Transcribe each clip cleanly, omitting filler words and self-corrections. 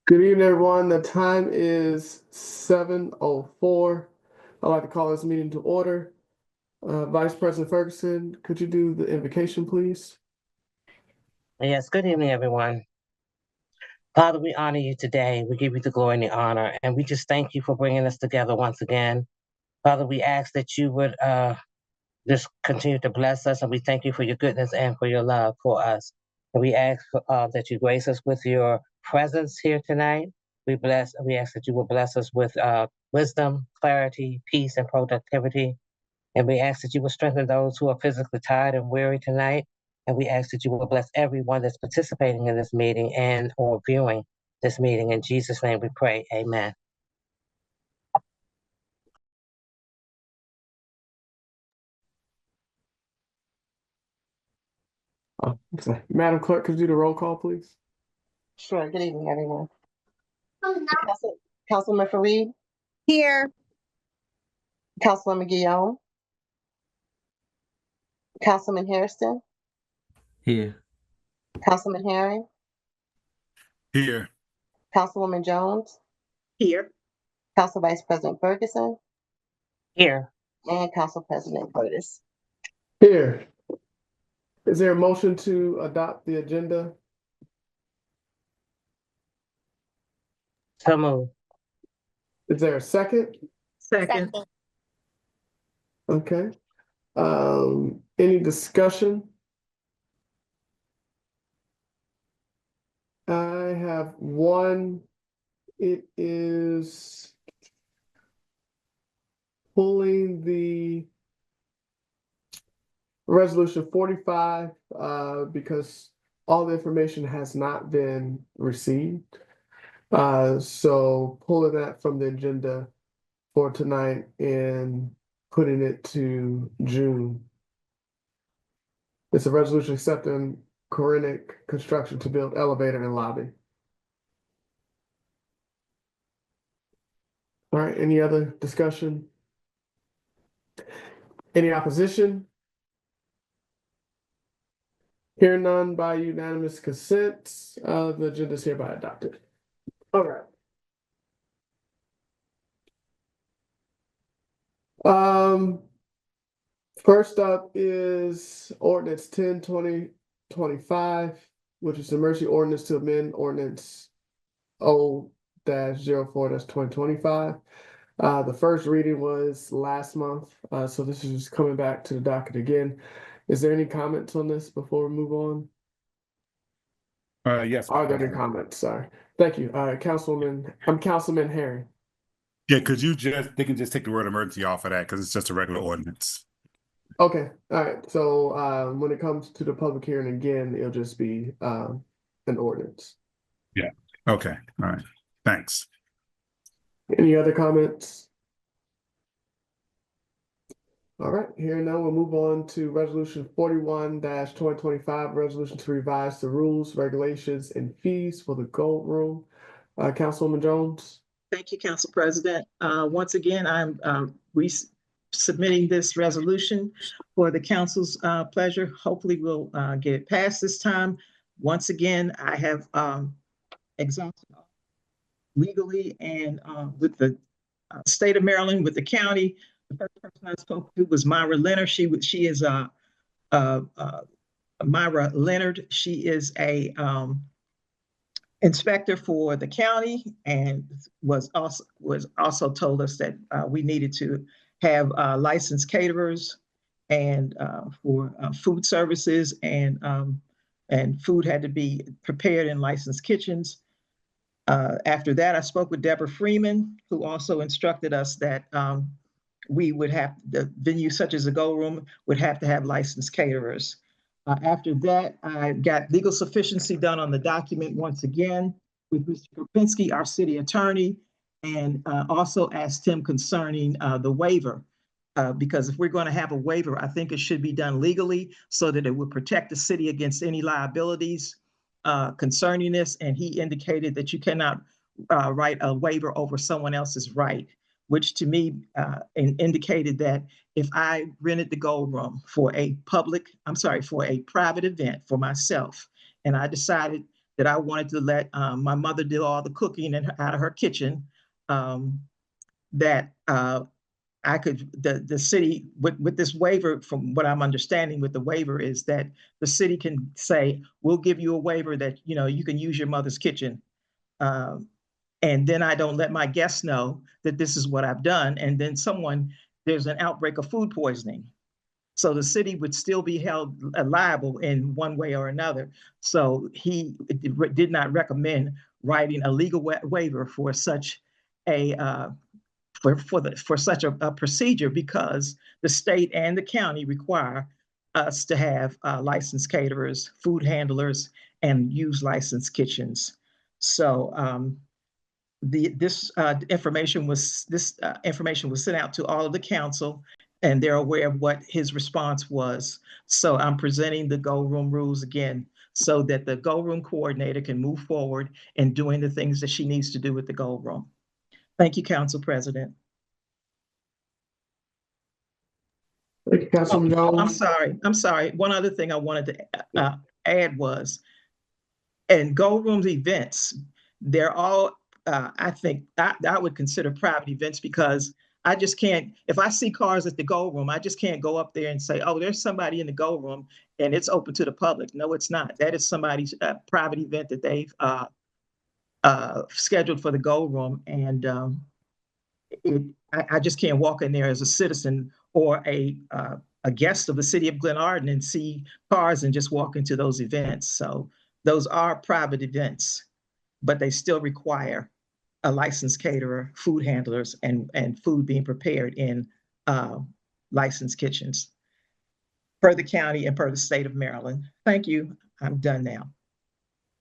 Good evening, everyone. The time is 7:04. I'd like to call this meeting to order. Vice President Ferguson, could you do the invocation, please? Yes, good evening, everyone. Father, we honor you today. We give you the glory and the honor, and we just thank you for bringing us together once again. Father, we ask that you would just continue to bless us, and we thank you for your goodness and for your love for us. And we ask that you grace us with your presence here tonight. We ask that you will bless us with wisdom, clarity, peace, and productivity. And we ask that you will strengthen those who are physically tired and weary tonight. And we ask that you will bless everyone that's participating in this meeting and or viewing this meeting. In Jesus' name we pray. Amen. Madam Clerk, could you do the roll call, please? Sure. Good evening, everyone. Councilman Fareed, Here. Councilwoman Guillaume, Councilman Hairston, Here. Councilman Herring, Here. Councilwoman Jones, Here. Council Vice President Ferguson, Here. and Council President Curtis. Here. Is there a motion to adopt the agenda? So move. Is there a second? Second. Okay. Any discussion? I have one. It is pulling the resolution 45 because all the information has not been received. So pulling that from the agenda for tonight and putting it to June. It's a resolution accepting Korenic construction to build elevator and lobby. All right, any other discussion? Any opposition? Hearing none, by unanimous consent, the agenda is hereby adopted. All right. First up is ordinance 10/2025, which is the emergency ordinance to amend ordinance O-04-2025. The first reading was last month, so this is just coming back to the docket again. Is there any comments on this before we move on? Yes. Are there any comments? Sorry. Thank you. Councilman Harry. Yeah, they can just take the word emergency off of that because it's just a regular ordinance. Okay. All right. So when it comes to the public hearing again, it'll just be an ordinance. Yeah. Okay. All right. Thanks. Any other comments? All right, here now we'll move on to resolution 41-2025, resolution to revise the rules, regulations, and fees for the Gold Room. Councilwoman Jones. Thank you, Council President. Once again, I'm resubmitting this resolution for the council's pleasure. Hopefully we'll get it passed this time. Once again, I have exhausted legally and with the state of Maryland, with the county. The first person I spoke to was Myra Leonard. She is Myra Leonard. She is a inspector for the county and was also told us that we needed to have licensed caterers and for food services and food had to be prepared in licensed kitchens. After that, I spoke with Deborah Freeman, who also instructed us that we would have the venue such as the Gold Room would have to have licensed caterers. After that, I got legal sufficiency done on the document once again with Mr. Kropinski, our city attorney, and also asked him concerning the waiver. Because if we're going to have a waiver, I think it should be done legally so that it would protect the city against any liabilities concerning this. And he indicated that you cannot write a waiver over someone else's right, which to me indicated that if I rented the Gold Room for a private event for myself, and I decided that I wanted to let my mother do all the cooking out of her kitchen. That I could, the city, with this waiver, from what I'm understanding with the waiver, is that the city can say, we'll give you a waiver that, you can use your mother's kitchen. And then I don't let my guests know that this is what I've done. And then there's an outbreak of food poisoning. So the city would still be held liable in one way or another. So he did not recommend writing a legal waiver for such a for such a procedure, because the state and the county require us to have licensed caterers, food handlers, and use licensed kitchens. So this information was sent out to all of the council, and they're aware of what his response was. So I'm presenting the Go Room rules again, so that the Go Room coordinator can move forward in doing the things that she needs to do with the Go Room. Thank you, Council President. Thank you, Councilman Jones. I'm sorry. One other thing I wanted to add was, and Go Room's events, they're all, I think, I would consider private events, because I just can't, if I see cars at the Go Room, I just can't go up there and say, oh, there's somebody in the Go Room and it's open to the public. No, it's not. That is somebody's private event that they've scheduled for the Go Room. And I just can't walk in there as a citizen or a guest of the city of Glenarden and see cars and just walk into those events. So those are private events, but they still require a licensed caterer, food handlers, and food being prepared in licensed kitchens per the county and per the state of Maryland. Thank you. I'm done now.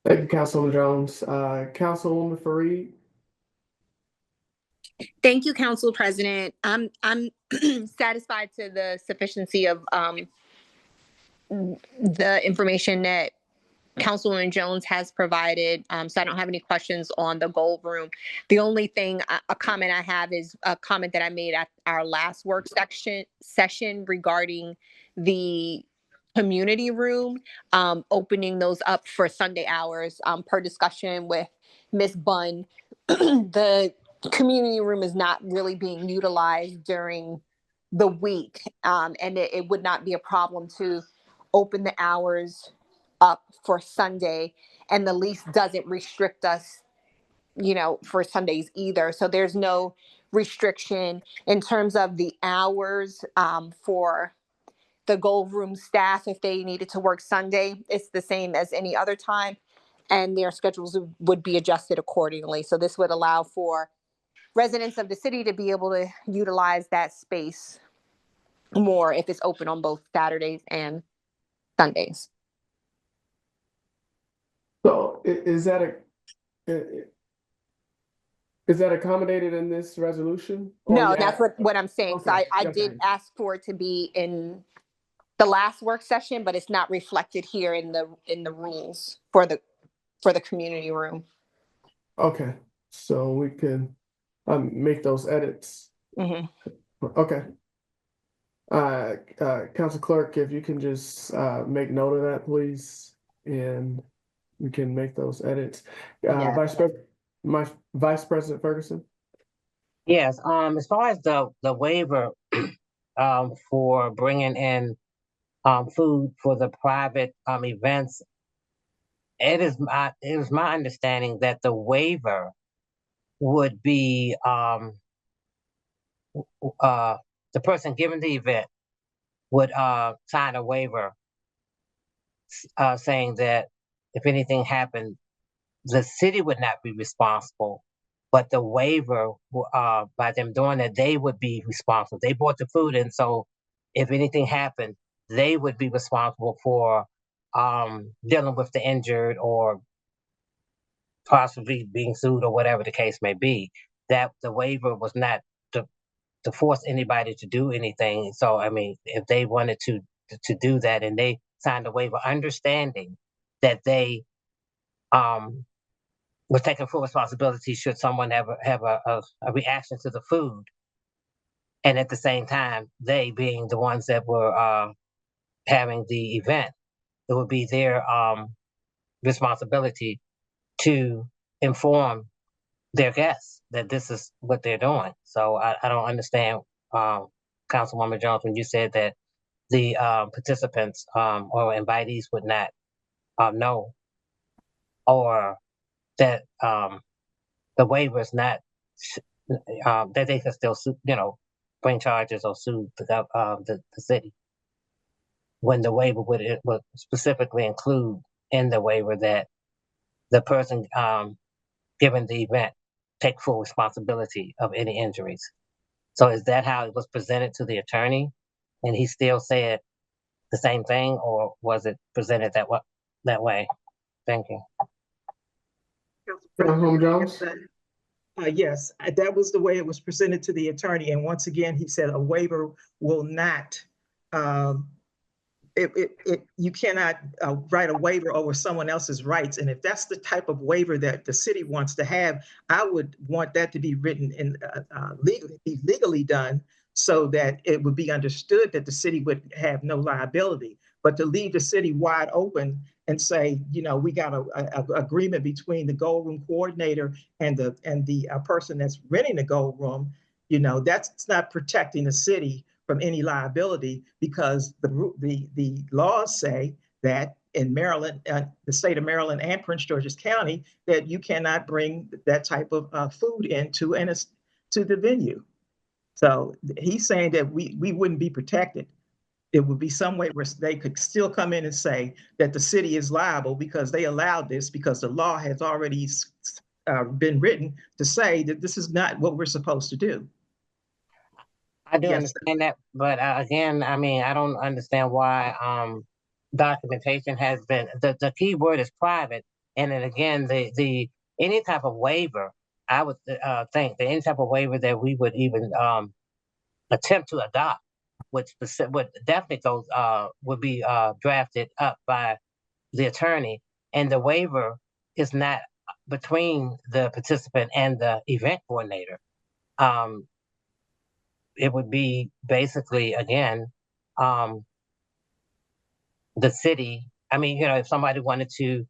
Thank you, Councilman Jones. Councilwoman Fareed. Thank you, Council President. I'm satisfied to the sufficiency of the information that Councilwoman Jones has provided. So I don't have any questions on the Gold Room. The only thing, a comment I have, is a comment that I made at our last work session regarding the community room, opening those up for Sunday hours. Per discussion with Ms. Bunn, the community room is not really being utilized during the week, and it would not be a problem to open the hours up for Sunday, and the lease doesn't restrict us, for Sundays either. So there's no restriction in terms of the hours for the Gold Room staff. If they needed to work Sunday, it's the same as any other time, and their schedules would be adjusted accordingly. So this would allow for residents of the city to be able to utilize that space more if it's open on both Saturdays and Sundays. So is that accommodated in this resolution? No, that's what I'm saying. So Okay, I okay. did ask for it to be in the last work session, but it's not reflected here in the rules for the community room. Okay, so we can make those edits. Mhm. Okay. Council Clerk, if you can just make note of that, please, and we can make those edits. Yeah. Vice President Ferguson. Yes, as far as the waiver for bringing in food for the private events, it is my understanding that the waiver would be the person giving the event would sign a waiver saying that if anything happened, the city would not be responsible, but the waiver, by them doing that, they would be responsible. They bought the food, and so if anything happened, they would be responsible for dealing with the injured or possibly being sued or whatever the case may be. That the waiver was not to force anybody to do anything. So I mean, if they wanted to do that, and they signed a waiver, understanding that they was taking full responsibility should someone have a reaction to the food, and at the same time, they being the ones that were having the event, it would be their responsibility to inform their guests that this is what they're doing. So I don't understand, Councilwoman Jones, when you said that the participants or invitees would not know, or that the waiver is not that they can still sue, bring charges or sue the city, when the waiver would specifically include in the waiver that the person given the event take full responsibility of any injuries. So is that how it was presented to the attorney, and he still said the same thing, or was it presented that way? Thank you. Councilwoman Jones? Yes, that was the way it was presented to the attorney. And once again, he said a waiver will not, you cannot write a waiver over someone else's rights. And if that's the type of waiver that the city wants to have, I would want that to be written in legally done, so that it would be understood that the city would have no liability. But to leave the city wide open and say, we got a agreement between the gold room coordinator and the person that's renting the gold room, that's not protecting the city from any liability, because the laws say that in Maryland, the state of Maryland and Prince George's County, that you cannot bring that type of food into to the venue. So he's saying that we wouldn't be protected. It would be some way where they could still come in and say that the city is liable because they allowed this, because the law has already been written to say that this is not what we're supposed to do. I do Yes. understand that, but again, I mean, I don't understand why documentation has been, the key word is private, and then again, the any type of waiver, I would think that any type of waiver that we would even attempt to adopt would definitely go would be drafted up by the attorney, and the waiver is not between the participant and the event coordinator. It would be basically, again, the city. I mean, if somebody wanted to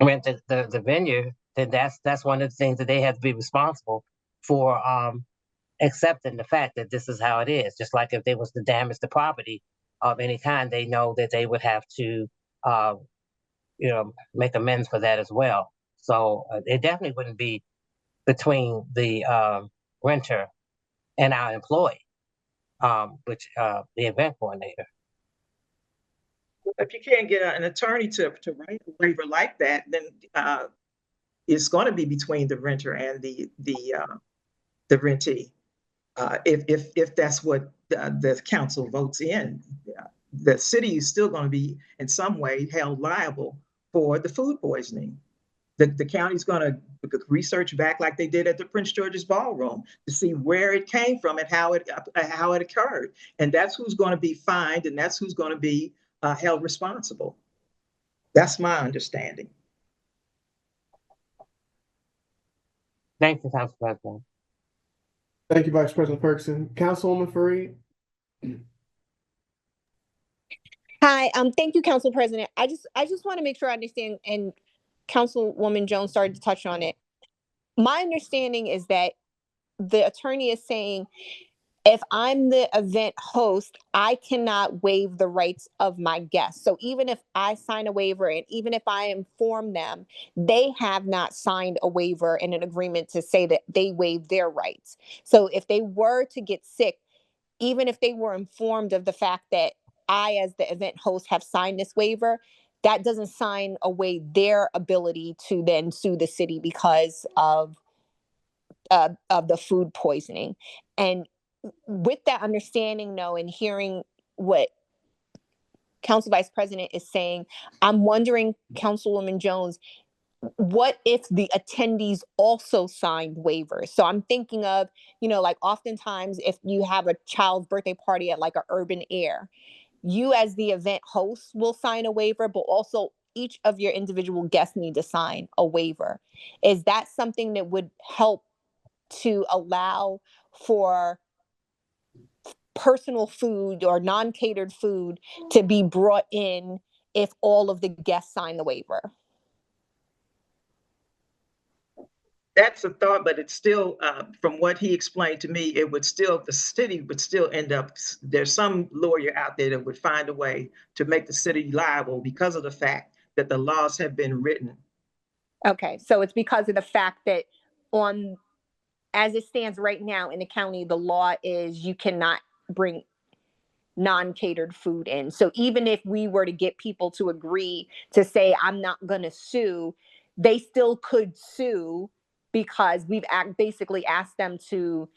rent the venue, then that's one of the things that they have to be responsible for, accepting the fact that this is how it is. Just like if they was to damage the property of any kind, they know that they would have to make amends for that as well. So it definitely wouldn't be between the renter and our employee, which the event coordinator. If you can't get an attorney to write a waiver like that, then it's going to be between the renter and the rentee. If that's what the council votes in, the city is still going to be in some way held liable for the food poisoning. The county's going to research back, like they did at the Prince George's Ballroom, to see where it came from and how it occurred, and that's who's going to be fined, and that's who's going to be held responsible. That's my understanding. Thank you, Council President. Thank you, Vice President Ferguson. Councilwoman Fareed? Hi, thank you, Council President. I just want to make sure I understand, and Councilwoman Jones started to touch on it. My understanding is that the attorney is saying, if I'm the event host, I cannot waive the rights of my guests. So even if I sign a waiver, and even if I inform them, they have not signed a waiver and an agreement to say that they waive their rights. So if they were to get sick, even if they were informed of the fact that I, as the event host, have signed this waiver, that doesn't sign away their ability to then sue the city because of the food poisoning. And with that understanding, though, and hearing what Council Vice President is saying, I'm wondering, Councilwoman Jones, what if the attendees also signed waivers? So I'm thinking of, like oftentimes if you have a child's birthday party at like an urban air, you as the event host will sign a waiver, but also each of your individual guests need to sign a waiver. Is that something that would help to allow for personal food or non-catered food to be brought in if all of the guests sign the waiver? That's a thought, but it's still, from what he explained to me, the city would still end up, there's some lawyer out there that would find a way to make the city liable because of the fact that the laws have been written. Okay, so it's because of the fact that as it stands right now in the county, the law is you cannot bring non-catered food in. So even if we were to get people to agree to say, I'm not going to sue, they still could sue because we've basically asked them to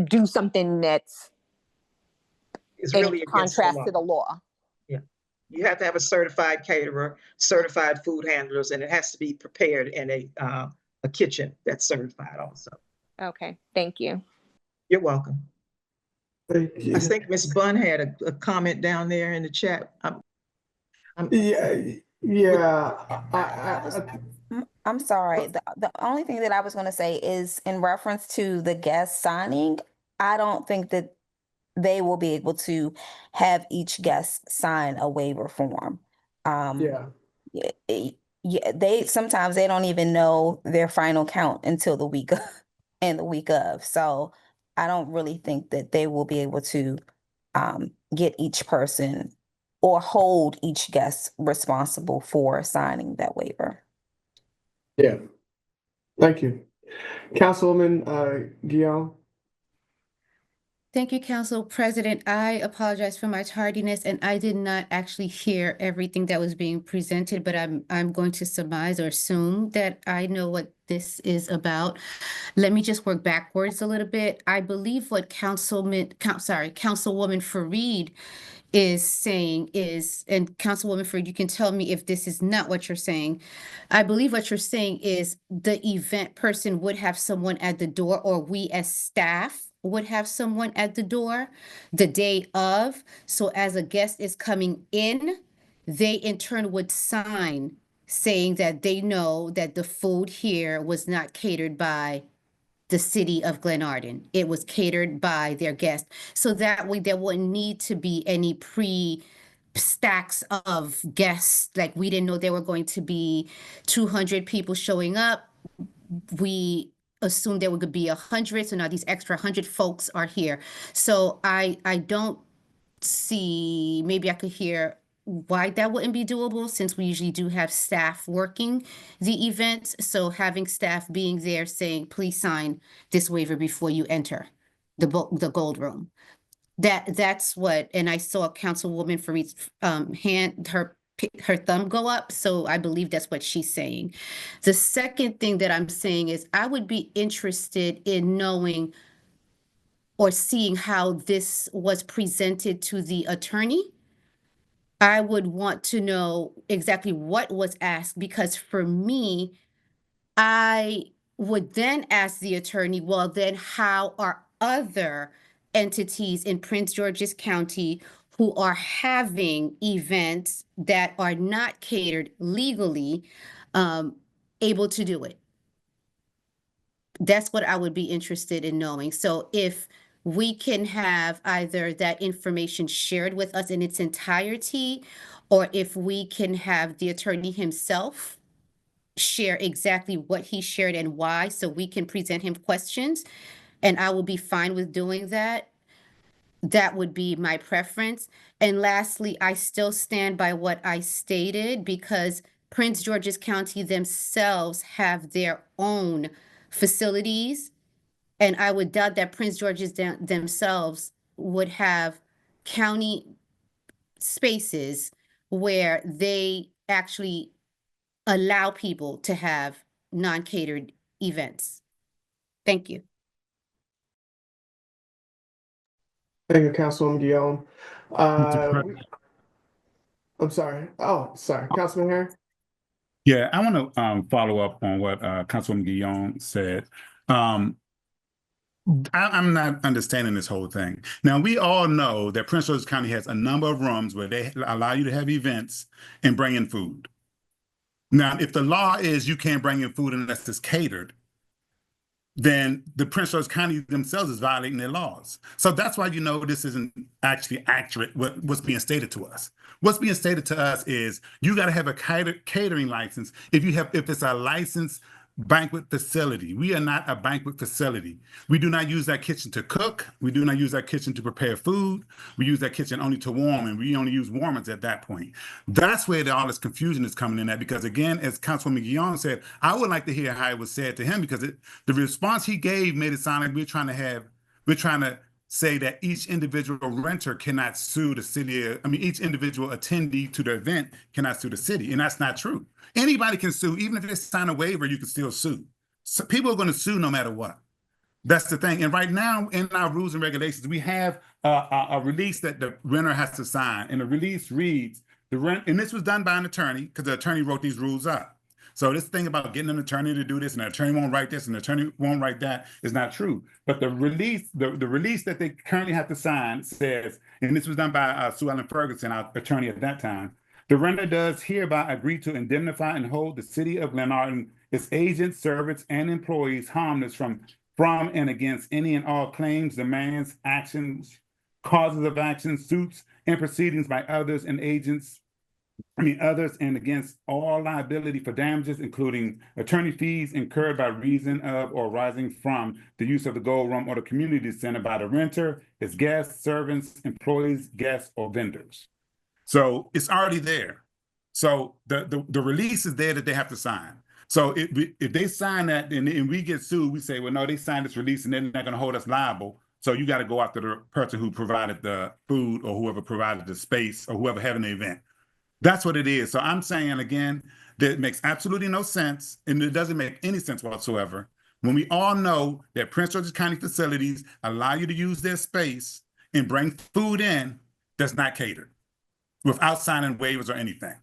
do something that's It's in really against the contrast law. to the law. Yeah. You have to have a certified caterer, certified food handlers, and it has to be prepared in a kitchen that's certified also. Okay, thank you. You're welcome. Thank I you. think Ms. Bunn had a comment down there in the chat. I'm sorry. The only thing that I was going to say is in reference to the guest signing, I don't think that they will be able to have each guest sign a waiver form. Yeah. Yeah, they sometimes they don't even know their final count until the week and the week of. So I don't really think that they will be able to get each person or hold each guest responsible for signing that waiver. Yeah. Thank you. Councilwoman Guillaume. Thank you, Council President. I apologize for my tardiness, and I did not actually hear everything that was being presented, but I'm going to surmise or assume that I know what this is about. Let me just work backwards a little bit. I believe what Councilwoman Fareed is saying is, and Councilwoman Fareed, you can tell me if this is not what you're saying. I believe what you're saying is the event person would have someone at the door, or we as staff would have someone at the door the day of. So as a guest is coming in, they in turn would sign saying that they know that the food here was not catered by the city of Glenarden. It was catered by their guests. So that way there wouldn't need to be any stacks of guests. Like we didn't know there were going to be 200 people showing up. We assumed there would be 100. So now these extra 100 folks are here. So I don't see, maybe I could hear why that wouldn't be doable, since we usually do have staff working the event. So having staff being there saying, please sign this waiver before you enter the gold room. That's what, and I saw Councilwoman Fareed's hand, her thumb go up. So I believe that's what she's saying. The second thing that I'm saying is I would be interested in knowing or seeing how this was presented to the attorney. I would want to know exactly what was asked, because for me, I would then ask the attorney, well, then how are other entities in Prince George's County who are having events that are not catered legally able to do it? That's what I would be interested in knowing. So if we can have either that information shared with us in its entirety, or if we can have the attorney himself share exactly what he shared and why, so we can present him questions, and I will be fine with doing that. That would be my preference. And lastly, I still stand by what I stated, because Prince George's County themselves have their own facilities. And I would doubt that Prince George's themselves would have county spaces where they actually allow people to have non-catered events. Thank you. Thank you, Councilwoman Guillaume. Mr. President. I'm sorry. Oh, sorry. Councilman Herring? Yeah, I want to follow up on what Councilwoman Guillaume said. I'm not understanding this whole thing. Now, we all know that Prince George's County has a number of rooms where they allow you to have events and bring in food. Now, if the law is you can't bring in food unless it's catered, then the Prince George's County themselves is violating their laws. So that's why you know this isn't actually accurate what's being stated to us. What's being stated to us is you got to have a catering license. If it's a license banquet facility. We are not a banquet facility. We do not use that kitchen to cook. We do not use that kitchen to prepare food. We use that kitchen only to warm, and we only use warmers at that point. That's where all this confusion is coming in at, because again, as Councilwoman Guillaume said, I would like to hear how it was said to him, because the response he gave made it sound like we're trying to say that each individual renter cannot sue the city. I mean, each individual attendee to the event cannot sue the city, and that's not true. Anybody can sue. Even if they sign a waiver, you can still sue. So people are going to sue no matter what. That's the thing. And right now, in our rules and regulations, we have a release that the renter has to sign, and the release reads the rent. And this was done by an attorney, because the attorney wrote these rules up. So this thing about getting an attorney to do this, and an attorney won't write this, and an attorney won't write that, is not true. But the release that they currently have to sign says, and this was done by Sue Ellen Ferguson, our attorney at that time, the renter does hereby agree to indemnify and hold the city of Glenarden, its agents, servants, and employees harmless from and against any and all claims, demands, actions, causes of action, suits, and proceedings by others and others, and against all liability for damages, including attorney fees incurred by reason of or arising from the use of the Gold Room or the community center by the renter, its guests, servants, employees, guests, or vendors. So it's already there. So the release is there that they have to sign. So if they sign that and we get sued, we say, well, no, they signed this release and they're not going to hold us liable. So you got to go after the person who provided the food, or whoever provided the space, or whoever having the event. That's what it is. So I'm saying, again, that it makes absolutely no sense, and it doesn't make any sense whatsoever, when we all know that Prince George's County facilities allow you to use their space and bring food in that's not catered without signing waivers or anything.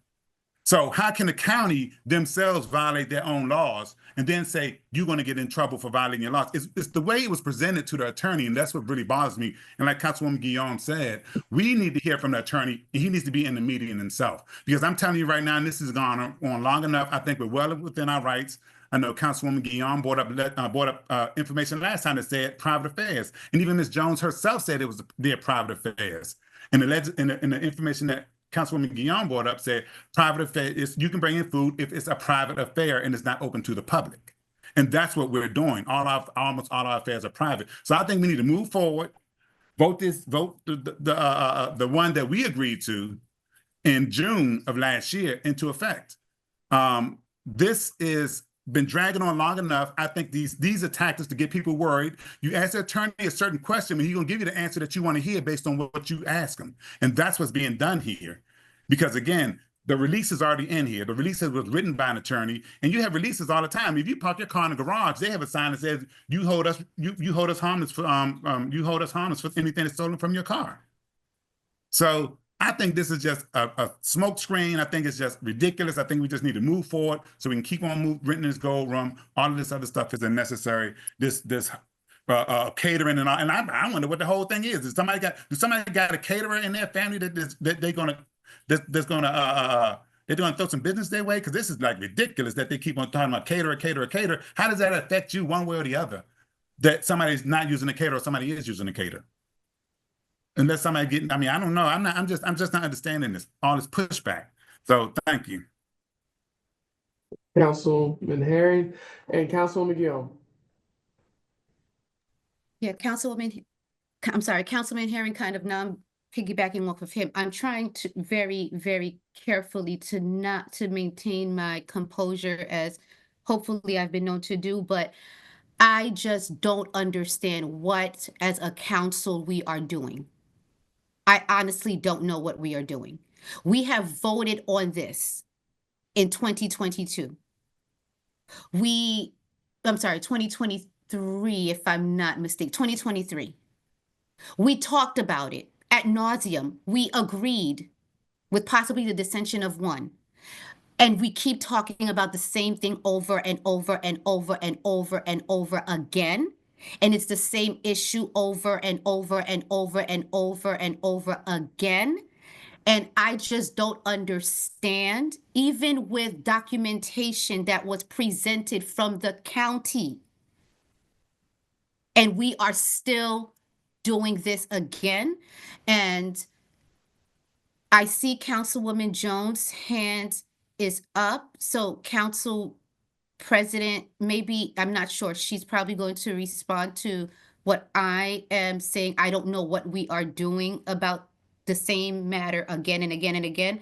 So how can the county themselves violate their own laws and then say you're going to get in trouble for violating your laws? It's the way it was presented to the attorney, and that's what really bothers me. And like Councilwoman Guillaume said, we need to hear from the attorney, and he needs to be in the meeting himself. Because I'm telling you right now, and this has gone on long enough, I think we're well within our rights. I know Councilwoman Guillaume brought up information last time that said private affairs, and even Ms. Jones herself said it was their private affairs. And the information that Councilwoman Guillaume brought up said private affair is, you can bring in food if it's a private affair and it's not open to the public. And that's what we're doing. Almost all our affairs are private. So I think we need to move forward, vote the one that we agreed to in June of last year into effect. This is been dragging on long enough. I think these are tactics to get people worried. You ask the attorney a certain question, and he's going to give you the answer that you want to hear based on what you ask him. And that's what's being done here. Because again, the release is already in here. The release was written by an attorney, and you have releases all the time. If you park your car in the garage, they have a sign that says you hold us harmless for anything that's stolen from your car. So I think this is just a smoke screen. I think it's just ridiculous. I think we just need to move forward so we can keep on renting this Gold Room. All of this other stuff is unnecessary. This catering and all. And I wonder what the whole thing is. Does somebody got a caterer in their family they're gonna throw some business their way? Because this is like ridiculous that they keep on talking about caterer. How does that affect you one way or the other? That somebody's not using a caterer or somebody is using a caterer? Unless somebody I don't know. I'm just not understanding all this pushback. So thank you. Councilman Herring and Councilwoman Guillaume. Yeah, Councilman Herring, kind of, now I'm piggybacking off of him. I'm trying to very, very carefully to maintain my composure, as hopefully I've been known to do, but I just don't understand what, as a council, we are doing. I honestly don't know what we are doing. We have voted on this in 2022. 2023, if I'm not mistaken, 2023. We talked about it ad nauseum. We agreed, with possibly the dissension of one. And we keep talking about the same thing over and over and over and over and over again. And it's the same issue over and over and over and over and over again. And I just don't understand, even with documentation that was presented from the county. And we are still doing this again. And I see Councilwoman Jones' hand is up. So Councilperson President, maybe, I'm not sure, she's probably going to respond to what I am saying. I don't know what we are doing about the same matter again and again and again.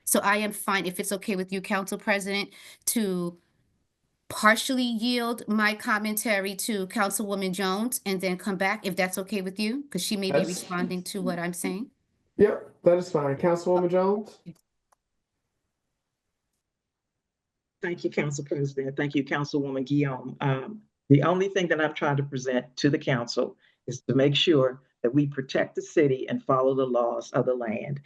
So I am fine, if it's okay with you, Council President, to partially yield my commentary to Councilwoman Jones and then come back, if that's okay with you, because she may be That's- responding to what I'm saying. Yep, that is fine. Councilwoman Jones? Thank you, Council President. Thank you, Councilwoman Guillaume. The only thing that I'm trying to present to the council is to make sure that we protect the city and follow the laws of the land.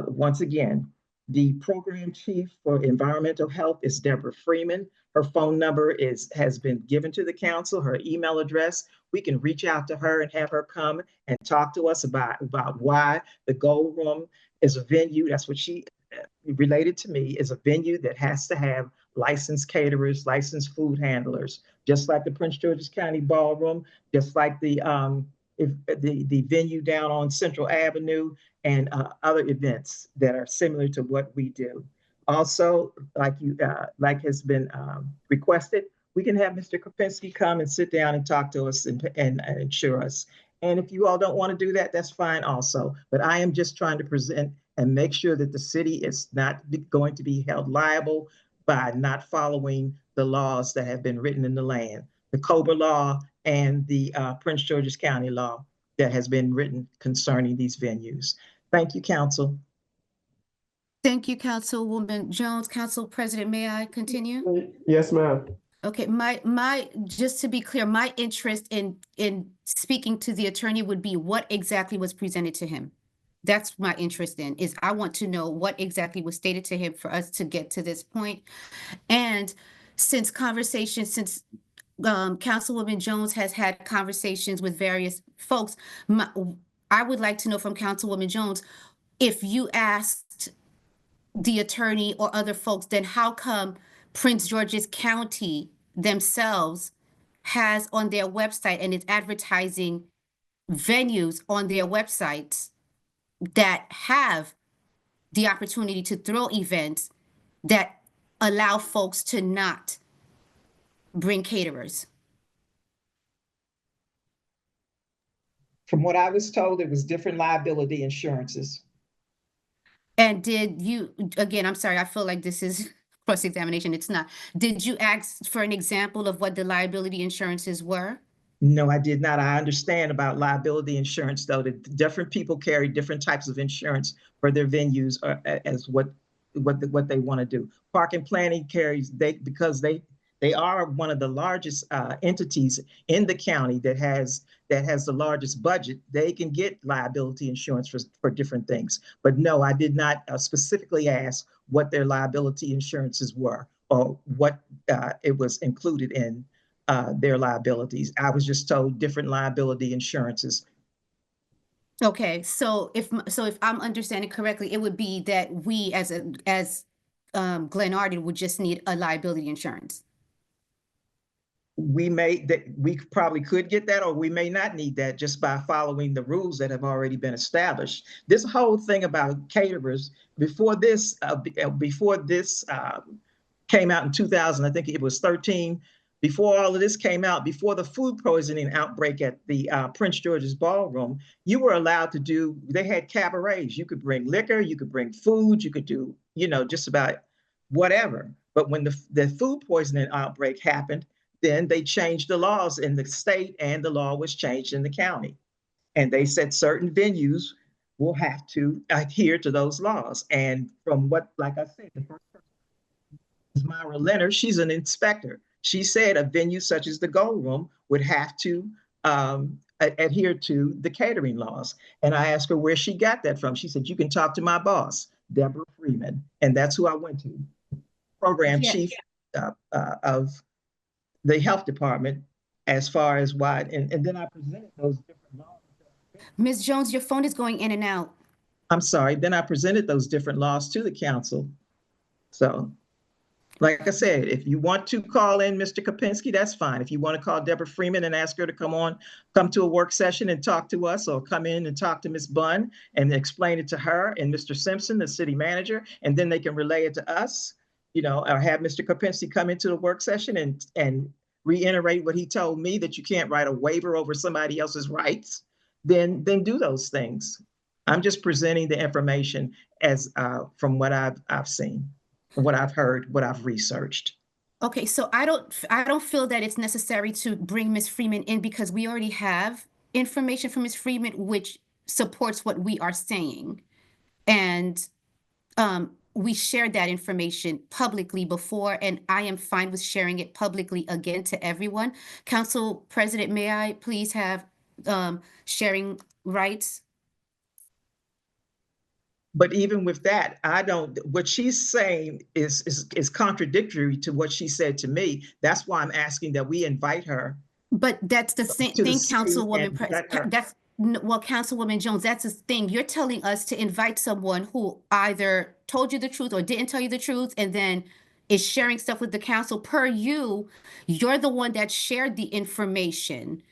Once again, the program chief for environmental health is Deborah Freeman. Her phone number has been given to the council, her email address. We can reach out to her and have her come and talk to us about why the Gold Room is a venue. That's what she related to me, is a venue that has to have licensed caterers, licensed food handlers, just like the Prince George's County Ballroom, just like the venue down on Central Avenue, and other events that are similar to what we do. Also, like has been requested, we can have Mr. Kopinski come and sit down and talk to us and assure us. And if you all don't want to do that, that's fine also. But I am just trying to present and make sure that the city is not going to be held liable by not following the laws that have been written in the land, the COBRA law and the Prince George's County law that has been written concerning these venues. Thank you, Council. Thank you, Councilwoman Jones. Council President, may I continue? Yes, ma'am. Okay, just to be clear, my interest in speaking to the attorney would be what exactly was presented to him. That's my interest in, is I want to know what exactly was stated to him for us to get to this point. And since Councilwoman Jones has had conversations with various folks, I would like to know from Councilwoman Jones, if you asked the attorney or other folks, then how come Prince George's County themselves has on their website and is advertising venues on their websites that have the opportunity to throw events that allow folks to not bring caterers? From what I was told, it was different liability insurances. And did you, again, I'm sorry, I feel like this is cross-examination. It's not. Did you ask for an example of what the liability insurances were? No, I did not. I understand about liability insurance, though, that different people carry different types of insurance for their venues as what they want to do. Park and Planning carries, because they are one of the largest entities in the county that has the largest budget. They can get liability insurance for different things. But no, I did not specifically ask what their liability insurances were or what it was included in their liabilities. I was just told different liability insurances. Okay, so if I'm understanding correctly, it would be that we as Glenarden would just need a liability insurance. We probably could get that, or we may not need that just by following the rules that have already been established. This whole thing about caterers, before this came out in 2000, I think it was 13. Before all of this came out, before the food poisoning outbreak at the Prince George's Ballroom, you were allowed to do, they had cabarets. You could bring liquor, you could bring food, you could do, just about whatever. But when the food poisoning outbreak happened, then they changed the laws in the state and the law was changed in the county. And they said certain venues will have to adhere to those laws. And from what, like I said, the first person is Myra Leonard. She's an inspector. She said a venue such as the Gold Room would have to adhere to the catering laws. And I asked her where she got that from. She said, you can talk to my boss, Deborah Freeman. And that's who I went to, program chief of the health department, as far as why. And then I presented those different laws. Ms. Jones, your phone is going in and out. I'm sorry. Then I presented those different laws to the council. So, like I said, if you want to call in Mr. Kopinski, that's fine. If you want to call Deborah Freeman and ask her to come to a work session and talk to us, or come in and talk to Ms. Bunn and explain it to her and Mr. Simpson, the city manager, and then they can relay it to us. or have Mr. Kopinski come into the work session and reiterate what he told me, that you can't write a waiver over somebody else's rights, then do those things. I'm just presenting the information as from what I've seen, what I've heard, what I've researched. Okay, so I don't feel that it's necessary to bring Ms. Freeman in because we already have information from Ms. Freeman which supports what we are saying. And we shared that information publicly before, and I am fine with sharing it publicly again to everyone. Council President, may I please have sharing rights? But even with that, what she's saying is contradictory to what she said to me. That's why I'm asking that we invite her But that's the same to the thing, city Councilwoman. and let her. Well, Councilwoman Jones, that's the thing. You're telling us to invite someone who either told you the truth or didn't tell you the truth, and then is sharing stuff with the council. Per you, you're the one that shared the information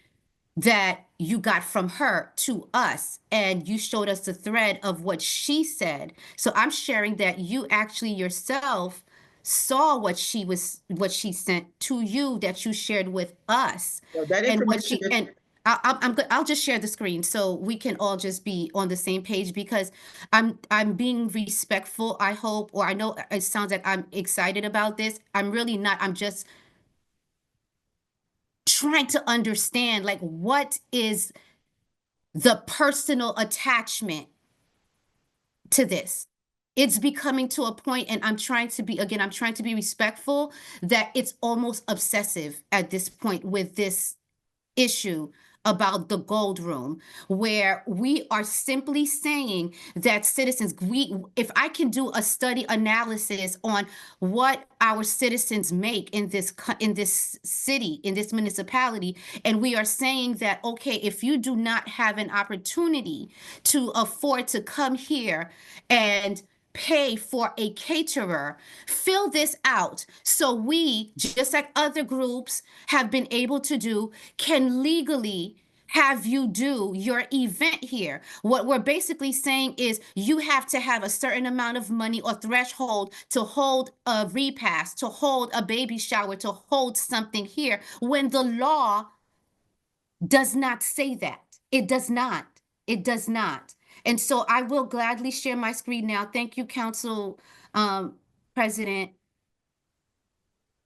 that you got from her to us, and you showed us the thread of what she said. So I'm sharing that you actually yourself saw what she sent to you, that you shared with us. So that And what information she and I'm good. I'll just share the screen so we can all just be on the same page, because I'm being respectful. I hope, or I know it sounds like I'm excited about this. I'm really not. I'm just trying to understand, like, what is the personal attachment to this. It's becoming to a point, and I'm trying to be respectful, that it's almost obsessive at this point with this issue about the gold room, where we are simply saying that citizens, if I can do a study analysis on what our citizens make in this city, in this municipality, and we are saying that, okay, if you do not have an opportunity to afford to come here and pay for a caterer, fill this out so we, just like other groups have been able to do, can legally have you do your event here. What we're basically saying is you have to have a certain amount of money or threshold to hold a repast, to hold a baby shower, to hold something here, when the law does not say that. It does not. It does not. And so I will gladly share my screen now. Thank you, Council President.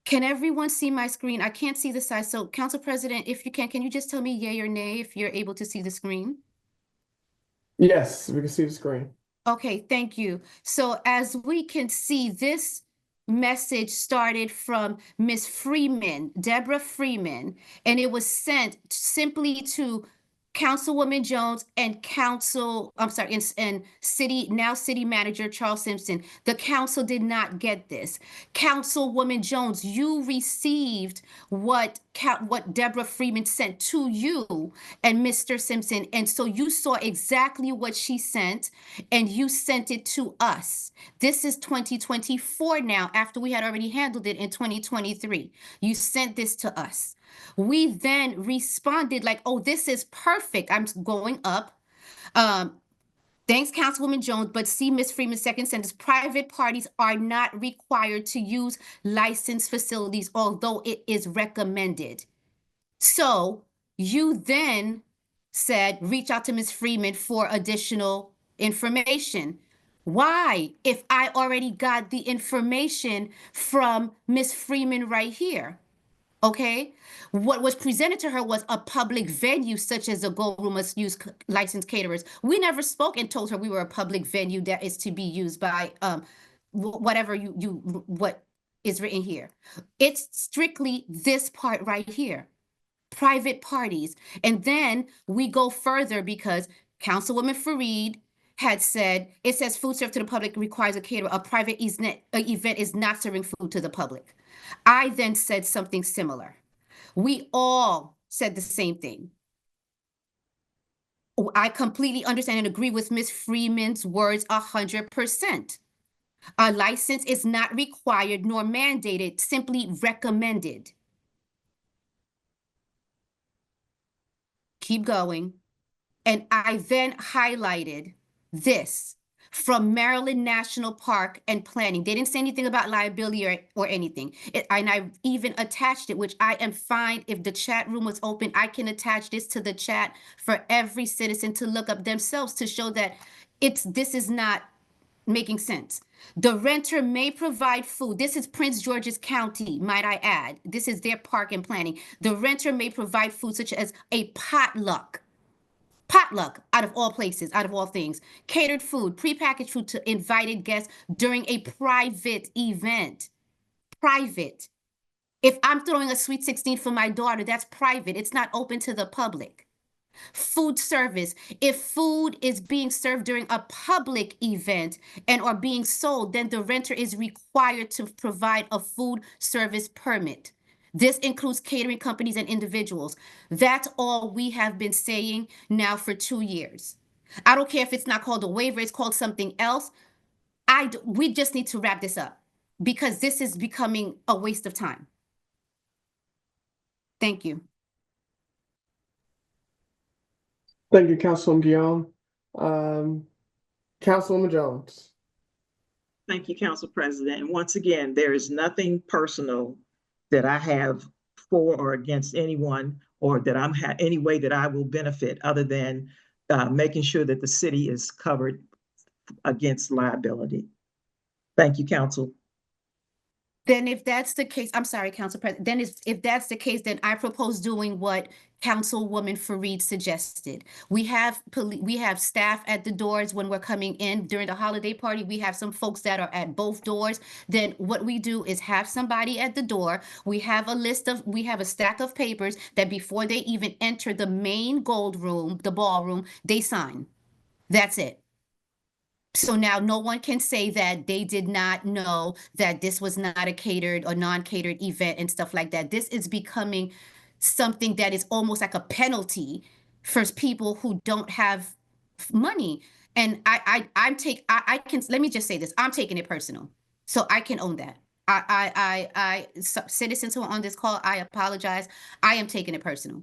Can everyone see my screen? I can't see the size. So Council President, if you can you just tell me yay or nay if you're able to see the screen? Yes, we can see the screen. Okay, thank you. So as we can see, this message started from Miss Freeman, Deborah Freeman, and it was sent simply to Councilwoman Jones and City Manager Charles Simpson. The council did not get this. Councilwoman Jones, you received what Deborah Freeman sent to you and Mr. Simpson, and so you saw exactly what she sent, and you sent it to us. This is 2024 now, after we had already handled it in 2023. You sent this to us. We then responded like, oh, this is perfect. I'm going up. Thanks, Councilwoman Jones, but see Ms. Freeman's second sentence. Private parties are not required to use licensed facilities, although it is recommended. So you then said, reach out to Ms. Freeman for additional information. Why, if I already got the information from Ms. Freeman right here? Okay, what was presented to her was a public venue, such as a Gold Room must use licensed caterers. We never spoke and told her we were a public venue that is to be used by whatever what is written here. It's strictly this part right here, private parties. And then we go further because Councilwoman Fareed had said, it says food served to the public requires a caterer. A private event is not serving food to the public. I then said something similar. We all said the same thing. I completely understand and agree with Ms. Freeman's words 100%. A license is not required nor mandated, simply recommended. Keep going. And I then highlighted this. from Maryland National Park and Planning. They didn't say anything about liability or anything. And I even attached it, which I am fine. If the chat room was open, I can attach this to the chat for every citizen to look up themselves to show that this is not making sense. The renter may provide food. This is Prince George's County, might I add. This is their park and planning. The renter may provide food such as a potluck. Potluck, out of all places, out of all things. Catered food, prepackaged food to invited guests during a private event. Private. If I'm throwing a sweet 16 for my daughter, that's private. It's not open to the public. Food service. If food is being served during a public event and are being sold, then the renter is required to provide a food service permit. This includes catering companies and individuals. That's all we have been saying now for 2 years. I don't care if it's not called a waiver, it's called something else. We just need to wrap this up because this is becoming a waste of time. Thank you. Thank you, Councilwoman Guillaume. Councilwoman Jones. Thank you, Council President. And once again, there is nothing personal that I have for or against anyone, or that I'm any way that I will benefit other than making sure that the city is covered against liability. Thank you, Council. Then if that's the case, I'm sorry, Council President, then if that's the case, then I propose doing what Councilwoman Fareed suggested. We have staff at the doors when we're coming in during the holiday party. We have some folks that are at both doors. Then what we do is have somebody at the door. We have a stack of papers that before they even enter the main gold room, the ballroom, they sign. That's it. So now no one can say that they did not know that this was not a catered or non-catered event and stuff like that. This is becoming something that is almost like a penalty for people who don't have money. And let me just say this, I'm taking it personal. So I can own that. Citizens who are on this call, I apologize. I am taking it personal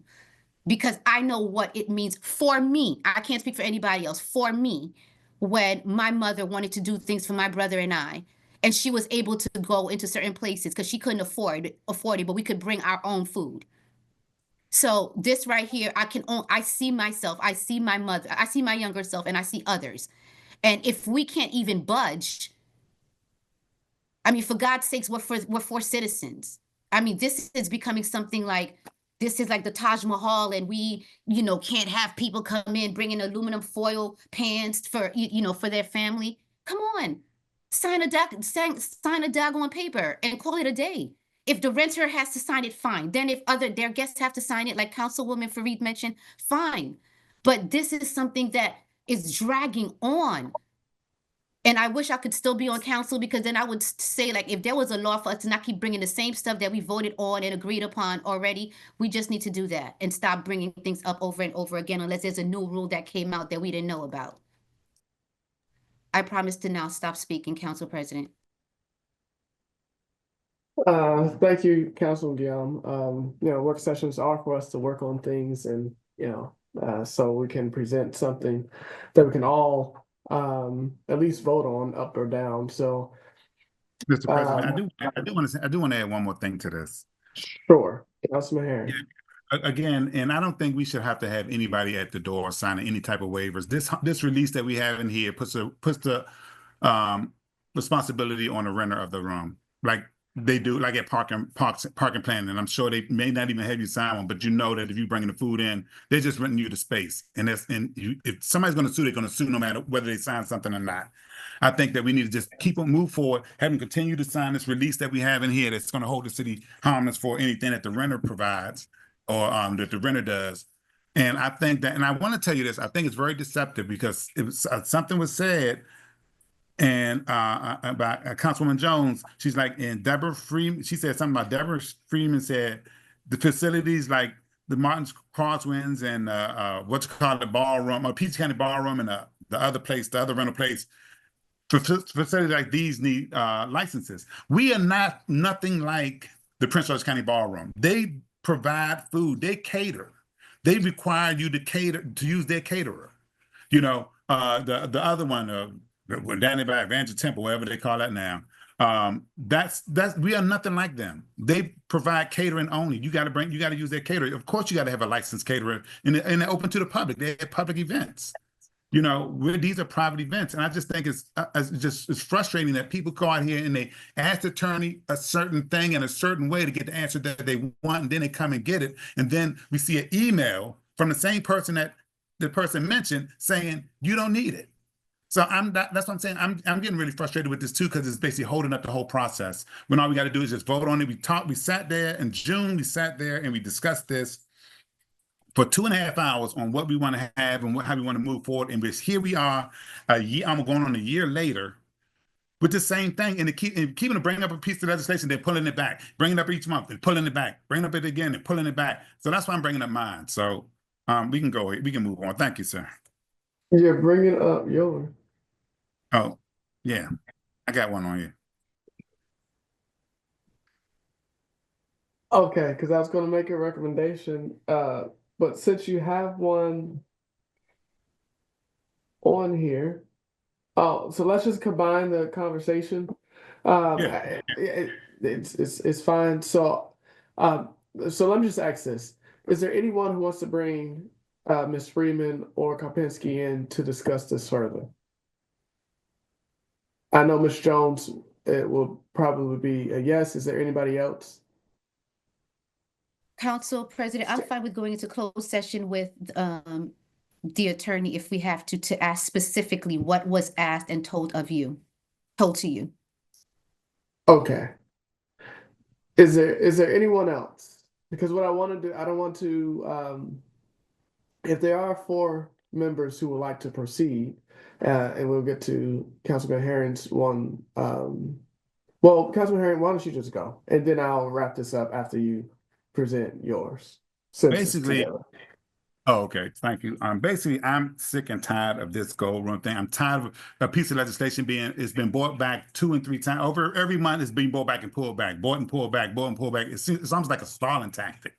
because I know what it means for me. I can't speak for anybody else. For me, when my mother wanted to do things for my brother and I, and she was able to go into certain places because she couldn't afford it, but we could bring our own food. So this right here, I see myself, I see my mother, I see my younger self, and I see others. And if we can't even budge, I mean, for God's sakes, we're for citizens. I mean, this is becoming something like, this is like the Taj Mahal, and we, can't have people come in bringing aluminum foil pans for, for their family. Come on, sign a daggone paper and call it a day. If the renter has to sign it, fine. Then if their guests have to sign it, like Councilwoman Fareed mentioned, fine. But this is something that is dragging on. And I wish I could still be on council, because then I would say, like, if there was a law for us to not keep bringing the same stuff that we voted on and agreed upon already, we just need to do that and stop bringing things up over and over again, unless there's a new rule that came out that we didn't know about. I promise to now stop speaking, Council President. Thank you, Councilman Guillaume. Work sessions are for us to work on things, and so we can present something that we can all at least vote on, up or down. So, Mr. President, I do want to add one more thing to this. Sure, Councilman Herring. Again, and I don't think we should have to have anybody at the door signing any type of waivers. This release that we have in here puts the responsibility on the renter of the room, like they do, like at park and planning. And I'm sure they may not even have you sign one, but you know that if you're bringing the food in, they're just renting you the space. And if somebody's going to sue, they're going to sue no matter whether they sign something or not. I think that we need to just move forward, have them continue to sign this release that we have in here that's going to hold the city harmless for anything that the renter provides or that the renter does. And I think that, and I want to tell you this, I think it's very deceptive, because something was said and about Councilwoman Jones. She's like, and Deborah Freeman, she said something about Deborah Freeman said the facilities like the Martin's Crosswinds and the ballroom, or Peach County Ballroom, and the other rental place, facilities like these need licenses. We are nothing like the Prince George's County Ballroom. They provide food, they cater. They require you to use their caterer. The other one, down there by Evangel Temple, wherever they call that now. That's we are nothing like them. They provide catering only. You got to use their catering. Of course, you got to have a licensed caterer, and they're open to the public. They have public events. You know, these are private events, and I just think it's frustrating that people go out here and they ask the attorney a certain thing in a certain way to get the answer that they want, and then they come and get it, and then we see an email from the same person that the person mentioned saying you don't need it. So that's what I'm saying. I'm getting really frustrated with this too, because it's basically holding up the whole process. When all we got to do is just vote on it. We sat there in June, we sat there and we discussed this for 2.5 hours on what we want to have and how we want to move forward. And here we are, I'm going on a year later with the same thing, and keeping to bring up a piece of legislation, they're pulling it back, bringing it up each month, they're pulling it back, bringing up it again, and pulling it back. So that's why I'm bringing up mine. So we can move on. Thank you, sir. Yeah, bringing up yours. Oh, yeah, I got one on you. Okay, because I was going to make a recommendation, but since you have one on here, so let's just combine the conversation. Yeah. It's fine. So let me just ask this: is there anyone who wants to bring Ms. Freeman or Karpinski in to discuss this further? I know Ms. Jones, it will probably be a yes. Is there anybody else? Council President, I'm fine with going into closed session with the attorney if we have to ask specifically what was asked and told to you. Okay. Is there anyone else? Because what I want to do, I don't want to, if there are 4 members who would like to proceed, and we'll get to Councilman Herring's one. Well, Councilman Herring, why don't you just go? And then I'll wrap this up after you present yours. Basically, oh, okay. Thank you. Basically, I'm sick and tired of this gold room thing. I'm tired of a piece of legislation it's been brought back 2 and 3 times. Over every month, it's being brought back and pulled back, bought and pulled back, bought and pulled back. It's almost like a stalling tactic.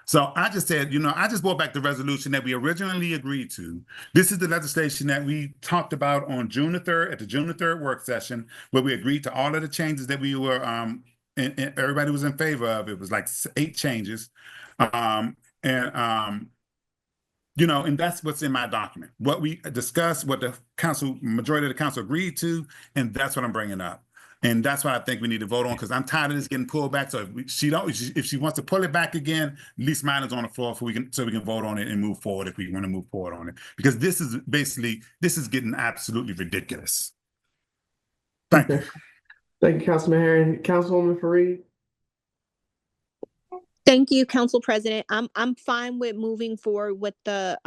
So I just said, I just brought back the resolution that we originally agreed to. This is the legislation that we talked about on June the 3rd, at the June the 3rd work session, where we agreed to all of the changes that we were, and everybody was in favor of. It was like 8 changes. And that's what's in my document. What we discussed, what the majority of the council agreed to, and that's what I'm bringing up. And that's what I think we need to vote on, because I'm tired of this getting pulled back. So if she wants to pull it back again, at least mine is on the floor so we can vote on it and move forward if we want to move forward on it. Because this is getting absolutely ridiculous. Thank you. Thank you, Councilman Herring. Councilwoman Fareed. Thank you, Council President. I'm fine with moving forward with the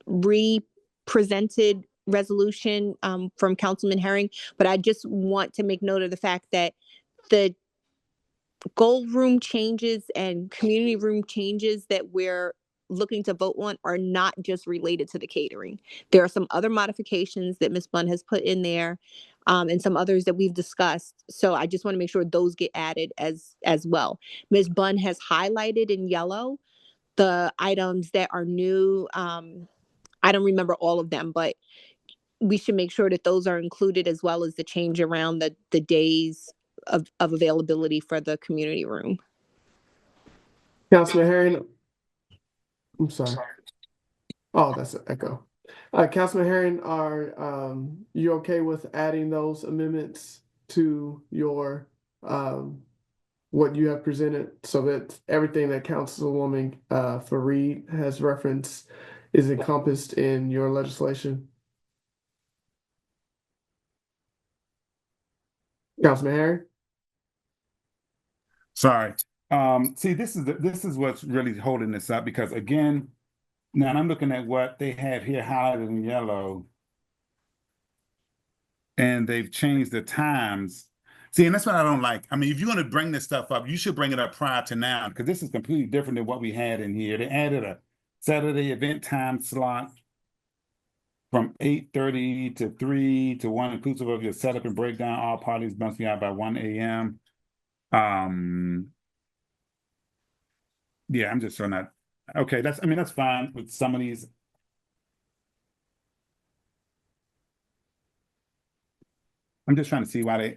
re-presented resolution from Councilman Herring, but I just want to make note of the fact that the gold room changes and community room changes that we're looking to vote on are not just related to the catering. There are some other modifications that Ms. Bunn has put in there, and some others that we've discussed. So I just want to make sure those get added as well. Ms. Bunn has highlighted in yellow the items that are new. I don't remember all of them, but we should make sure that those are included, as well as the change around the days of availability for the community room. Councilman Herring. I'm sorry. Oh, that's an echo. Councilman Herring, are you okay with adding those amendments to your what you have presented, so that everything that Councilwoman Fareed has referenced is encompassed in your legislation? Councilman Herring? Sorry. See, this is what's really holding this up, because again, now I'm looking at what they have here highlighted in yellow, and they've changed the times. See, and that's what I don't like. I mean, if you're going to bring this stuff up, you should bring it up prior to now, because this is completely different than what we had in here. They added a Saturday event time slot from 8:30 to 3 to 1, inclusive of your setup and breakdown. All parties must be out by 1 a.m. Yeah, I'm just showing that. Okay, that's fine with some of these. I'm just trying to see why they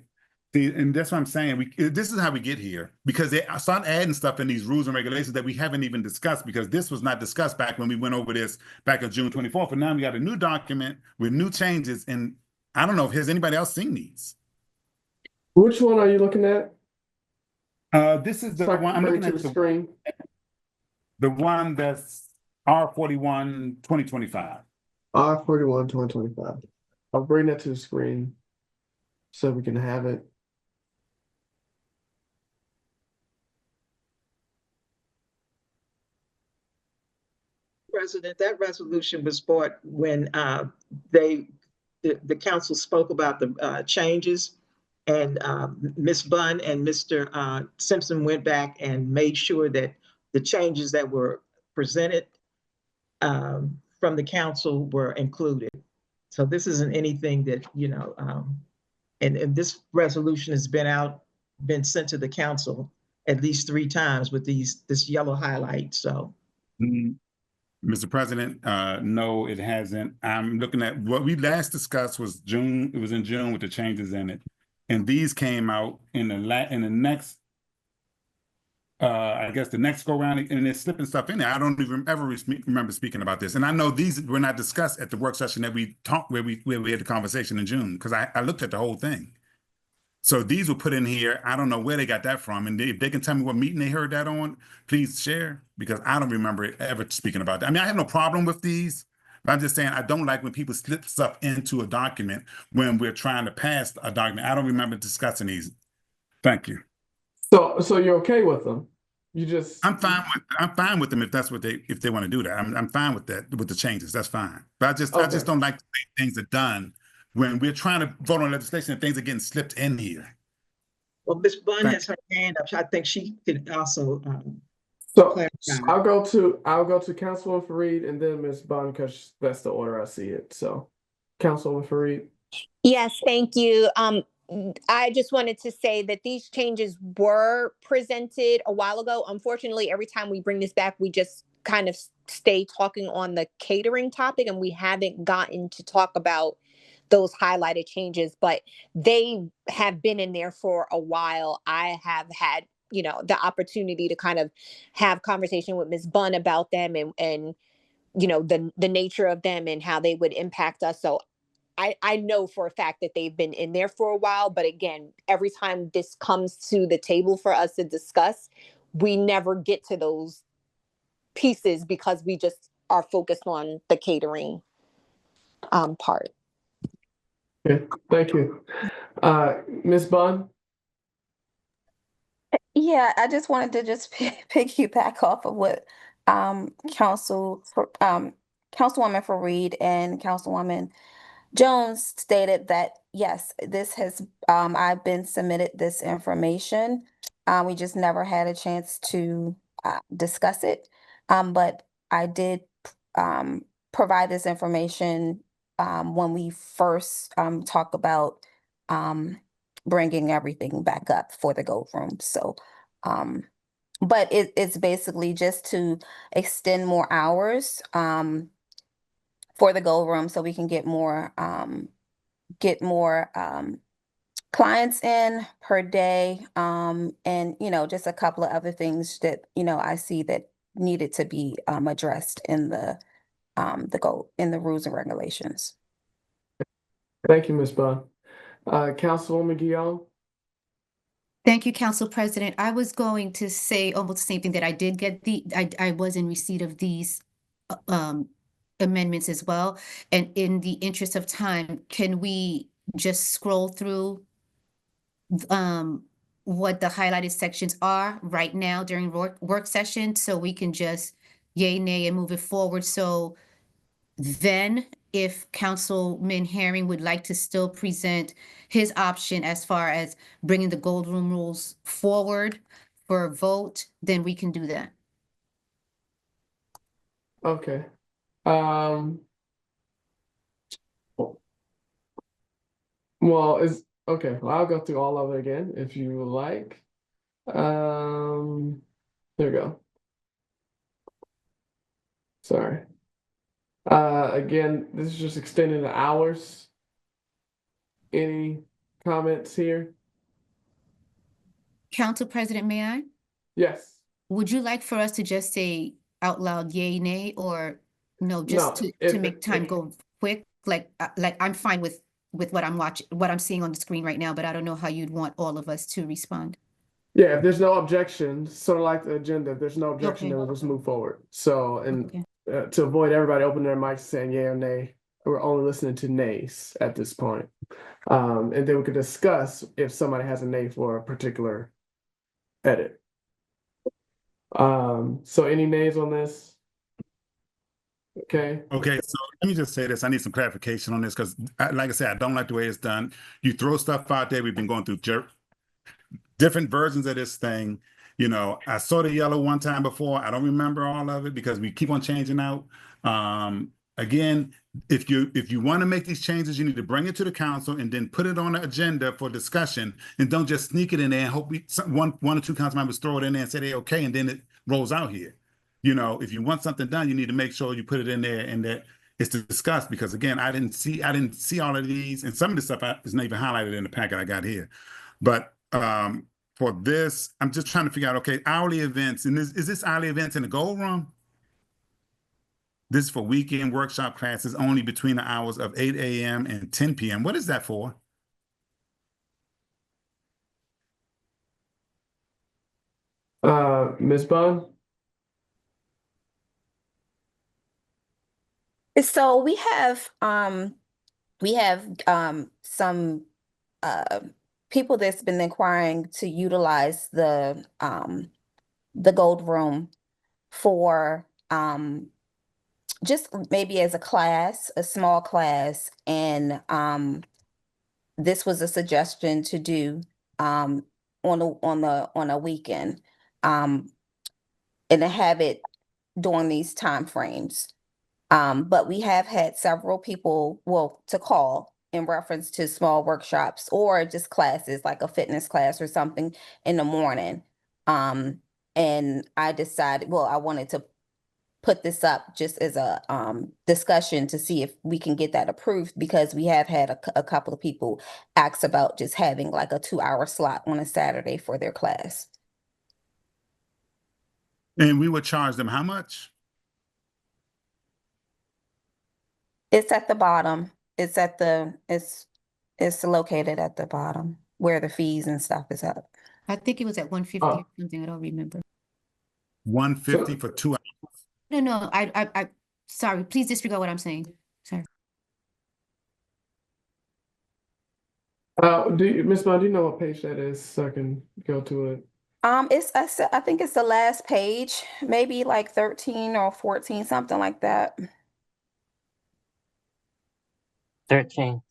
see, and that's what I'm saying. This is how we get here because they start adding stuff in these rules and regulations that we haven't even discussed because this was not discussed back when we went over this back on June 24th. But now we got a new document with new changes, and I don't know if has anybody else seen these. Which one are you looking at? This is the So I can one I'm bring looking it to at the screen. the one that's R41 2025. R41 2025. I'll bring that to the screen so we can have it. President, that resolution was brought when the council spoke about the changes, and Ms. Bunn and Mr. Simpson went back and made sure that the changes that were presented from the council were included. So this isn't anything that, and this resolution has been sent to the council at least 3 times with this yellow highlight, so. Mr. President, no, it hasn't. I'm looking at what we last discussed was June. It was in June with the changes in it, and these came out in the next. I guess the next go round, and they're slipping stuff in there. I don't even ever remember speaking about this, and I know these were not discussed at the work session that we talked where we had the conversation in June because I looked at the whole thing. So these were put in here. I don't know where they got that from. And if they can tell me what meeting they heard that on, please share, because I don't remember it ever speaking about that. I mean, I have no problem with these, but I'm just saying I don't like when people slip stuff into a document when we're trying to pass a document. I don't remember discussing these. Thank you. So you're okay with them? You just I'm fine with them if that's what if they want to do that. I'm fine with that, with the changes. That's fine. But I just Okay. don't like the way things are done when we're trying to vote on legislation and things are getting slipped in here. Well, Ms. Bunn has her hand up. I think she could also So clarify. I'll go to Councilwoman Fareed and then Ms. Bunn because that's the order I see it. So Councilwoman Fareed. Yes, thank you. I just wanted to say that these changes were presented a while ago. Unfortunately, every time we bring this back, we just kind of stay talking on the catering topic and we haven't gotten to talk about those highlighted changes, but they have been in there for a while. I have had, the opportunity to kind of have conversation with Ms. Bunn about them and the nature of them and how they would impact us. So I know for a fact that they've been in there for a while, but again, every time this comes to the table for us to discuss, we never get to those pieces because we just are focused on the catering part. Okay, thank you. Ms. Bunn. Yeah, I just wanted to just piggyback off of what Councilwoman Fareed and Councilwoman Jones stated that yes, this has I've been submitted this information. We just never had a chance to discuss it. But I did provide this information when we first talked about bringing everything back up for the Gold Room. So, but it's basically just to extend more hours for the Gold Room so we can get more clients in per day, and just a couple of other things that I see that needed to be addressed in the rules and regulations. Thank you, Ms. Bunn. Councilwoman Guillaume. Thank you, Council President. I was going to say almost the same thing that I did get I was in receipt of these amendments as well. And in the interest of time, can we just scroll through what the highlighted sections are right now during work session so we can just yay, nay, and move it forward? So then if Councilman Herring would like to still present his option as far as bringing the Gold Room rules forward for a vote, then we can do that. Okay. Well, I'll go through all of it again if you would like. There we go. Sorry. Again, this is just extending the hours. Any comments here? Council President, may I? Yes. Would you like for us to just say out loud yay, nay, or no, just No, to make time go quick? Like I'm fine with what I'm watching, what I'm seeing on the screen right now, but I don't know how you'd want all of us to respond. Yeah, if there's no objection, sort of like the agenda, if there's no objection, Okay. then we'll just move forward. So, and Okay. to avoid everybody opening their mics saying yay or nay, we're only listening to nays at this point. And then we could discuss if somebody has a nay for a particular edit. So any nays on this? Okay. Okay, so let me just say this. I need some clarification on this because, like I said, I don't like the way it's done. You throw stuff out there. We've been going through different versions of this thing. You know, I saw the yellow one time before. I don't remember all of it because we keep on changing out. Again, if you want to make these changes, you need to bring it to the council and then put it on the agenda for discussion, and don't just sneak it in there and hope one or two council members throw it in there and say they okay, and then it rolls out here. You know, if you want something done, you need to make sure you put it in there and that it's discussed, because again, I didn't see all of these, and some of the stuff is not even highlighted in the packet I got here. But for this, I'm just trying to figure out, okay, hourly events, and is this hourly events in the gold room? This is for weekend workshop classes only between the hours of 8 a.m. and 10 p.m. What is that for? Ms. Bond? So we have some people that's been inquiring to utilize the gold room for just maybe as a class, a small class, and this was a suggestion to do on a weekend, and to have it during these time frames. But we have had several people, well, to call in reference to small workshops or just classes like a fitness class or something in the morning. And I decided, well, I wanted to put this up just as a discussion to see if we can get that approved, because we have had a couple of people ask about just having like a 2-hour slot on a Saturday for their class. And we would charge them how much? It's at the bottom. It's located at the bottom where the fees and stuff is at. I think it was at 150 or something. I don't remember. 150 for 2 hours. No, I sorry, please disregard what I'm saying. Sorry. Ms. Bond, do you know what page that is so I can go to it? I think it's the last page, maybe like 13 or 14, something like that. 13.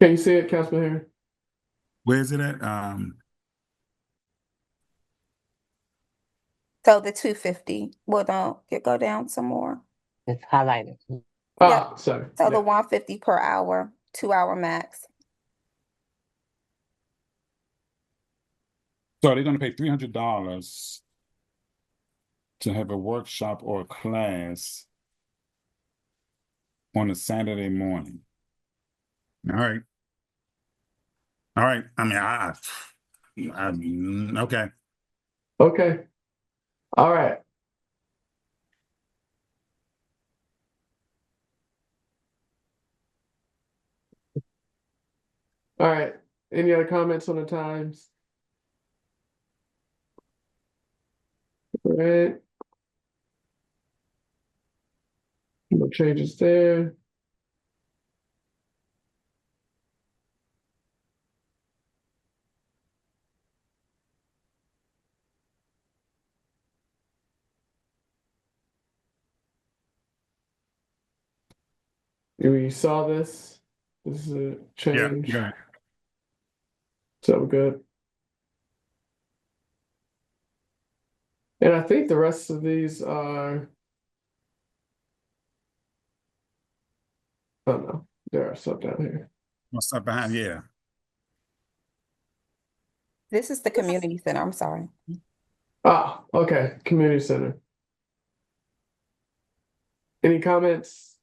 Can you see it, Councilman Harris? Where is it at? So the 250, well, don't go down some more. It's highlighted. Yeah. Sorry. So Yeah. the 150 per hour, 2-hour max. So they're going to pay $300 to have a workshop or a class on a Saturday morning. All right. All right. I mean, okay. Okay. All right. All right. Any other comments on the times? All right. No changes there. We saw this. This is a change. Yeah. So we're good. And I think the rest of these are, I don't know. There are some down here. What's up behind? Yeah. This is the community center, I'm sorry. Ah, okay, community center. Any comments?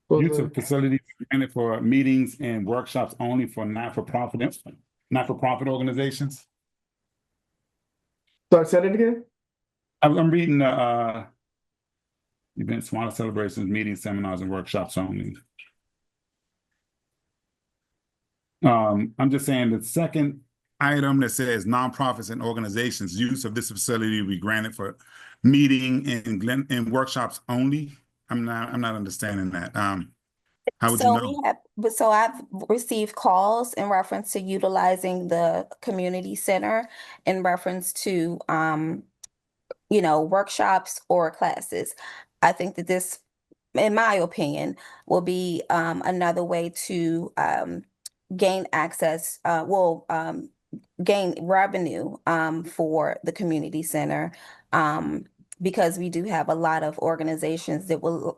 Use of facilities granted for meetings and workshops only for not-for-profit organizations. Sorry, say it again? I'm reading events, smaller celebrations, meetings, seminars, and workshops only. I'm just saying the second item that says nonprofits and organizations, use of this facility will be granted for meeting and workshops only. I'm not understanding that. How would you know? So I've received calls in reference to utilizing the community center in reference to, workshops or classes. I think that this, in my opinion, will be another way to gain access, gain revenue for the community center, because we do have a lot of organizations that would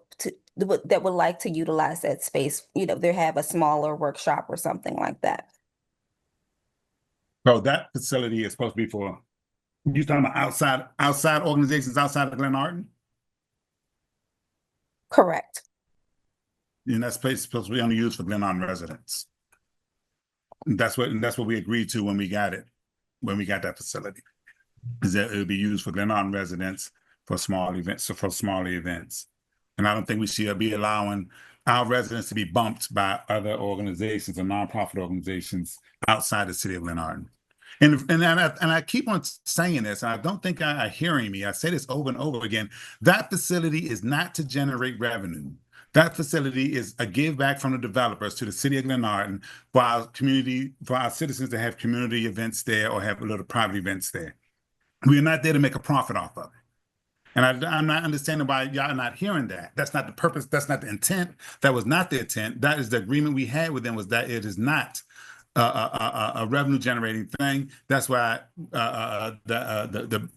like to utilize that space. They have a smaller workshop or something like that. So that facility is supposed to be for, you talking about outside organizations outside of Glenarden? Correct. And that space is supposed to be only used for Glenarden residents. And that's what we agreed to when we got that facility, is that it would be used for Glenarden residents for small events, smaller events. And I don't think we should be allowing our residents to be bumped by other organizations or nonprofit organizations outside the city of Glenarden. And I keep on saying this, and I don't think are hearing me. I say this over and over again. That facility is not to generate revenue. That facility is a give back from the developers to the city of Glenarden for our citizens to have community events there or have little private events there. We are not there to make a profit off of it. And I'm not understanding why y'all are not hearing that. That's not the purpose. That's not the intent. That was not the intent. That is the agreement we had with them, was that it is not a revenue generating thing. That's why the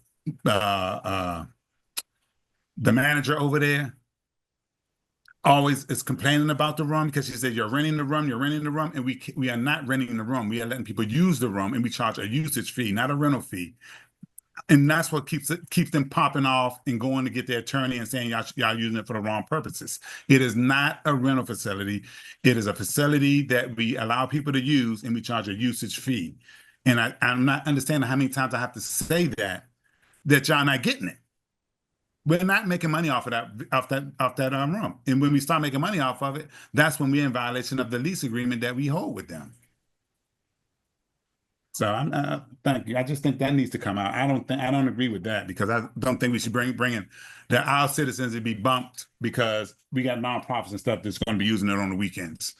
manager over there always is complaining about the room, because she said, you're renting the room, and we are not renting the room. We are letting people use the room, and we charge a usage fee, not a rental fee. And that's what keeps them popping off and going to get their attorney and saying y'all using it for the wrong purposes. It is not a rental facility. It is a facility that we allow people to use, and we charge a usage fee. And I'm not understanding how many times I have to say that y'all not getting it. We're not making money off of that room. And when we start making money off of it, that's when we're in violation of the lease agreement that we hold with them. So thank you. I just think that needs to come out. I don't agree with that, because I don't think we should bring in that our citizens would be bumped because we got nonprofits and stuff that's going to be using it on the weekends,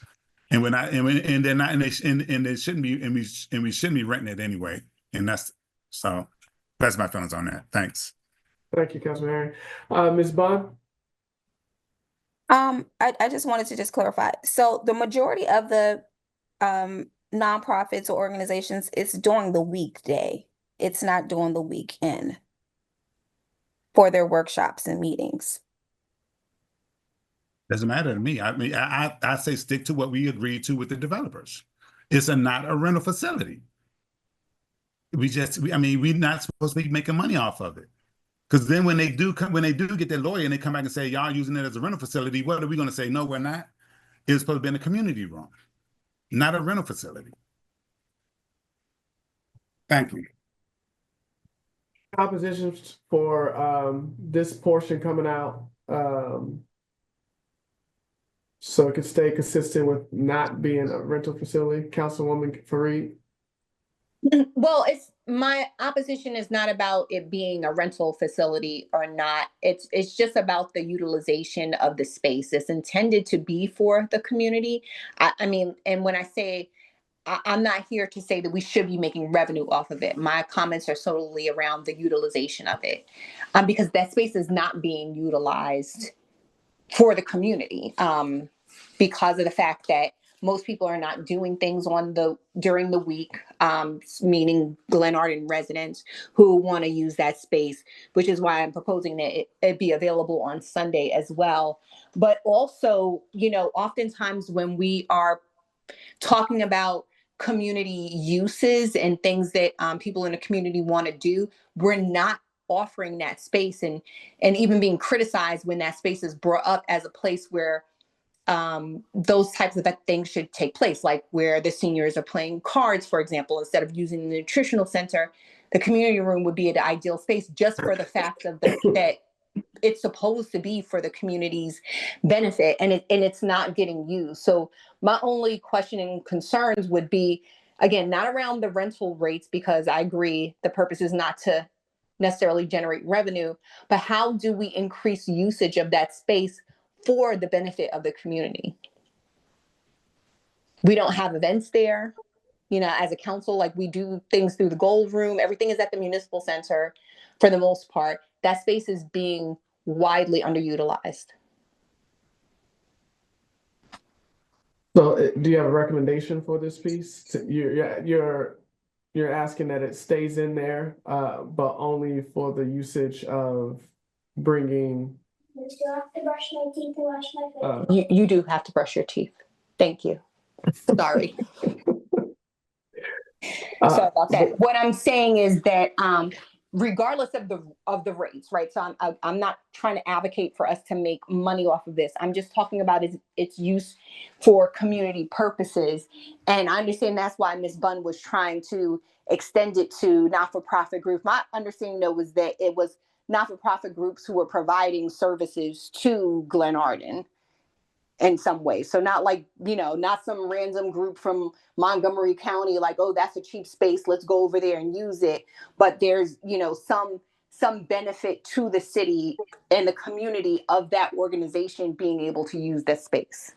and we're not, and they're not, and they shouldn't be, and we shouldn't be renting it anyway. And that's my feelings on that. Thanks. Thank you, Councilman Herring. Ms. Bond? I just wanted to clarify. So the majority of the nonprofits or organizations, it's during the weekday. It's not during the weekend for their workshops and meetings. Doesn't matter to me. I mean, I say stick to what we agreed to with the developers. It's not a rental facility. We're not supposed to be making money off of it. Because then when they do get their lawyer and they come back and say, y'all using it as a rental facility, what are we going to say? No, we're not. It's supposed to be in a community room, not a rental facility. Thank you. Oppositions for this portion coming out, so it could stay consistent with not being a rental facility. Councilwoman Fareed? Well, my opposition is not about it being a rental facility or not. It's just about the utilization of the space. It's intended to be for the community. I mean, and when I say, I'm not here to say that we should be making revenue off of it. My comments are solely around the utilization of it, because that space is not being utilized for the community, because of the fact that most people are not doing things during the week, meaning Glenarden residents who want to use that space, which is why I'm proposing that it be available on Sunday as well. But also, oftentimes when we are talking about community uses and things that people in the community want to do, we're not offering that space, and even being criticized when that space is brought up as a place where those types of things should take place, like where the seniors are playing cards, for example, instead of using the nutritional center. The community room would be the ideal space, just for the fact of that it's supposed to be for the community's benefit, and it's not getting used. So my only question and concerns would be, again, not around the rental rates, because I agree the purpose is not to necessarily generate revenue, but how do we increase usage of that space for the benefit of the community? We don't have events there, as a council. Like, we do things through the gold room. Everything is at the municipal center for the most part. That space is being widely underutilized. So, do you have a recommendation for this piece? You're asking that it stays in there, but only for the usage of bringing. You still have to brush my teeth and wash my face. You do have to brush your teeth. Thank you. Sorry. Sorry about that. What I'm saying is that regardless of the rates, right? So I'm not trying to advocate for us to make money off of this. I'm just talking about its use for community purposes. And I understand that's why Ms. Bunn was trying to extend it to not-for-profit groups. My understanding, though, was that it was not-for-profit groups who were providing services to Glenarden in some way. So not like, not some random group from Montgomery County, like, oh, that's a cheap space, let's go over there and use it. But there's, some benefit to the city and the community of that organization being able to use that space.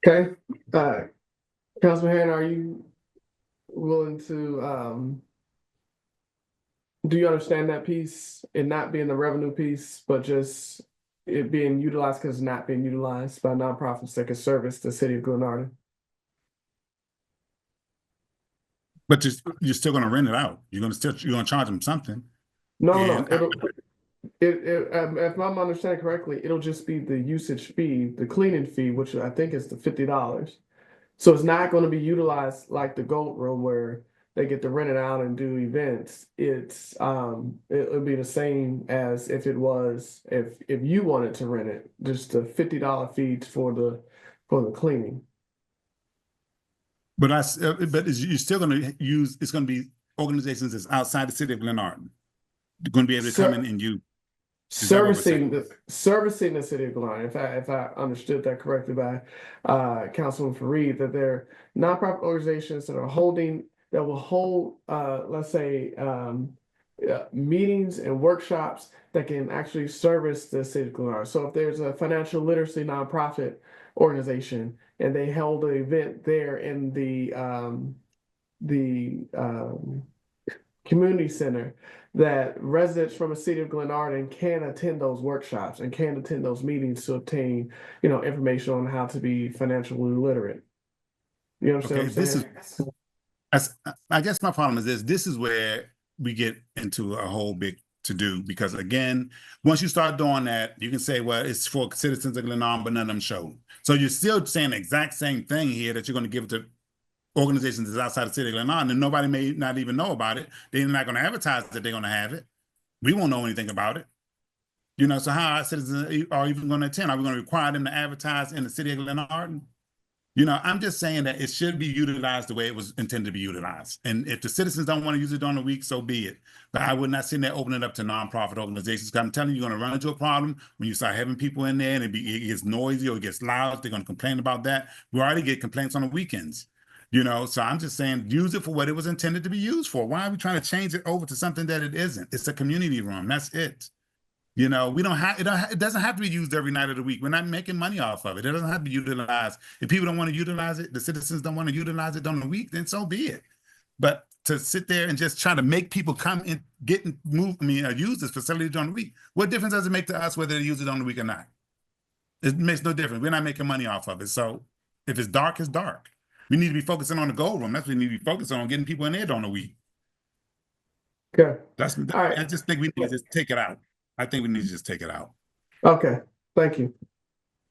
Okay. Councilman Herron, are you willing to, do you understand that piece, it not being the revenue piece, but just it being utilized because it's not being utilized by nonprofits that can service the city of Glenarden? But you're still going to rent it out. You're going to charge them something. No. If I'm understanding correctly, it'll just be the usage fee, the cleaning fee, which I think is the $50. So it's not going to be utilized like the Gold Room where they get to rent it out and do events. It's it'll be the same as if it was if you wanted to rent it, just a $50 fee for the cleaning. But you're still going to use. It's going to be organizations that's outside the city of Glenarden. They're going to be able to come in and use. Servicing the city of Glenarden. If I understood that correctly by Councilman Fareed, that they're nonprofit organizations that will hold, let's say, meetings and workshops that can actually service the city of Glenarden. So if there's a financial literacy nonprofit organization and they held an event there in the community center, that residents from the city of Glenarden can attend those workshops and can attend those meetings to obtain, information on how to be financially literate. You understand what I'm saying? I guess my problem is this is where we get into a whole big to-do, because again, once you start doing that, you can say, well, it's for citizens of Glenarden, but none of them show. So you're still saying the exact same thing here, that you're going to give it to organizations that's outside the city of Glenarden, and nobody may not even know about it. They're not going to advertise that they're going to have it. We won't know anything about it. So how our citizens are even going to attend? Are we going to require them to advertise in the city of Glenarden? I'm just saying that it should be utilized the way it was intended to be utilized. And if the citizens don't want to use it during the week, so be it. But I would not sit there opening it up to nonprofit organizations, because I'm telling you, you're going to run into a problem when you start having people in there and it gets noisy or it gets loud. They're going to complain about that. We already get complaints on the weekends. So I'm just saying, use it for what it was intended to be used for. Why are we trying to change it over to something that it isn't? It's a community room. That's it. We don't have it doesn't have to be used every night of the week. We're not making money off of it. It doesn't have to be utilized. If people don't want to utilize it, the citizens don't want to utilize it during the week, then so be it. But to sit there and just try to make people come and use this facility during the week, what difference does it make to us whether they use it on the week or not? It makes no difference. We're not making money off of it. So if it's dark, it's dark. We need to be focusing on the gold room. That's what we need to be focusing on, getting people in there during the week. Okay, That's, all right, I just think we need to just take it out. I think we need to just take it out. okay, thank you.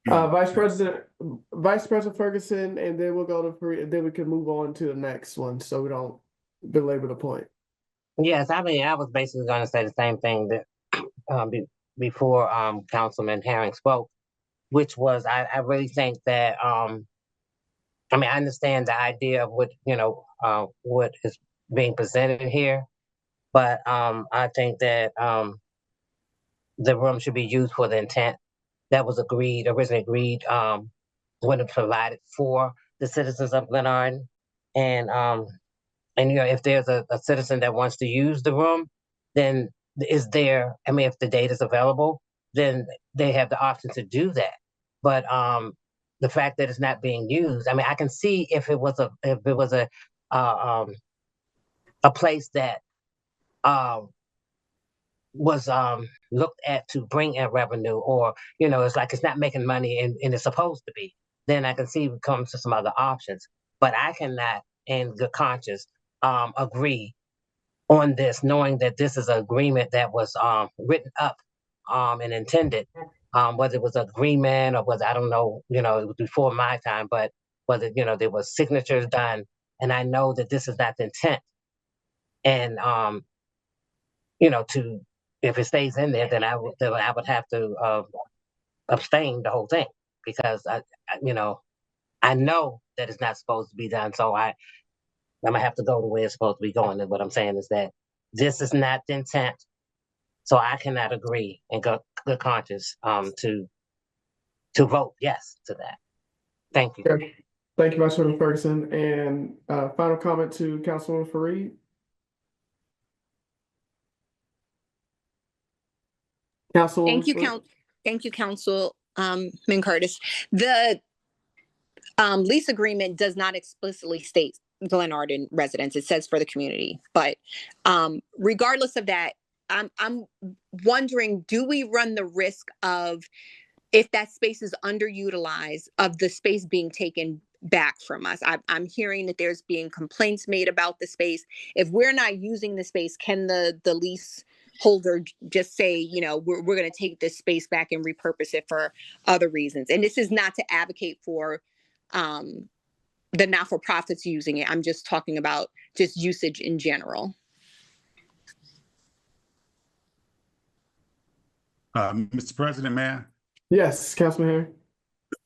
Mm. Vice President Ferguson, and then we'll go to, then we can move on to the next one, so we don't belabor the point. Yes, I mean, I was basically going to say the same thing that before Councilman Herring spoke, which was I really think that I mean, I understand the idea of what what is being presented here, but I think that the room should be used for the intent that was originally agreed when it provided for the citizens of Glenarden. And if there's a citizen that wants to use the room, then I mean, if the data is available, then they have the option to do that. But the fact that it's not being used, I mean, I can see if it was a place that was looked at to bring in revenue, or it's like it's not making money and it's supposed to be, then I can see it comes to some other options. But I cannot in good conscience agree on this, knowing that this is an agreement that was written up and intended, whether it was an agreement or whether, I don't know, it was before my time, but whether, there was signatures done, and I know that this is not the intent. And, to, if it stays in there, then I would have to abstain the whole thing, because I know that it's not supposed to be done. So I'm gonna have to go the way it's supposed to be going. And what I'm saying is that this is not the intent. So I cannot agree in good conscience to vote yes to that. Thank you. Okay. Thank you, Vice President Ferguson. And final comment to Councilwoman Fareed. Thank you, Thank you, Councilman Curtis. The lease agreement does not explicitly state Glenarden residents. It says for the community. But regardless of that, I'm wondering, do we run the risk of, if that space is underutilized, of the space being taken back from us? I'm hearing that there's being complaints made about the space. If we're not using the space, can the lease holder just say, we're going to take this space back and repurpose it for other reasons? And this is not to advocate for the not-for-profits using it. I'm just talking about just usage in general. Mr. President, Mayor, Yes, Councilman Herring.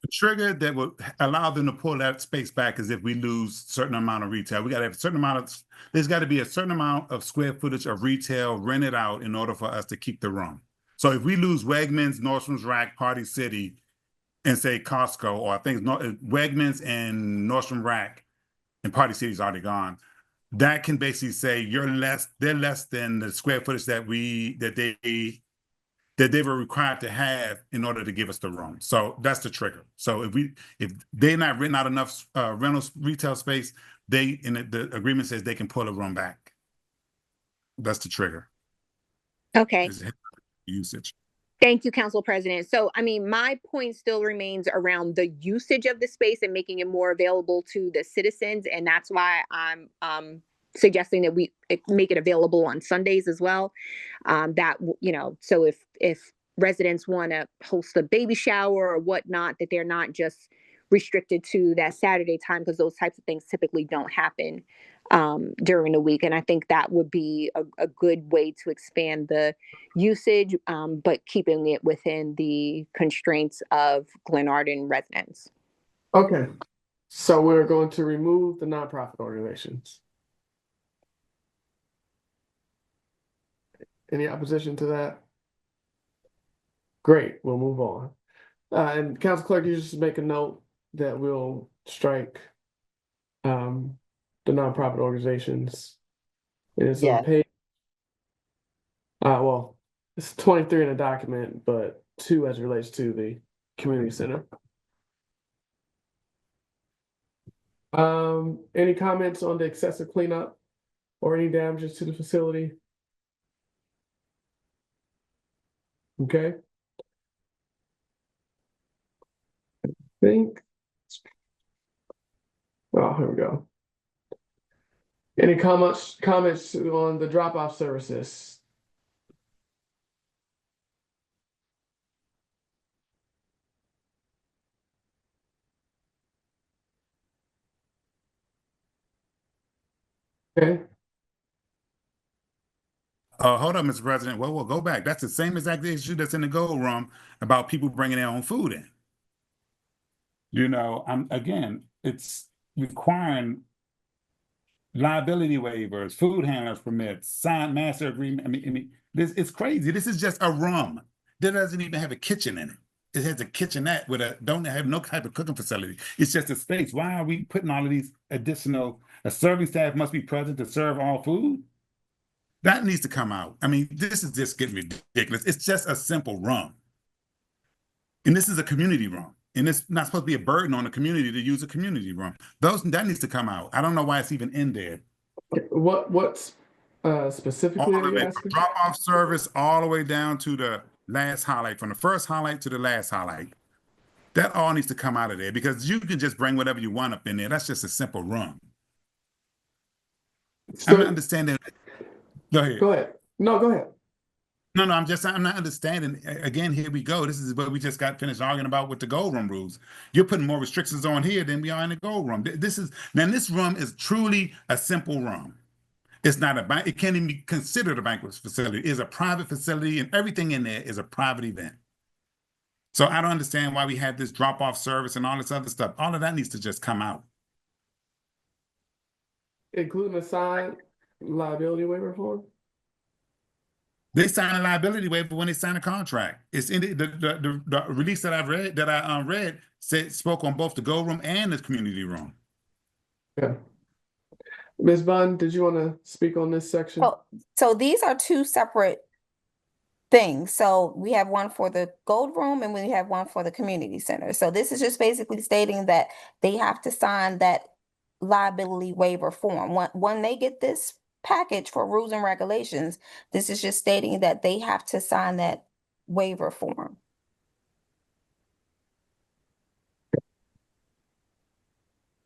the trigger that would allow them to pull that space back is if we lose certain amount of retail. We got to have a certain amount of, there's got to be a certain amount of square footage of retail rented out in order for us to keep the room. So if we lose Wegmans, Nordstrom's Rack, Party City, and say Costco, or I think Wegmans and Nordstrom Rack and Party City's already gone, that can basically say they're less than the square footage that they were required to have in order to give us the room. So that's the trigger. So if they're not renting out enough retail space, the agreement says they can pull a room back. That's the trigger. Okay. Usage. Thank you, Council President. So, I mean, my point still remains around the usage of the space and making it more available to the citizens. And that's why I'm suggesting that we make it available on Sundays as well. So if residents want to host a baby shower or whatnot, that they're not just restricted to that Saturday time, because those types of things typically don't happen during the week. And I think that would be a good way to expand the usage, but keeping it within the constraints of Glenarden residents. Okay, so we're going to remove the nonprofit organizations. Any opposition to that? Great, we'll move on. And Council Clerk, you just make a note that we'll strike the nonprofit organizations. It is on page. Well, it's 23 in the document, but 2 as it relates to the community center. Any comments on the excessive cleanup or any damages to the facility? Okay. think. Oh, here we go. Any comments on the drop-off services? Okay, Hold up, Mr. President. Well, we'll go back. That's the same exact issue that's in the gold room about people bringing their own food in. It's requiring liability waivers, food handlers permits, signed master agreement. This it's crazy. This is just a room. That doesn't even have a kitchen in it. It has a kitchenette with don't have no type of cooking facility. It's just a space. Why are we putting all of these additional? A serving staff must be present to serve all food. That needs to come out. This is just getting ridiculous. It's just a simple room. And this is a community room. And it's not supposed to be a burden on the community to use a community room. That needs to come out. I don't know why it's even in there. what's specifically are you asking? Drop-off service all the way down to the last highlight, from the first highlight to the last highlight. That all needs to come out of there because you can just bring whatever you want up in there. That's just a simple room. I'm not understanding. Go ahead. Go ahead. No, go ahead. No, I'm not understanding. Again, here we go. This is what we just got finished arguing about with the gold room rules. You're putting more restrictions on here than we are in the gold room. This room is truly a simple room. It's not a bank. It can't even be considered a banquet facility. It's a private facility, and everything in there is a private event. So I don't understand why we had this drop-off service and all this other stuff. All of that needs to just come out. Including a signed liability waiver form? They sign a liability waiver when they sign a contract. It's in the release that I've read, spoke on both the gold room and the community room. Yeah. Ms. Bunn, did you want to speak on this section? So these are two separate things. So we have one for the gold room and we have one for the community center. So this is just basically stating that they have to sign that liability waiver form. When they get this package for rules and regulations, this is just stating that they have to sign that waiver form.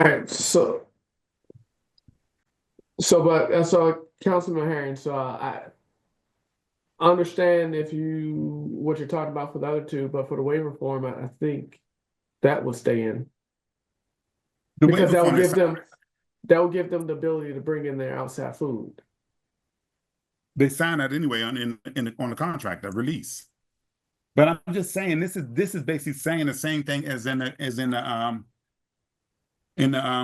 All right, so Councilman Herring, so I understand what you're talking about for the other two, but for the waiver form, I think that will stay in. Because that will give them the ability to bring in their outside food. They sign that anyway on the contract, the release. But I'm just saying this is basically saying the same thing as in the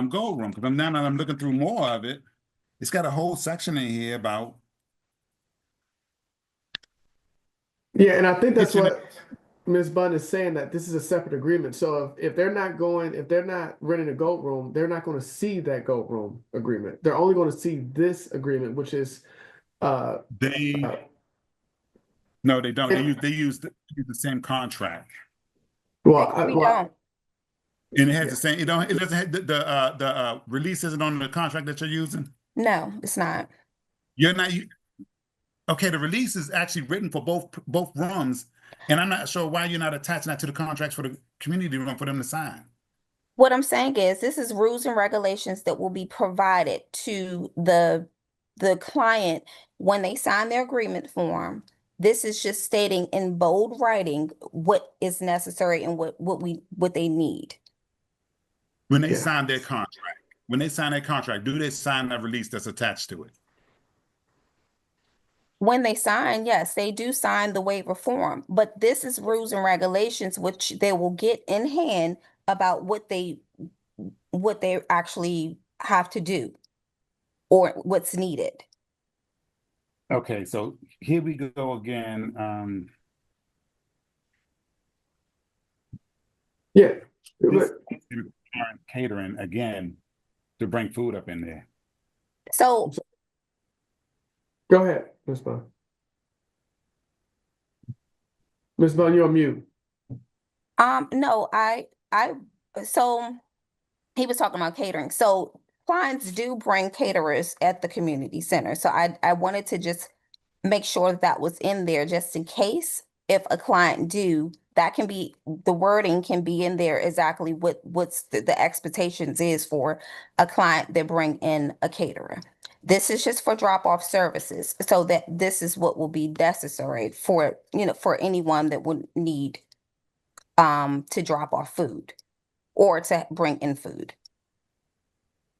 gold room. Because now that I'm looking through more of it, it's got a whole section in here about. Yeah, and I think that's what Ms. Bunn is saying, that this is a separate agreement. So if they're not renting a gold room, they're not going to see that gold room agreement. They're only going to see this agreement, which is no, they don't. They use the same contract. Well, we don't. And it has the same. It doesn't have the release isn't on the contract that you're using. No, it's not. You're not. Okay, the release is actually written for both rooms, and I'm not sure why you're not attaching that to the contracts for the community room for them to sign. What I'm saying is this is rules and regulations that will be provided to the client when they sign their agreement form. This is just stating in bold writing what is necessary and what they need. When they sign their contract, do they sign that release that's attached to it? When they sign, yes, they do sign the waiver form, but this is rules and regulations which they will get in hand about what they actually have to do or what's needed. Okay, so here we go again. Yeah. Catering again to bring food up in there. So go ahead, Ms. Bunn. Ms. Bunn, you're on mute. No, so he was talking about catering. So clients do bring caterers at the community center. So I wanted to just make sure that was in there just in case if a client do that can be, the wording can be in there exactly what's the expectations is for a client that bring in a caterer. This is just for drop-off services, so that this is what will be necessary for, for anyone that would need to drop off food or to bring in food.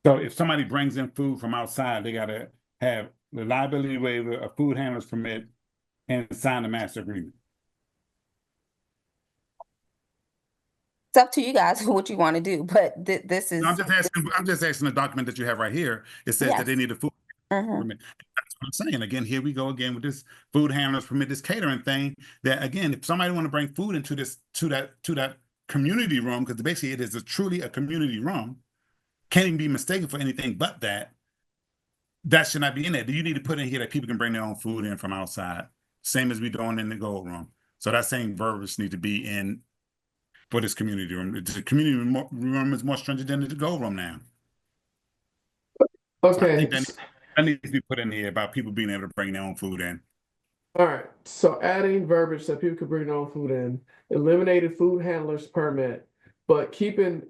So if somebody brings in food from outside, they gotta have the liability waiver, a food handler's permit, and sign the master agreement. It's up to you guys what you want to do, but this is. No, I'm just asking the document that you have right here. It says that they Yes. need a food permit. That's what I'm saying. Again, here we go again with this food handlers permit, this catering thing. That again, if somebody want to bring food into this to that community room, because basically it is truly a community room, can't even be mistaken for anything but that. That should not be in there. Do you need to put in here that people can bring their own food in from outside, same as we doing in the gold room? So that same verbiage need to be in for this community room. The community room is more stringent than the gold room now. So I Okay, think that needs to be put in here about people being able to bring their own food in. all right. So adding verbiage that people could bring their own food in, eliminated food handlers permit, but keeping,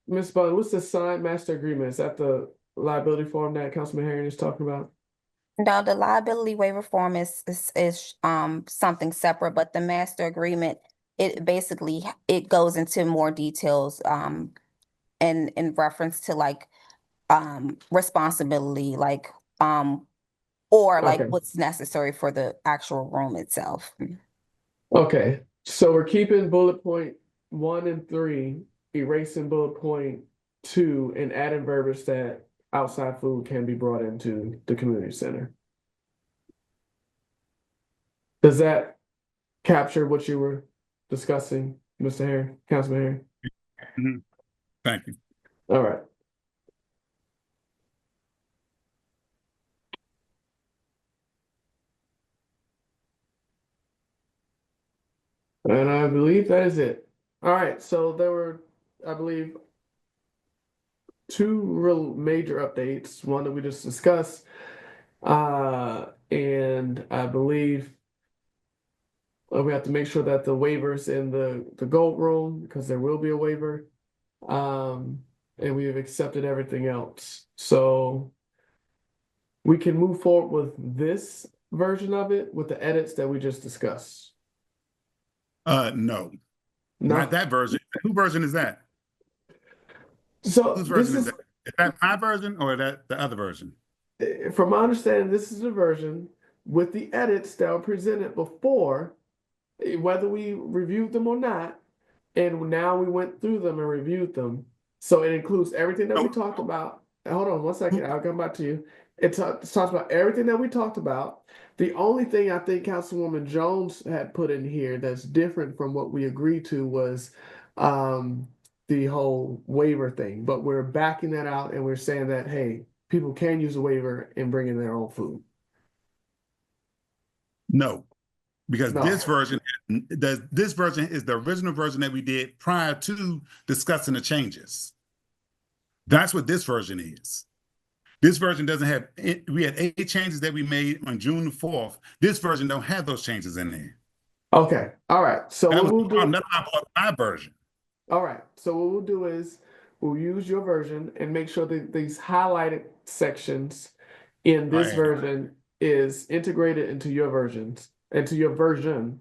Ms. Butler, what's the signed master agreement? Is that the liability form that Councilman Herring is talking about? No, the liability waiver form is something separate, but the master agreement, it basically, it goes into more details in reference to like responsibility, like or like Okay. what's necessary for the actual room itself. Okay, so we're keeping bullet point 1 and 3, erasing bullet point 2, and adding verbiage that outside food can be brought into the community center. Does that capture what you were discussing, Mr. Herring, Councilman Herring? Mm-hmm. Thank you. All right. And I believe that is it. All right, so there were, I believe, 2 real major updates, one that we just discussed, and I believe we have to make sure that the waivers in the gold room, because there will be a waiver, and we have accepted everything else. So we can move forward with this version of it with the edits that we just discussed. No, No. not that version. Whose version is that? So Whose this version is is, that? Is that my version or that the other version? from my understanding, this is the version with the edits that were presented before, whether we reviewed them or not. And now we went through them and reviewed them. So it includes everything that we talked about. Hold on 1 second, I'll come back to you. It talks about everything that we talked about. The only thing I think Councilwoman Jones had put in here that's different from what we agreed to was the whole waiver thing. But we're backing that out and we're saying that, hey, people can use a waiver and bring in their own food. No, because No. this version is the original version that we did prior to discussing the changes. That's what this version is. This version doesn't have, we had 8 changes that we made on June 4th. This version don't have those changes in there. Okay. All right. So That what was we'll the do. problem. That's why I bought my version. All right. So what we'll do is we'll use your version and make sure that these highlighted sections in this version is integrated into your versions, into your version,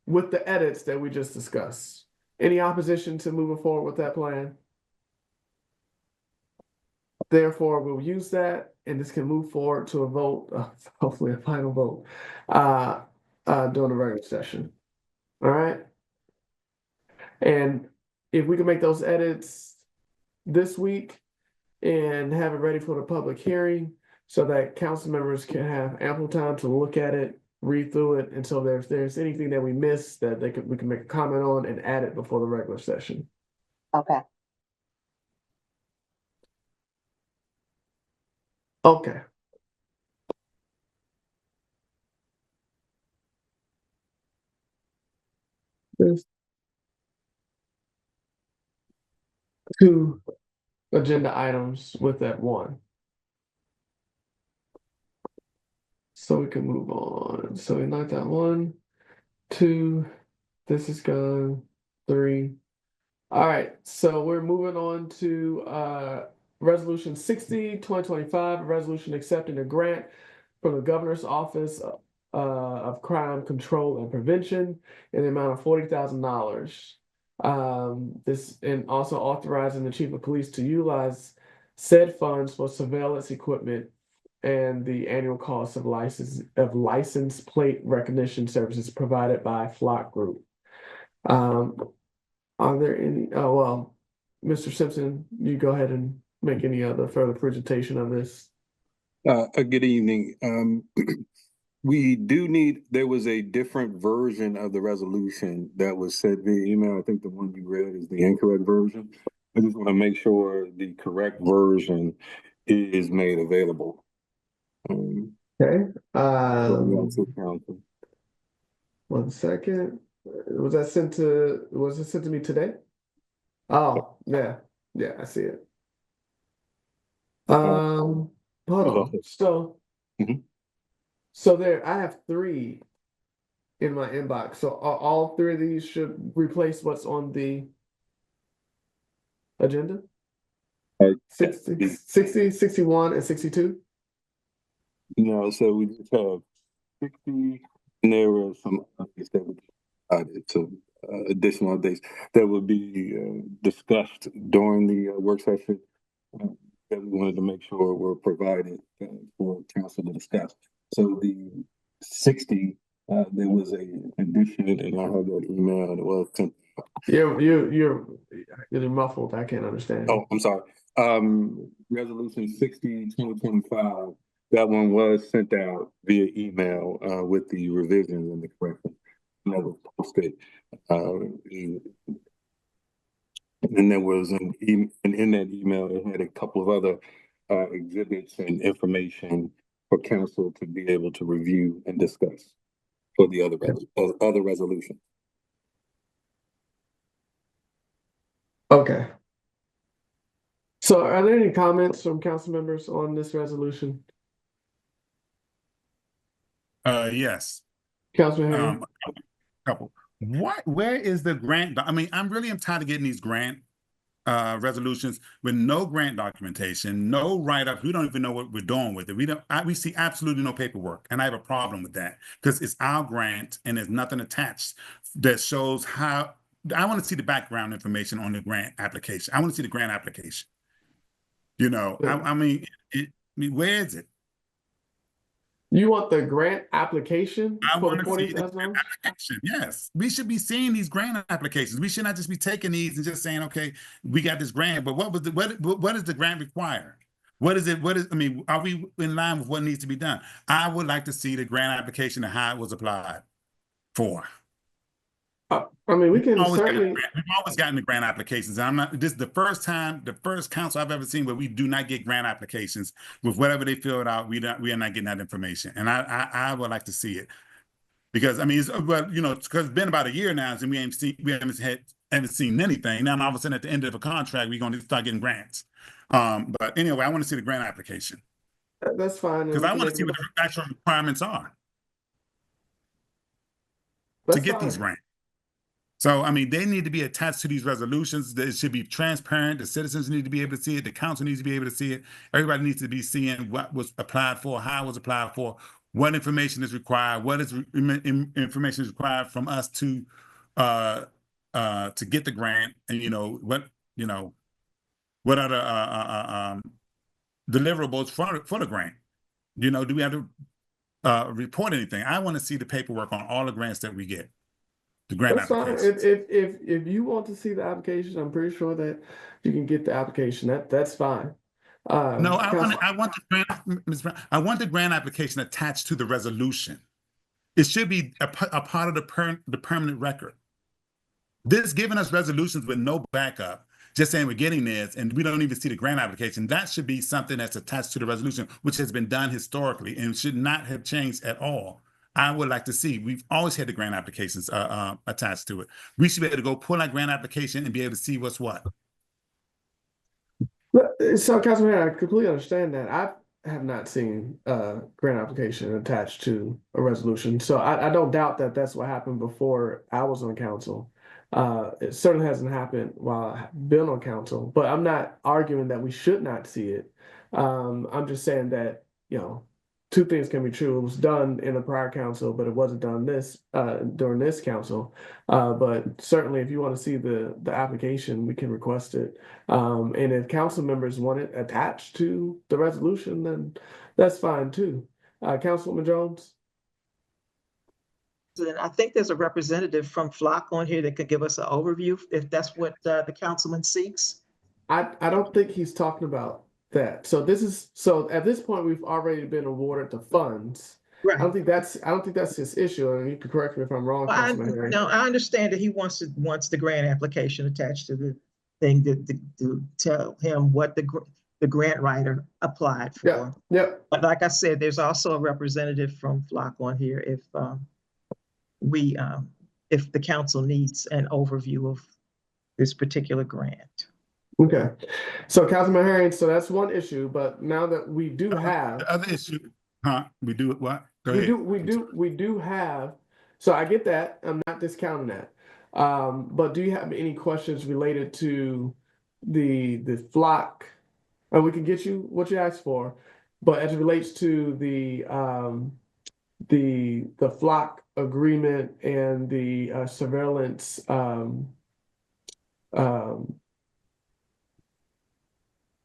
with the edits that we just discussed. Any opposition to moving forward with that plan? Therefore, we'll use that, and this can move forward to a vote, hopefully a final vote, during the regular session. All right. And if we can make those edits this week and have it ready for the public hearing so that council members can have ample time to look at it, read through it, and so if there's anything that we missed that we can make a comment on and add it before the regular session. Okay. Okay. There's 2 agenda items with that 1. So we can move on. So we like that 1, 2, This is gone. 3. All right, so we're moving on to Resolution 60, 2025, a resolution accepting a grant from the Governor's Office of Crime Control and Prevention in the amount of $40,000. This and also authorizing the Chief of Police to utilize said funds for surveillance equipment and the annual cost of license plate recognition services provided by Flock Group. Are there any, oh, well, Mr. Simpson, you go ahead and make any other further presentation on this. Good evening. There was a different version of the resolution that was sent via email. I think the one you read is the incorrect version. I just want to make sure the correct version is made available. Okay, Council. 1 second. Was it sent to me today? Oh, yeah, I see it. Hold on. So, Mhm. so there, I have 3 in my inbox. So all 3 of these should replace what's on the agenda? 60, 61, and 62? No, so we just have 60, and there were some updates that were added to additional updates that would be discussed during the work session that we wanted to make sure were provided for council to discuss. So the 60, there was a addition, and I have that email, and it was sent. You're muffled. I can't understand. Oh, I'm sorry. Resolution 60, 2025, that one was sent out via email with the revisions and the corrections. And that was posted. And there was and in that email, it had a couple of other exhibits and information for council to be able to review and discuss for the other resolution. Okay. So are there any comments from council members on this resolution? Yes. Councilman Henry? Couple. Where is the grant? I mean, I'm tired of getting these grant resolutions with no grant documentation, no write-up. We don't even know what we're doing with it. We see absolutely no paperwork, and I have a problem with that because it's our grant and there's nothing attached that shows how. I want to see the background information on the grant application. I want to see the grant application. You know, I mean, where is it? You want the grant application I for want the to see the $40,000? grant application. Yes, we should be seeing these grant applications. We should not just be taking these and just saying, "Okay, we got this grant." But what does the grant require? What is it? I mean, are we in line with what needs to be done? I would like to see the grant application and how it was applied for. I mean, we can We've certainly. always gotten the grant applications. This is the first council I've ever seen where we do not get grant applications with whatever they filled out. We are not getting that information, and I would like to see it because I mean, because it's been about a year now, and we haven't seen anything. Now all of a sudden, at the end of a contract, we're going to start getting grants. But anyway, I want to see the grant application. That's fine. Because I want to see what the actual requirements are to get these grants. So, I mean, they need to be attached to these resolutions. It should be transparent. The citizens need to be able to see it. The council needs to be able to see it. Everybody needs to be seeing what was applied for, how it was applied for, what information is required, what information is required from us to get the grant, and what are the deliverables for the grant. Do we have to report anything? I want to see the paperwork on all the grants that we get. The grant applications. If you want to see the application, I'm pretty sure that you can get the application. That's fine. No, I want the grant, Ms. Brown, I want the grant application attached to the resolution. It should be a part of the permanent record. This giving us resolutions with no backup, just saying we're getting this, and we don't even see the grant application. That should be something that's attached to the resolution, which has been done historically and should not have changed at all. I would like to see. We've always had the grant applications attached to it. We should be able to go pull that grant application and be able to see what's what. So, Councilman, I completely understand that. have not seen a grant application attached to a resolution. So I don't doubt that that's what happened before I was on council. It certainly hasn't happened while I've been on council, but I'm not arguing that we should not see it. I'm just saying that, two things can be true. It was done in a prior council, but it wasn't done during this council. But certainly if you want to see the application, we can request it. And if council members want it attached to the resolution, then that's fine too. Councilwoman Jones? And I think there's a representative from Flock on here that could give us an overview if that's what the councilman seeks. I don't think he's talking about that. So at this point we've already been awarded the funds. Right. I don't think that's his issue, and you can correct me if I'm wrong, Councilman Harry. No, I understand that he wants the grant application attached to the thing to tell him what the grant writer applied for. Yeah. But like I said, there's also a representative from Flock on here if the council needs an overview of this particular grant. Okay. So Councilman Harry, so that's one issue, but now that we do have The other issue, we do what? Go we ahead. we do have, so I get that. I'm not discounting that. But do you have any questions related to the flock? And we can get you what you asked for, but as it relates to the flock agreement and the surveillance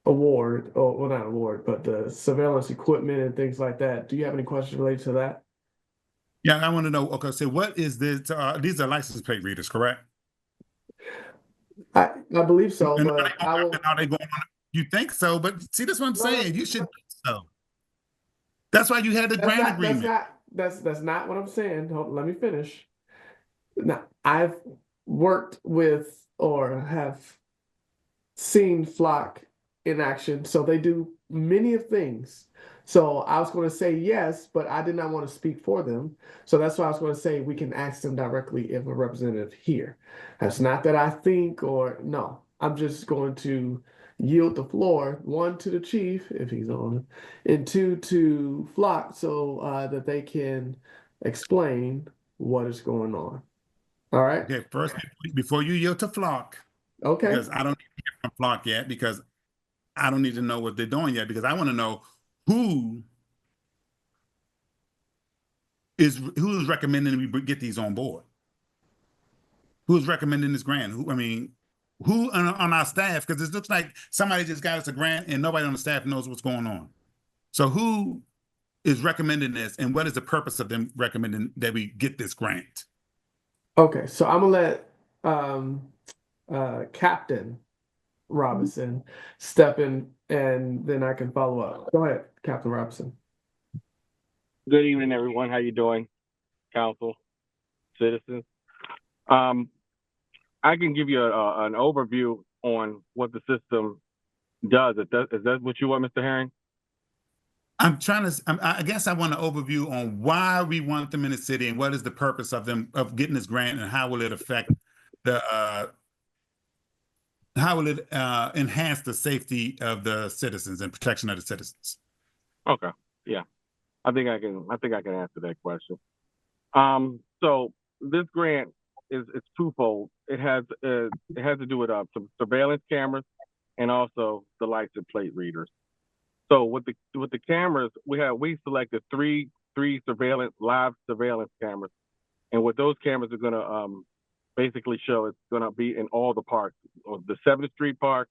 award, or well, not award, but the surveillance equipment and things like that. Do you have any questions related to that? Yeah, I want to know. Okay, so what is this? These are license plate readers, correct? I believe so, And but I will. are they going on? You think so, but see, that's what I'm No, saying. You should think so. That's why you had the grant agreement. That's not what I'm saying. Let me finish. Now, I've worked with or have seen Flock in action, so they do many of things. So I was going to say yes, but I did not want to speak for them. So that's why I was going to say we can ask them directly if a representative here. That's not that I think or no. I'm just going to yield the floor, one to the chief if he's on, and two to Flock so that they can explain what is going on. All right. Okay, first, before you yield to Flock, Okay. because I don't need to hear from Flock yet, because I don't need to know what they're doing yet, because I want to know who is recommending we get these on board. Who's recommending this grant? Who on our staff? Because it looks like somebody just got us a grant and nobody on the staff knows what's going on. So who is recommending this, and what is the purpose of them recommending that we get this grant? Okay, so I'm gonna let Captain Robinson step in, and then I can follow up. Go ahead, Captain Robinson. Good evening, everyone. How you doing, council, citizens? I can give you an overview on what the system does. Is that what you want, Mr. Herring? I guess I want an overview on why we want them in the city and what is the purpose of them getting this grant, and how will it affect how will it enhance the safety of the citizens and protection of the citizens? Okay, yeah, I think I can answer that question. So this grant it's twofold. It has to do with some surveillance cameras and also the license plate readers. So with the cameras, we selected three live surveillance cameras, and what those cameras are gonna basically show, it's gonna be in all the parks, the 7th Street Park,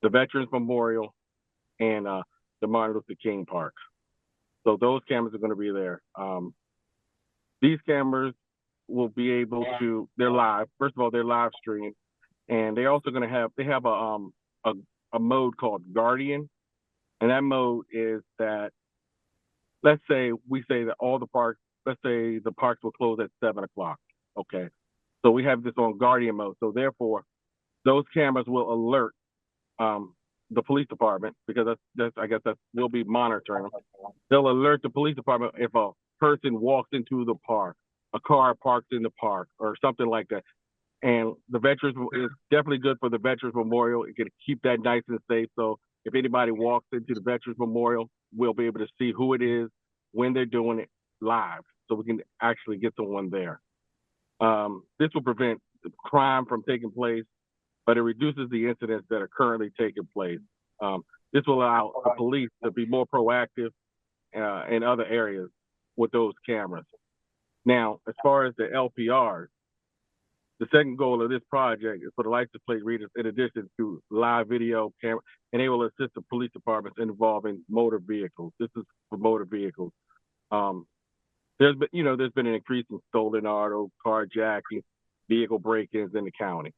the Veterans Memorial, and the Martin Luther King parks. So those cameras are gonna be there. These cameras will be able to. They're live. First of all, they're live streamed, and they also gonna have a mode called Guardian. And that mode is that, let's say that all the parks, let's say the parks will close at 7 o'clock. Okay. So we have this on Guardian mode. So therefore, those cameras will alert the police department, because we'll be monitoring them. They'll alert the police department if a person walks into the park, a car parks in the park, or something like that. And the veterans is definitely good for the Veterans Memorial. It can keep that nice and safe. So If anybody walks into the Veterans Memorial, we'll be able to see who it is, when they're doing it live, so we can actually get someone there. This will prevent crime from taking place, but it reduces the incidents that are currently taking place. This will allow the police to be more proactive in other areas with those cameras. Now, as far as the LPRs, the second goal of this project is for the license plate readers, in addition to live video camera, and they will assist the police departments involving motor vehicles. This is for motor vehicles. There's been an increase in stolen auto, carjacking, vehicle break-ins in the county.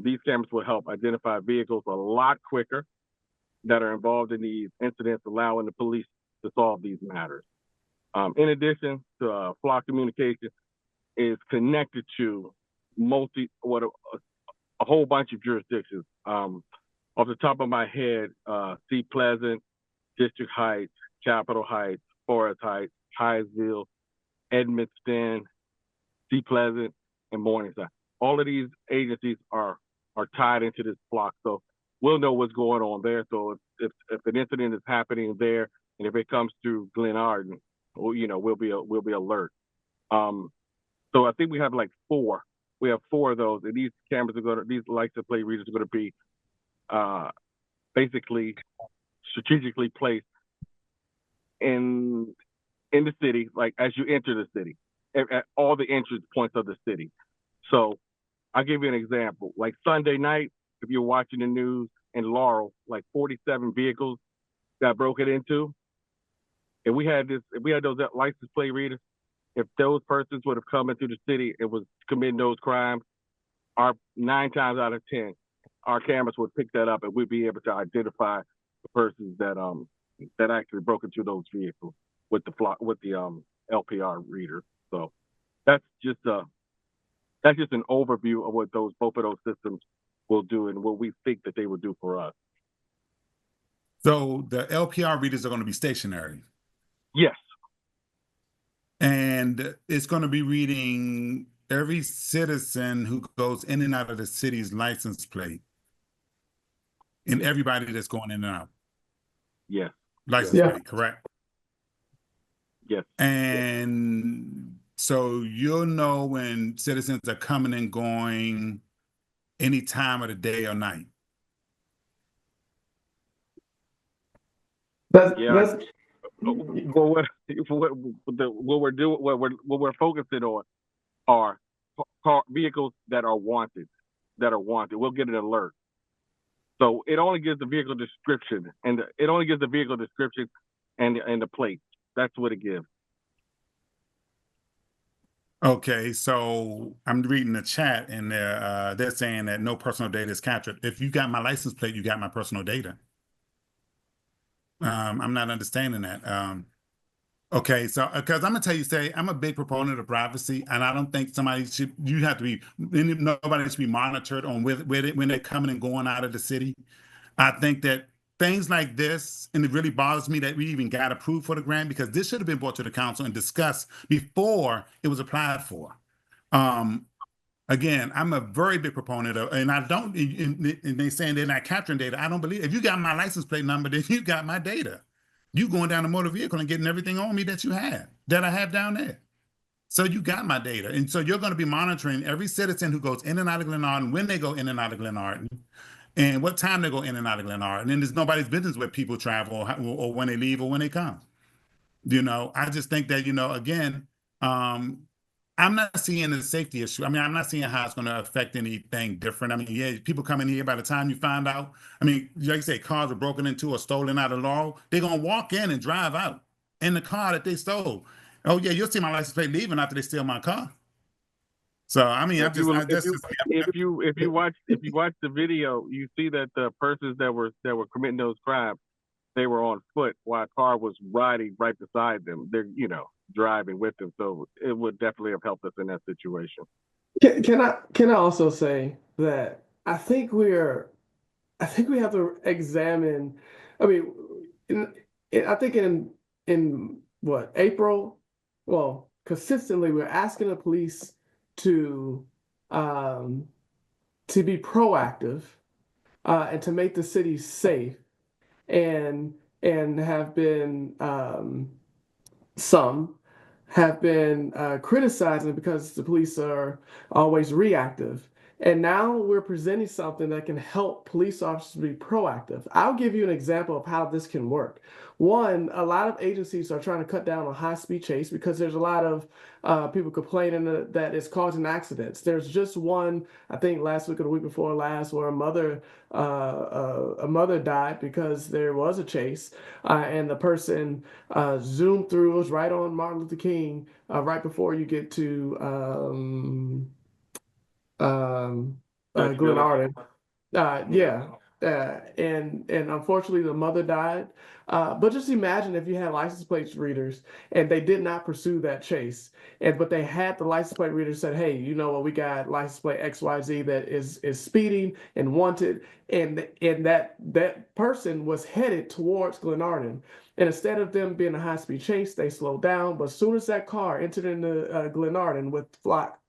These cameras will help identify vehicles a lot quicker that are involved in these incidents, allowing the police to solve these matters. In addition to flock communication is connected to a whole bunch of jurisdictions. Off the top of my head, Sea Pleasant, District Heights, Capitol Heights, Forest Heights, Highsville, Edmonston, Sea Pleasant, and Morningside. All of these agencies are tied into this block, so we'll know what's going on there. So if an incident is happening there, and if it comes through Glenarden, we'll be alert. So I think we have like 4. We have 4 of those, and these cameras these license plate readers are going to be basically strategically placed in the city, like as you enter the city, at all the entrance points of the city. So I'll give you an example. Like Sunday night, if you're watching the news in Laurel, like 47 vehicles got broken into. If we had those license plate readers, if those persons would have come into the city and was committing those crimes, 9 times out of 10, our cameras would pick that up, and we'd be able to identify the persons that actually broke into those vehicles with the LPR reader. So that's just an overview of what both of those systems will do and what we think that they will do for us. So the LPR readers are going to be stationary. Yes. And it's going to be reading every citizen who goes in and out of the city's license plate, and everybody that's going in and out. Yes. License plate, correct? Yes. And so you'll know when citizens are coming and going any time of the day or night. What we're focusing on are vehicles that are wanted. We'll get an alert. So it only gives the vehicle description, and the plate. That's what it gives. Okay, so I'm reading the chat, and they're saying that no personal data is captured. If you got my license plate, you got my personal data. I'm not understanding that. Okay, so because I'm gonna tell you, I'm a big proponent of privacy, and I don't think nobody should be monitored on when they're coming and going out of the city. I think that things like this, and it really bothers me that we even got approved for the grant, because this should have been brought to the council and discussed before it was applied for. Again, I'm a very big proponent of, and I don't, and they saying they're not capturing data. I don't believe, if you got my license plate number, then you got my data. You going down the motor vehicle and getting everything on me that I have down there. So you got my data. And so you're going to be monitoring every citizen who goes in and out of Glenarden, when they go in and out of Glenarden, and what time they go in and out of Glenarden. And then there's nobody's business where people travel or when they leave or when they come. I just think that, again, I'm not seeing a safety issue. I mean, I'm not seeing how it's going to affect anything different. I mean, yeah, people come in here, by the time you find out, I mean, like you say, cars are broken into or stolen out of Laurel, they're going to walk in and drive out in the car that they stole. Oh yeah, you'll see my license plate leaving after they steal my car. So I mean, if you watch the video, you see that the persons that were committing those crimes, they were on foot while a car was riding right beside them. They're driving with them, so it would definitely have helped us in that situation. Can I also say that I think we have to examine. I mean, I think in what, April? Well, consistently we're asking the police to be proactive and to make the city safe. and have been some have been criticizing because the police are always reactive. And now we're presenting something that can help police officers be proactive. I'll give you an example of how this can work. One, a lot of agencies are trying to cut down on high-speed chase because there's a lot of people complaining that it's causing accidents. There's just one, I think last week or the week before last, where a mother died because there was a chase, and the person zoomed through. It was right on Martin Luther King, right before you get to Glenarden. Yeah. And unfortunately, the mother died. But just imagine if you had license plate readers and they did not pursue that chase, but they had the license plate reader said, "Hey, you know what? We got license plate XYZ that is speeding and wanted," and that person was headed towards Glenarden. And instead of them being a high speed chase, they slowed down. But as soon as that car entered into Glenarden with Flock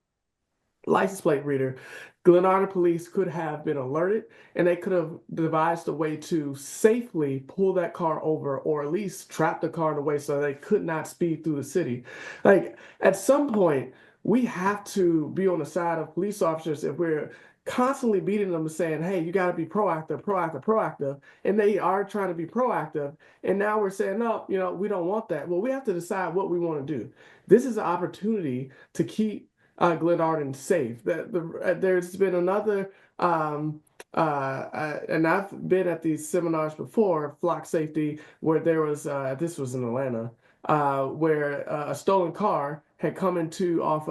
license plate reader, Glenarden police could have been alerted and they could have devised a way to safely pull that car over or at least trap the car in a way so they could not speed through the city. Like at some point, we have to be on the side of police officers if we're constantly beating them and saying, "Hey, you got to be proactive, proactive, proactive." And they are trying to be proactive. And now we're saying, "No, we don't want that." Well, we have to decide what we want to do. This is an opportunity to keep Glenarden safe. There's been another, and I've been at these seminars before, flock safety, where there was, this was in Atlanta, where a stolen car had come into on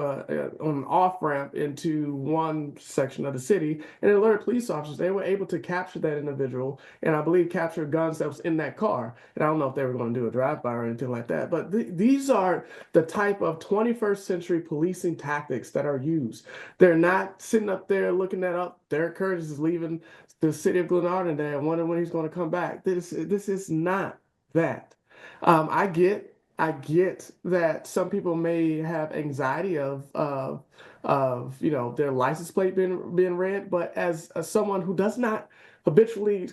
an off ramp into one section of the city, and it alerted police officers. They were able to capture that individual, and I believe capture guns that was in that car. And I don't know if they were going to do a drive-by or anything like that, but these are the type of 21st century policing tactics that are used. They're not sitting up there looking at up. Derek Curtis is leaving the city of Glenarden there and wondering when he's going to come back. This is not that. I get that some people may have anxiety of their license plate being read, but as someone who does not habitually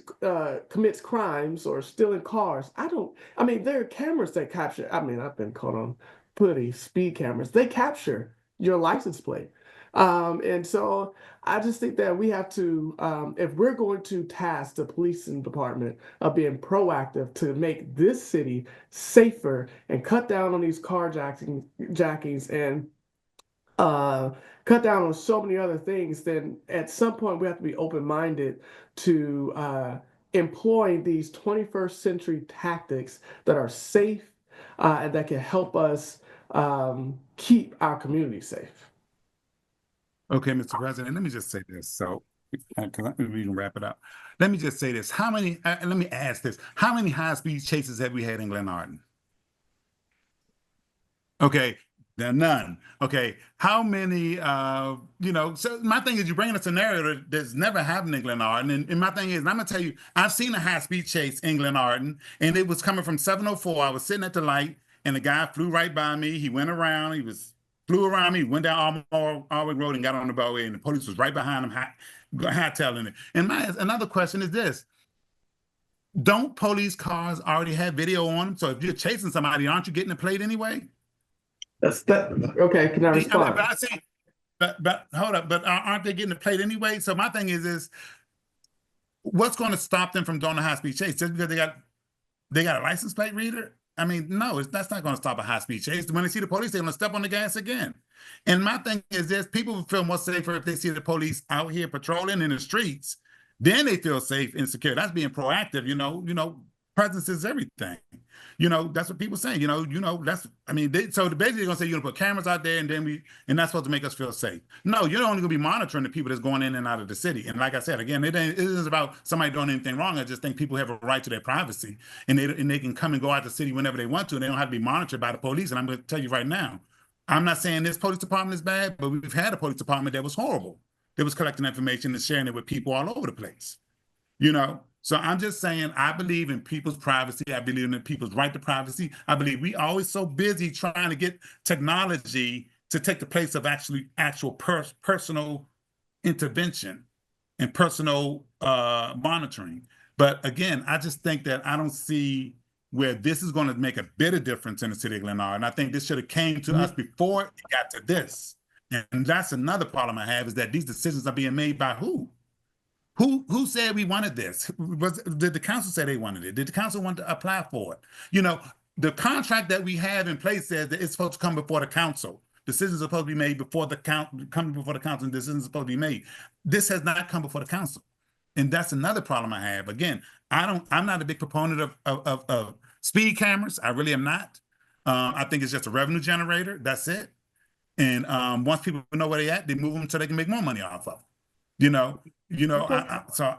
commits crimes or stealing cars, I mean, there are cameras that capture. I mean, I've been caught on pretty speed cameras. They capture your license plate. And so I just think that we have to, if we're going to task the policing department of being proactive to make this city safer and cut down on these carjackings and cut down on so many other things, then at some point we have to be open-minded to employing these 21st century tactics that are safe and that can help us keep our community safe. Okay, Mr. President, let me just say this. So, because we can wrap it up. Let me just say this. Let me ask this. How many high-speed chases have we had in Glenarden? Okay, there are none. Okay, how many, so my thing is you're bringing a scenario that's never happened in Glenarden. And my thing is, and I'm going to tell you, I've seen a high-speed chase in Glenarden, and it was coming from 704. I was sitting at the light, and the guy flew right by me. He went around. Flew around me, went down Alwick Road and got on the beltway, and the police was right behind him, hightailing it. And another question is this. Don't police cars already have video on them? So if you're chasing somebody, aren't you getting the plate anyway? Okay, can I respond? But hold up, but aren't they getting the plate anyway? So my thing is what's going to stop them from doing a high-speed chase? Just because they got a license plate reader? I mean, no, that's not going to stop a high-speed chase. When they see the police, they're going to step on the gas again. And my thing is this, people will feel more safer if they see the police out here patrolling in the streets. Then they feel safe and secure. That's being proactive, presence is everything. That's what people say, that's, I mean, so basically they're going to say you're going to put cameras out there and that's supposed to make us feel safe. No, you're only going to be monitoring the people that's going in and out of the city. And like I said, again, it isn't about somebody doing anything wrong. I just think people have a right to their privacy and they can come and go out the city whenever they want to, and they don't have to be monitored by the police. And I'm going to tell you right now, I'm not saying this police department is bad, but we've had a police department that was horrible. That was collecting information and sharing it with people all over the place, So I'm just saying, I believe in people's privacy. I believe in people's right to privacy. I believe we always so busy trying to get technology to take the place of actual personal intervention and personal monitoring. But again, I just think that I don't see where this is going to make a bit of difference in the city of Glenarden. I think this should have came to us before it got to this. And that's another problem I have, is that these decisions are being made by who? Who said we wanted this? Did the council say they wanted it? Did the council want to apply for it? You know, the contract that we have in place says that it's supposed to come before the council. Decisions are supposed to be made before the council, and decisions are supposed to be made. This has not come before the council. And that's another problem I have. Again, I'm not a big proponent of speed cameras. I really am not. I think it's just a revenue generator. That's it. And once people know where they at, they move them so they can make more money off of them. So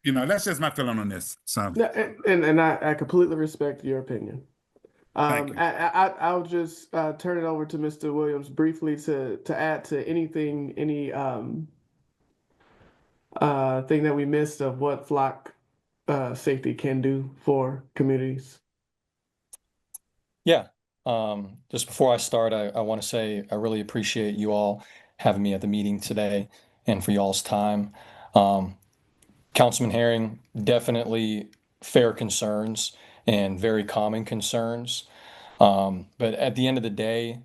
that's just my feeling on this. So Yeah, and I completely respect your opinion. Thank you. I'll just turn it over to Mr. Williams briefly to add to any thing that we missed of what flock safety can do for communities. Yeah. Just before I start, I want to say I really appreciate you all having me at the meeting today and for y'all's time. Councilman Herring, definitely fair concerns and very common concerns. But at the end of the day,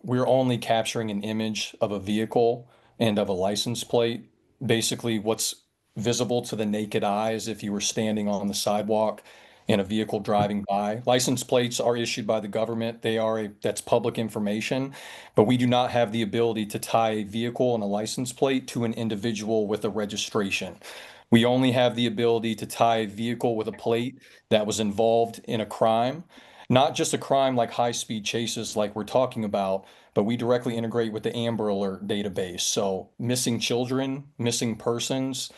we're only capturing an image of a vehicle and of a license plate. Basically, what's visible to the naked eye is if you were standing on the sidewalk and a vehicle driving by. License plates are issued by the government. That's public information, but we do not have the ability to tie a vehicle and a license plate to an individual with a registration. We only have the ability to tie a vehicle with a plate that was involved in a crime, not just a crime like high-speed chases like we're talking about, but we directly integrate with the Amber Alert database. So missing children, missing persons,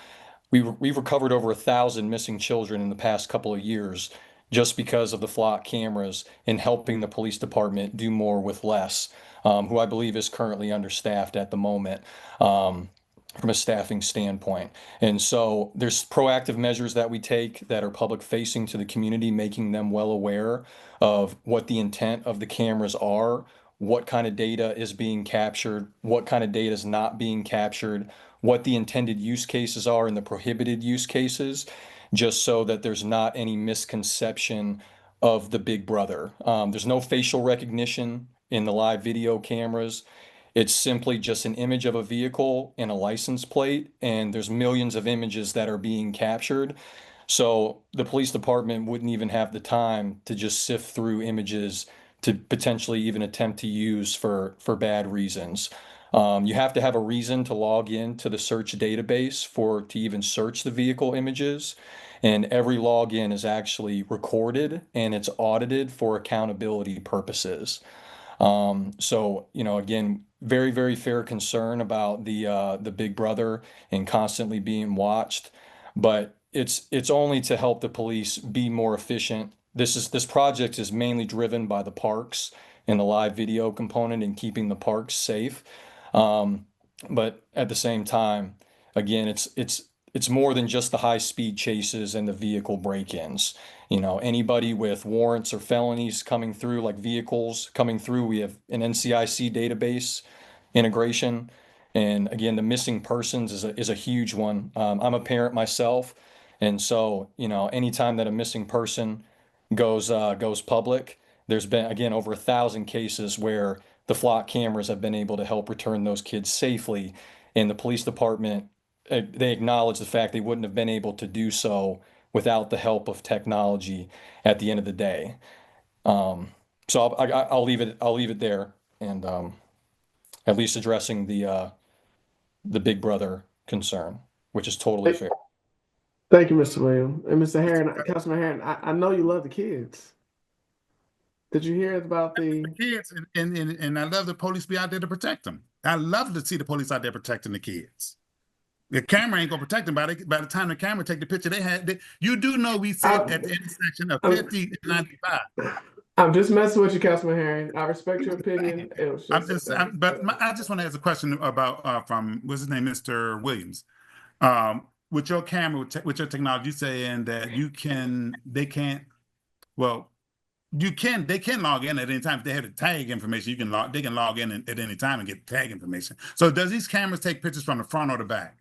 we've recovered over 1,000 missing children in the past couple of years just because of the flock cameras and helping the police department do more with less, who I believe is currently understaffed at the moment. From a staffing standpoint. And so there's proactive measures that we take that are public facing to the community, making them well aware of what the intent of the cameras are, what kind of data is being captured, what kind of data is not being captured, what the intended use cases are and the prohibited use cases, just so that there's not any misconception of the big brother. There's no facial recognition in the live video cameras. It's simply just an image of a vehicle and a license plate, and there's millions of images that are being captured. So the police department wouldn't even have the time to just sift through images to potentially even attempt to use for bad reasons. You have to have a reason to log in to the search database to even search the vehicle images. And every login is actually recorded and it's audited for accountability purposes. So, again, very, very fair concern about the big brother and constantly being watched, but it's only to help the police be more efficient. This project is mainly driven by the parks and the live video component and keeping the parks safe. But at the same time, again, it's more than just the high speed chases and the vehicle break-ins. Anybody with warrants or felonies coming through, like vehicles coming through, we have an NCIC database integration. And again, the missing persons is a huge one. I'm a parent myself. And so, anytime that a missing person goes public, there's been, again, over 1,000 cases where the flock cameras have been able to help return those kids safely. And the police department, they acknowledge the fact they wouldn't have been able to do so without the help of technology at the end of the day. So I'll leave it there, and at least addressing the big brother concern, which is totally fair. Thank you, Mr. Williams. And Mr. Herring, Councilman Herring, I know you love the kids. Did you hear about the kids? And I love the police be out there to protect them. I love to see the police out there protecting the kids. The camera ain't gonna protect them. By the time the camera take the picture, you do know we sit at the intersection of 50 and 95. I'm just messing with you, Councilman Herring. I respect your opinion. It was just, I just want to ask a question about from what's his name, Mr. Williams. With your camera, with your technology, you saying that they can log in at any time. If they have the tag information, they can log in at any time and get tag information. So does these cameras take pictures from the front or the back?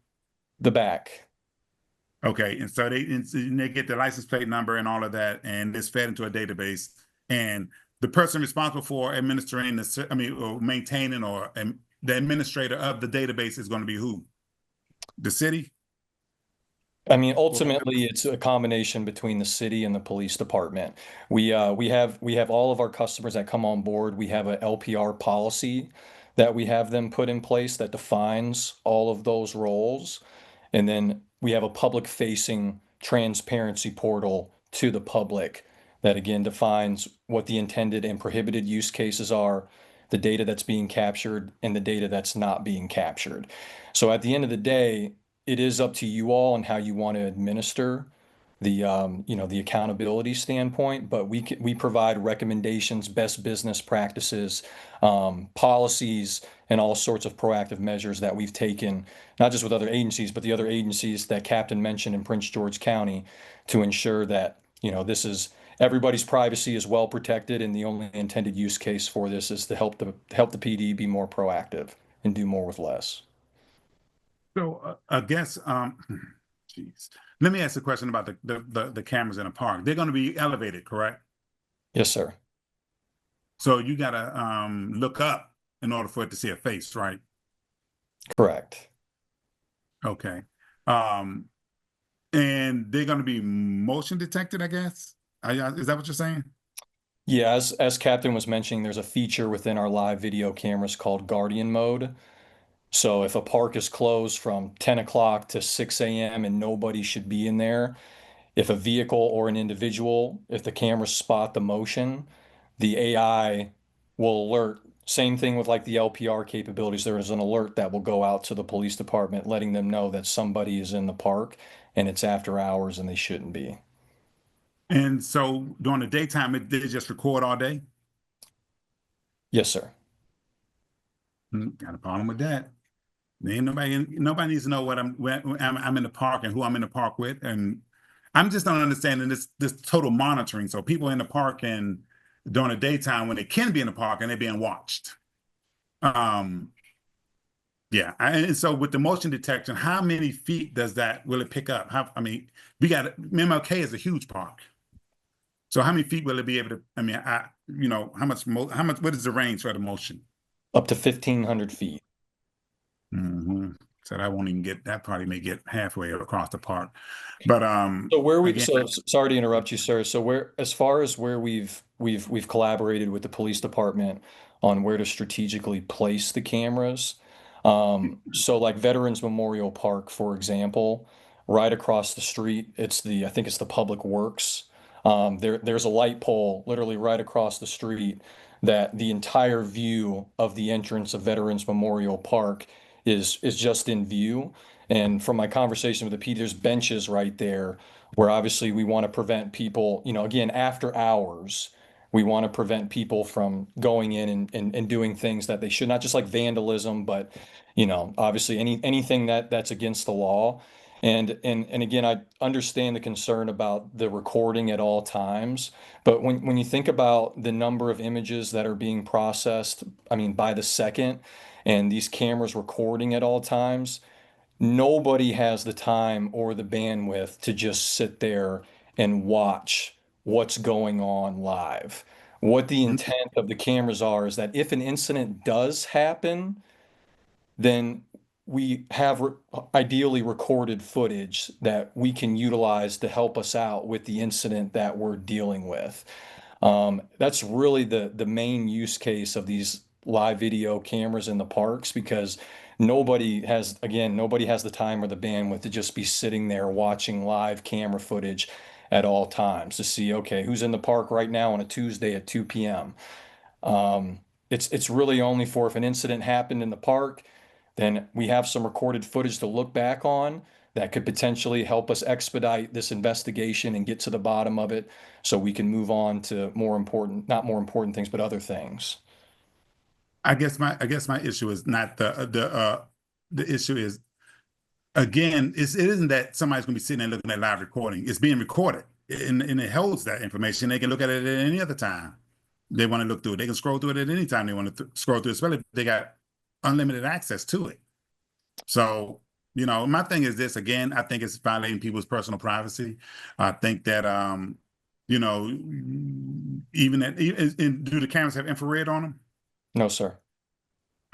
The back. Okay, and so they get the license plate number and all of that, and it's fed into a database. And the person responsible for administering or maintaining, or the administrator of the database is going to be who? The city? I mean, ultimately, it's a combination between the city and the police department. We have all of our customers that come on board. We have a LPR policy that we have them put in place that defines all of those roles. And then we have a public facing transparency portal to the public that again defines what the intended and prohibited use cases are, the data that's being captured, and the data that's not being captured. So at the end of the day, it is up to you all and how you want to administer the accountability standpoint, but we provide recommendations, best business practices, policies, and all sorts of proactive measures that we've taken, not just with other agencies, but the other agencies that Captain mentioned in Prince George County, to ensure that this is everybody's privacy is well protected, and the only intended use case for this is to help the PD be more proactive and do more with less. So I guess, geez, let me ask a question about the cameras in the park. They're going to be elevated, correct? Yes, sir. So you got to look up in order for it to see a face, right? Correct. Okay. And they're going to be motion detected, I guess. Is that what you're saying? Yeah, as Captain was mentioning, there's a feature within our live video cameras called Guardian Mode. So if a park is closed from 10 o'clock to 6 a.m. and nobody should be in there, if a vehicle or an individual, if the cameras spot the motion, the AI will alert. Same thing with like the LPR capabilities. There is an alert that will go out to the police department letting them know that somebody is in the park and it's after hours and they shouldn't be. And so during the daytime, they just record all day? Yes, sir. Got a problem with that. Ain't nobody needs to know when I'm in the park and who I'm in the park with, and I'm just not understanding this total monitoring. So people in the park and during the daytime when they can be in the park and they're being watched. Yeah, and so with the motion detection, how many feet will it pick up? MLK is a huge park. So how many feet will it be able to? How much? What is the range for the motion? Up to 1,500 feet. Mm-hmm. So that won't even get. That probably may get halfway across the park. But so sorry to interrupt you, sir. So as far as where we've collaborated with the police department on where to strategically place the cameras. So like Veterans Memorial Park, for example, right across the street, I think it's the Public Works. There's a light pole literally right across the street that the entire view of the entrance of Veterans Memorial Park is just in view. And from my conversation with the PD, there's benches right there where obviously we want to prevent people, again, after hours, we want to prevent people from going in and doing things that they should, not just like vandalism, but, obviously anything that's against the law. And again, I understand the concern about the recording at all times, but when you think about the number of images that are being processed, by the second, and these cameras recording at all times, nobody has the time or the bandwidth to just sit there and watch what's going on live. What the intent of the cameras are is that if an incident does happen, then we have ideally recorded footage that we can utilize to help us out with the incident that we're dealing with. That's really the main use case of these live video cameras in the parks, because nobody has the time or the bandwidth to just be sitting there watching live camera footage at all times to see, okay, who's in the park right now on a Tuesday at 2 p.m. It's really only for if an incident happened in the park, then we have some recorded footage to look back on that could potentially help us expedite this investigation and get to the bottom of it so we can move on to not more important things, but other things. I guess my issue is not the issue is, again, it isn't that somebody's going to be sitting there looking at live recording. It's being recorded, and it holds that information. They can look at it at any other time they want to look through it. They can scroll through it at any time they want to scroll through it, especially if they got unlimited access to it. So You know, my thing is this again, I think it's violating people's personal privacy. I think that you know, even that do the cameras have infrared on them? No, sir.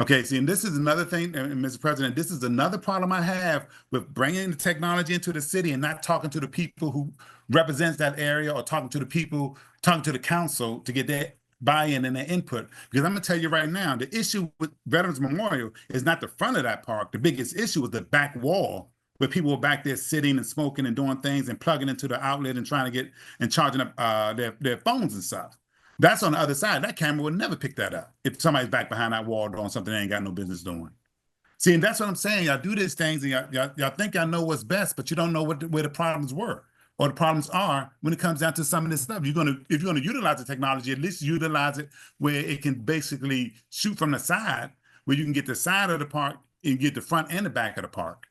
Okay, see, and this is another thing, Mr. President, this is another problem I have with bringing the technology into the city and not talking to the people who represents that area or talking to the people, talking to the council to get their buy-in and their input. Because I'm gonna tell you right now, the issue with Veterans Memorial is not the front of that park. The biggest issue is the back wall where people were back there sitting and smoking and doing things and plugging into the outlet and trying to get and charging up their phones and stuff. That's on the other side. That camera would never pick that up if somebody's back behind that wall doing something they ain't got no business doing. See, and that's what I'm saying. Y'all do these things and y'all think y'all know what's best, but you don't know where the problems were or the problems are when it comes down to some of this stuff. If you're gonna utilize the technology, at least utilize it where it can basically shoot from the side, where you can get the side of the park and get the front and the back of the park.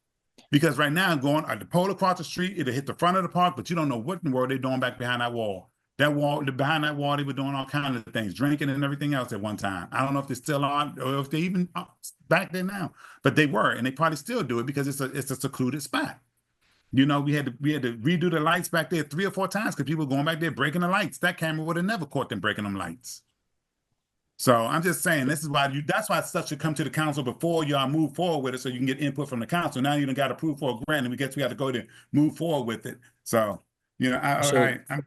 Because right now, going at the pole across the street, it'll hit the front of the park, but you don't know what in the world they're doing back behind that wall. That wall, behind that wall, they were doing all kinds of things, drinking and everything else at one time. I don't know if they're still on or if they even back there now, but they were, and they probably still do it because it's a secluded spot. You know, we had to redo the lights back there 3 or 4 times because people were going back there breaking the lights. That camera would have never caught them breaking them lights. So I'm just saying, this is why that's why stuff should come to the council before y'all move forward with it, so you can get input from the council. Now you done got approved for a grant, and we got to go to move forward with it. So, you know, I'm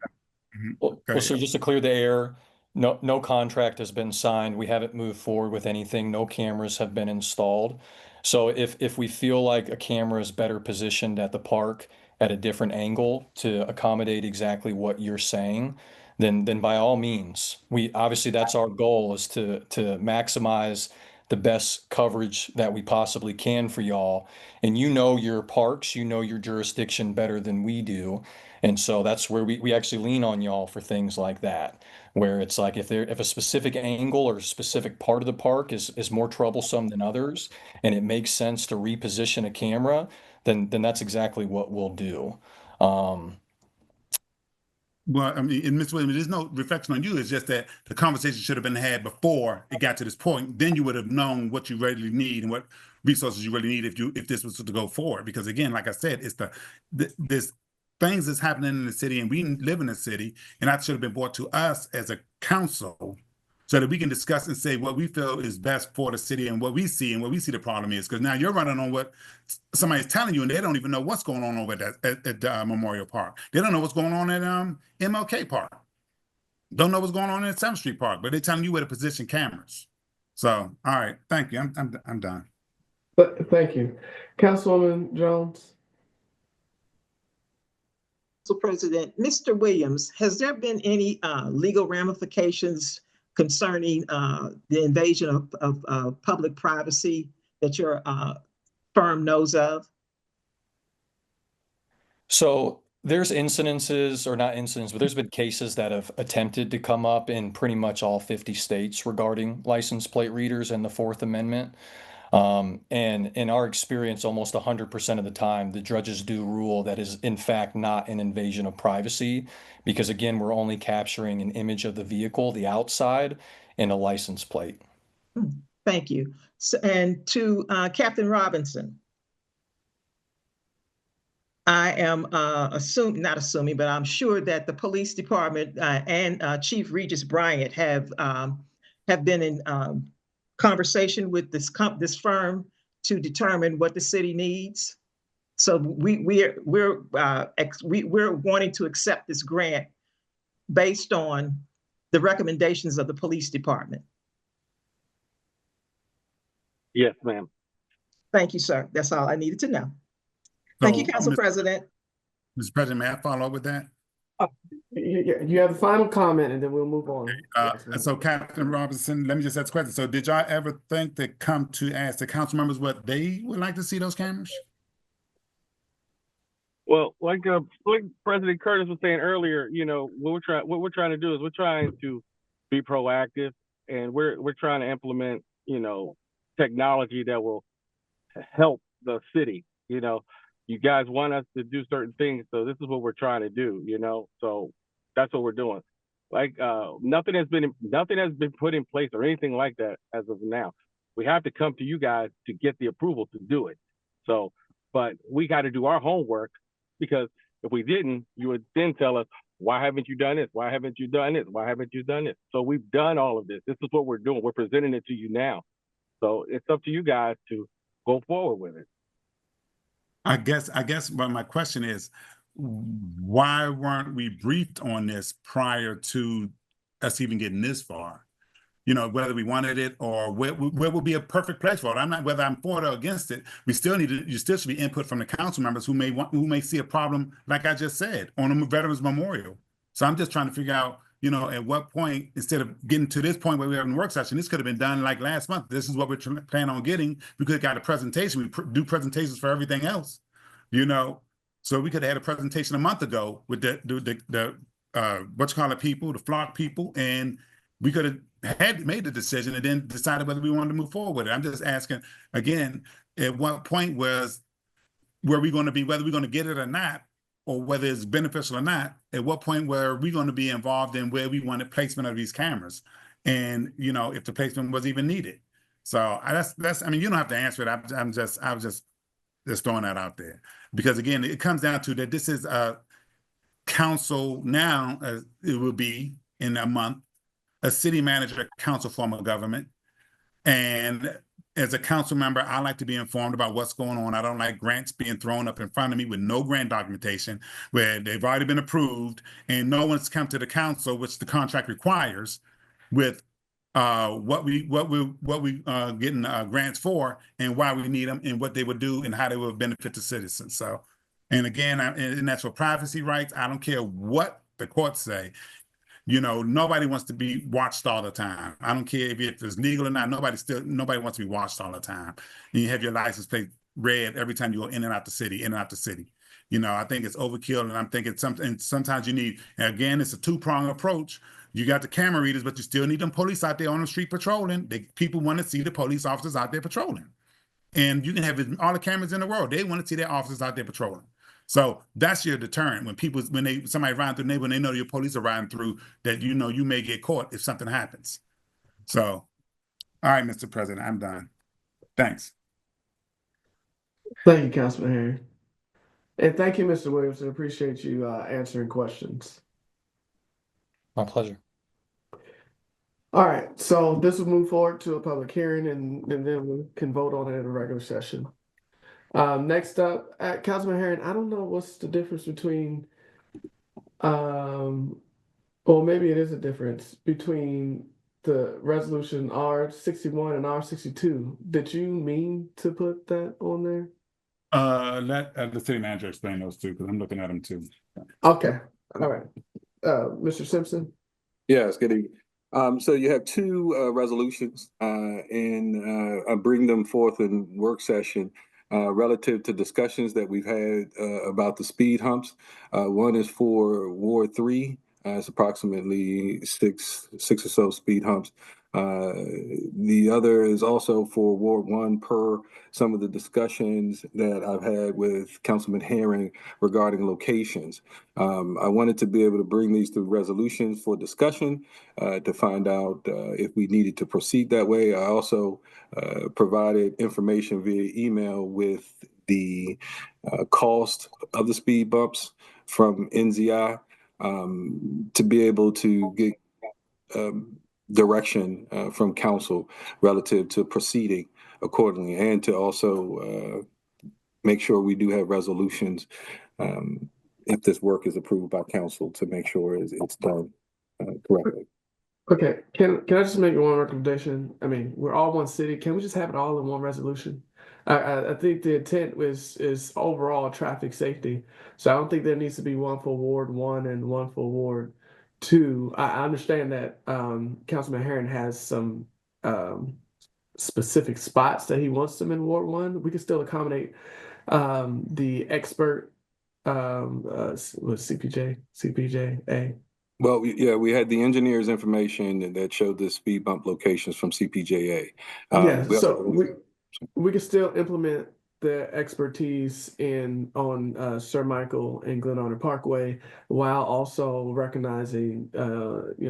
Well, so just to clear the air, no contract has been signed. We haven't moved forward with anything. No cameras have been installed. So if we feel like a camera is better positioned at the park at a different angle to accommodate exactly what you're saying, then by all means, we obviously that's our goal is to maximize the best coverage that we possibly can for y'all. And you know your parks, you know your jurisdiction better than we do. And so that's where we actually lean on y'all for things like that, where it's like if a specific angle or a specific part of the park is more troublesome than others, and it makes sense to reposition a camera, then that's exactly what we'll do. Well, I mean, and Ms. Williams, there's no reflection on you. It's just that the conversation should have been had before it got to this point. Then you would have known what you really need and what resources you really need if this was to go forward. Because again, like I said, it's this things that's happening in the city, and we live in the city, and that should have been brought to us as a council so that we can discuss and say what we feel is best for the city and what we see the problem is. Because now you're running on what somebody's telling you, and they don't even know what's going on over at Memorial Park. They don't know what's going on at MLK Park. Don't know what's going on at 7th Street Park, but they're telling you where to position cameras. So, all right, thank you. I'm done. But thank you, Councilwoman Jones. So President, Mr. Williams, has there been any legal ramifications concerning the invasion of public privacy that your firm knows of? So there's incidences, or not incidents, but there's been cases that have attempted to come up in pretty much all 50 states regarding license plate readers and the Fourth Amendment. And in our experience, almost 100% of the time, the judges do rule that is in fact not an invasion of privacy, because again, we're only capturing an image of the vehicle, the outside, and a license plate. Thank you. So, and to Captain Robinson, I am not assuming, but I'm sure that the police department and Chief Regis Bryant have been in conversation with this firm to determine what the city needs. So we're wanting to accept this grant based on the recommendations of the police department. Yes, ma'am. Thank you, sir. That's all I needed to know. Thank you, Council President. Mr. President, may I follow up with that? You have the final comment, and then we'll move on. So, Captain Robinson, let me just ask a question. So, did y'all ever think to come to ask the council members what they would like to see those cameras? Well, like President Curtis was saying earlier, you know, what we're trying to do is we're trying to be proactive, and we're trying to implement, you know, technology that will help the city. You know, you guys want us to do certain things, so this is what we're trying to do. You know, so that's what we're doing. Like nothing has been put in place or anything like that as of now. We have to come to you guys to get the approval to do it. So but we got to do our homework, because if we didn't, you would then tell us, why haven't you done this? Why haven't you done this? Why haven't you done this? So we've done all of this. This is what we're doing. We're presenting it to you now. So it's up to you guys to go forward with it. I guess, but my question is, why weren't we briefed on this prior to us even getting this far? You know, whether we wanted it or where would be a perfect place for it. I'm not, whether I'm for it or against it, you still should be input from the council members who may see a problem, like I just said, on a Veterans Memorial. So I'm just trying to figure out, you know, at what point, instead of getting to this point where we're having a work session, this could have been done like last month. This is what we're planning on getting. We could have got a presentation. We do presentations for everything else, you know. So we could have had a presentation a month ago with the people, the flock people, and we could have had made the decision and then decided whether we wanted to move forward with it. I'm just asking again, at what point were we going to be, whether we're going to get it or not, or whether it's beneficial or not, at what point were we going to be involved in where we wanted placement of these cameras? And, you know, if the placement was even needed. So that's, I mean, you don't have to answer it. I was just throwing that out there, because again, it comes down to that this is a council now, as it will be in a month, a city manager, council form of government. And as a council member, I like to be informed about what's going on. I don't like grants being thrown up in front of me with no grant documentation, where they've already been approved and no one's come to the council, which the contract requires, with what we getting grants for and why we need them and what they would do and how they would benefit the citizens. So, and again, and that's for privacy rights. I don't care what the courts say. You know, nobody wants to be watched all the time. I don't care if it's legal or not. Nobody wants to be watched all the time. And you have your license plate read every time you go in and out the city, You know, I think it's overkill, and I'm thinking sometimes you need, again, it's a two-pronged approach. You got the camera readers, but you still need them police out there on the street patrolling. People want to see the police officers out there patrolling. And you can have all the cameras in the world. They want to see their officers out there patrolling. So that's your deterrent. When somebody riding through the neighborhood, they know your police are riding through, that you know you may get caught if something happens. So, all right, Mr. President, I'm done. Thanks. Thank you, Councilman Herring. And thank you, Mr. Williamson. Appreciate you answering questions. My pleasure. All right, so this will move forward to a public hearing, and then we can vote on it in a regular session. Next up, Councilman Herring, I don't know what's the difference between, well, maybe it is a difference between the resolution R61 and R62. Did you mean to put that on there? Let the city manager explain those two, because I'm looking at them too. Okay, all right. Mr. Simpson? Yes, good evening. So you have two resolutions, and I bring them forth in work session relative to discussions that we've had about the speed humps. One is for Ward 3. It's approximately six or so speed humps. The other is also for Ward 1, per some of the discussions that I've had with Councilman Herring regarding locations. I wanted to be able to bring these to resolutions for discussion to find out if we needed to proceed that way. I also provided information via email with the cost of the speed bumps from NZI to be able to get direction from council relative to proceeding accordingly, and to also make sure we do have resolutions if this work is approved by council, to make sure it's done correctly. Okay, can I just make one recommendation? I mean, we're all one city. Can we just have it all in one resolution? I think the intent is overall traffic safety. So I don't think there needs to be one for Ward 1 and one for Ward 2. I understand that Councilman Herring has some specific spots that he wants them in Ward 1. We can still accommodate the expert CPJA. Well, yeah, we had the engineer's information that showed the speed bump locations from CPJA. So we can still implement the expertise on Sir Michael and Glenarden Parkway, while also recognizing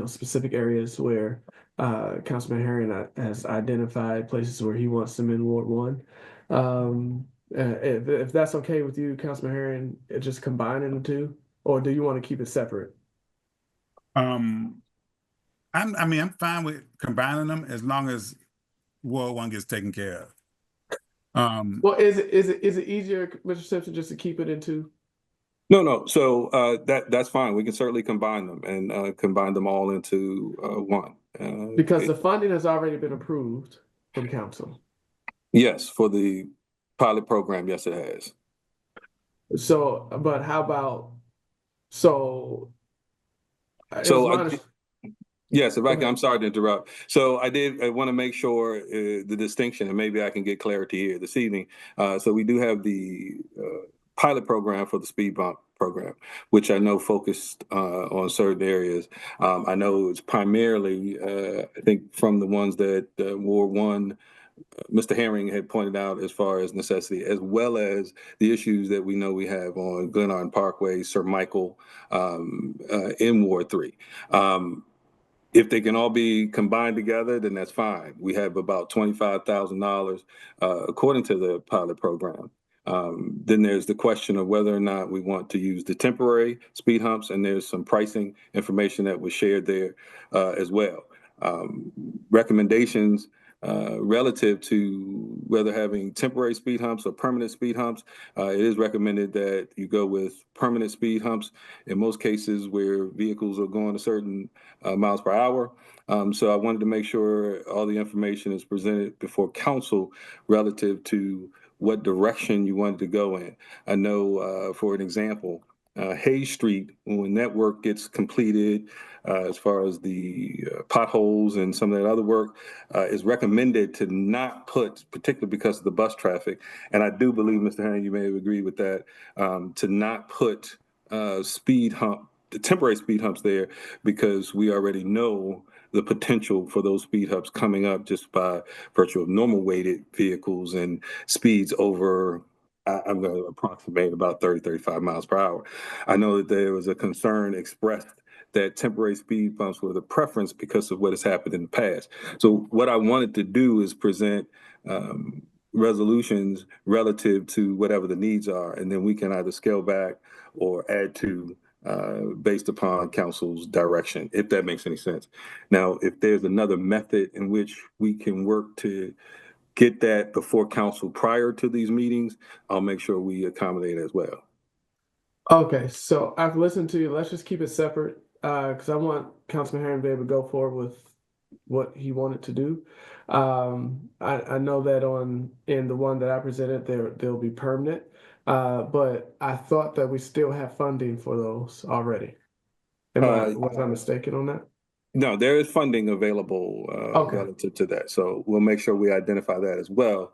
specific areas where Councilman Herring has identified places where he wants them in Ward 1. If that's okay with you, Councilman Herring, just combining the two, or do you want to keep it separate? I'm fine with combining them as long as Ward 1 gets taken care of. Well, is it easier, Mr. Simpson, just to keep it in two? No. So that's fine. We can certainly combine them and combine them all into one. Because the funding has already been approved from council. Yes, for the pilot program, yes, it has. So, but how about, so it was my Yes, if Go I can, ahead. I'm sorry to interrupt. So I want to make sure the distinction, and maybe I can get clarity here this evening. So we do have the pilot program for the speed bump program, which I know focused on certain areas. I know it's primarily, I think, from the ones that Ward 1, Mr. Herring had pointed out as far as necessity, as well as the issues that we know we have on Glenarden Parkway, Sir Michael, in Ward 3. If they can all be combined together, then that's fine. We have about $25,000 according to the pilot program. Then there's the question of whether or not we want to use the temporary speed humps, and there's some pricing information that was shared there as well. Recommendations relative to whether having temporary speed humps or permanent speed humps, it is recommended that you go with permanent speed humps in most cases where vehicles are going a certain miles per hour. So I wanted to make sure all the information is presented before council relative to what direction you wanted to go in. I know, for an example, Hayes Street, when that work gets completed, as far as the potholes and some of that other work, is recommended to not put, particularly because of the bus traffic, and I do believe, Mr. Herring, you may have agreed with that, to not put the temporary speed humps there, because we already know the potential for those speed humps coming up just by virtue of normal weighted vehicles and speeds over, I'm going to approximate about 30, 35 miles per hour. I know that there was a concern expressed that temporary speed bumps were the preference because of what has happened in the past. So what I wanted to do is present resolutions relative to whatever the needs are, and then we can either scale back or add to based upon council's direction, if that makes any sense. Now, if there's another method in which we can work to get that before council prior to these meetings, I'll make sure we accommodate as well. Okay, so I've listened to you. Let's just keep it separate because I want Councilman Herring to be able to go forward with what he wanted to do. I know that in the one that I presented, they'll be permanent, but I thought that we still have funding for those already. Was I mistaken on that? No, there is funding available Okay. relative to that. So we'll make sure we identify that as well.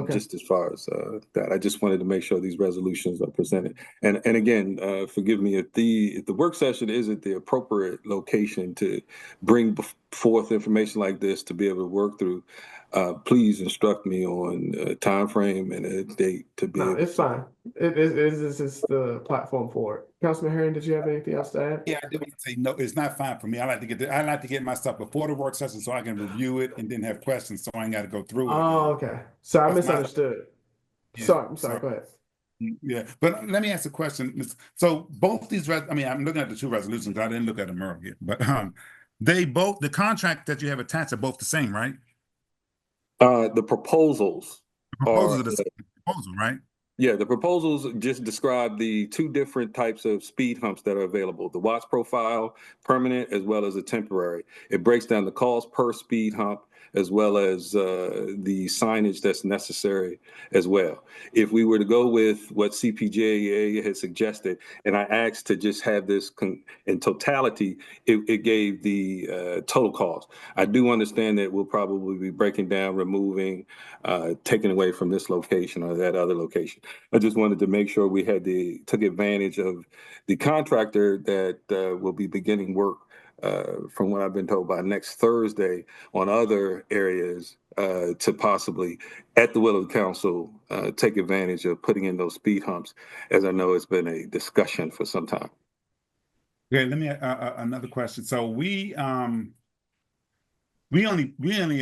Just as far as that, I just wanted to make sure these resolutions are presented. And again, forgive me if the work session isn't the appropriate location to bring forth information like this to be able to work through. Please instruct me on a time frame and a date to be No, able. it's fine. This is the platform for it. Councilman Herring, did you have anything else to add? Yeah, I did want to say no. It's not fine for me. I like to get my stuff before the work session so I can review it and then have questions, so I ain't got to go through it again. Oh, okay. So I That's my- misunderstood. Yeah, Sorry, I'm sorry. Go ahead. Yeah, but let me ask a question. So both these, I'm looking at the two resolutions. I didn't look at them earlier, but the contract that you have attached are both the same, right? The proposals Proposals are the same proposal, right? Yeah, the proposals just describe the two different types of speed humps that are available, the Watts profile, permanent, as well as a temporary. It breaks down the cost per speed hump, as well as the signage that's necessary as well. If we were to go with what CPJA had suggested, and I asked to just have this in totality, it gave the total cost. I do understand that we'll probably be breaking down, removing, taking away from this location or that other location. I just wanted to make sure we took advantage of the contractor that will be beginning work from what I've been told by next Thursday on other areas to possibly, at the will of the council, take advantage of putting in those speed humps, as I know it's been a discussion for some time. Okay, let me another question. So we only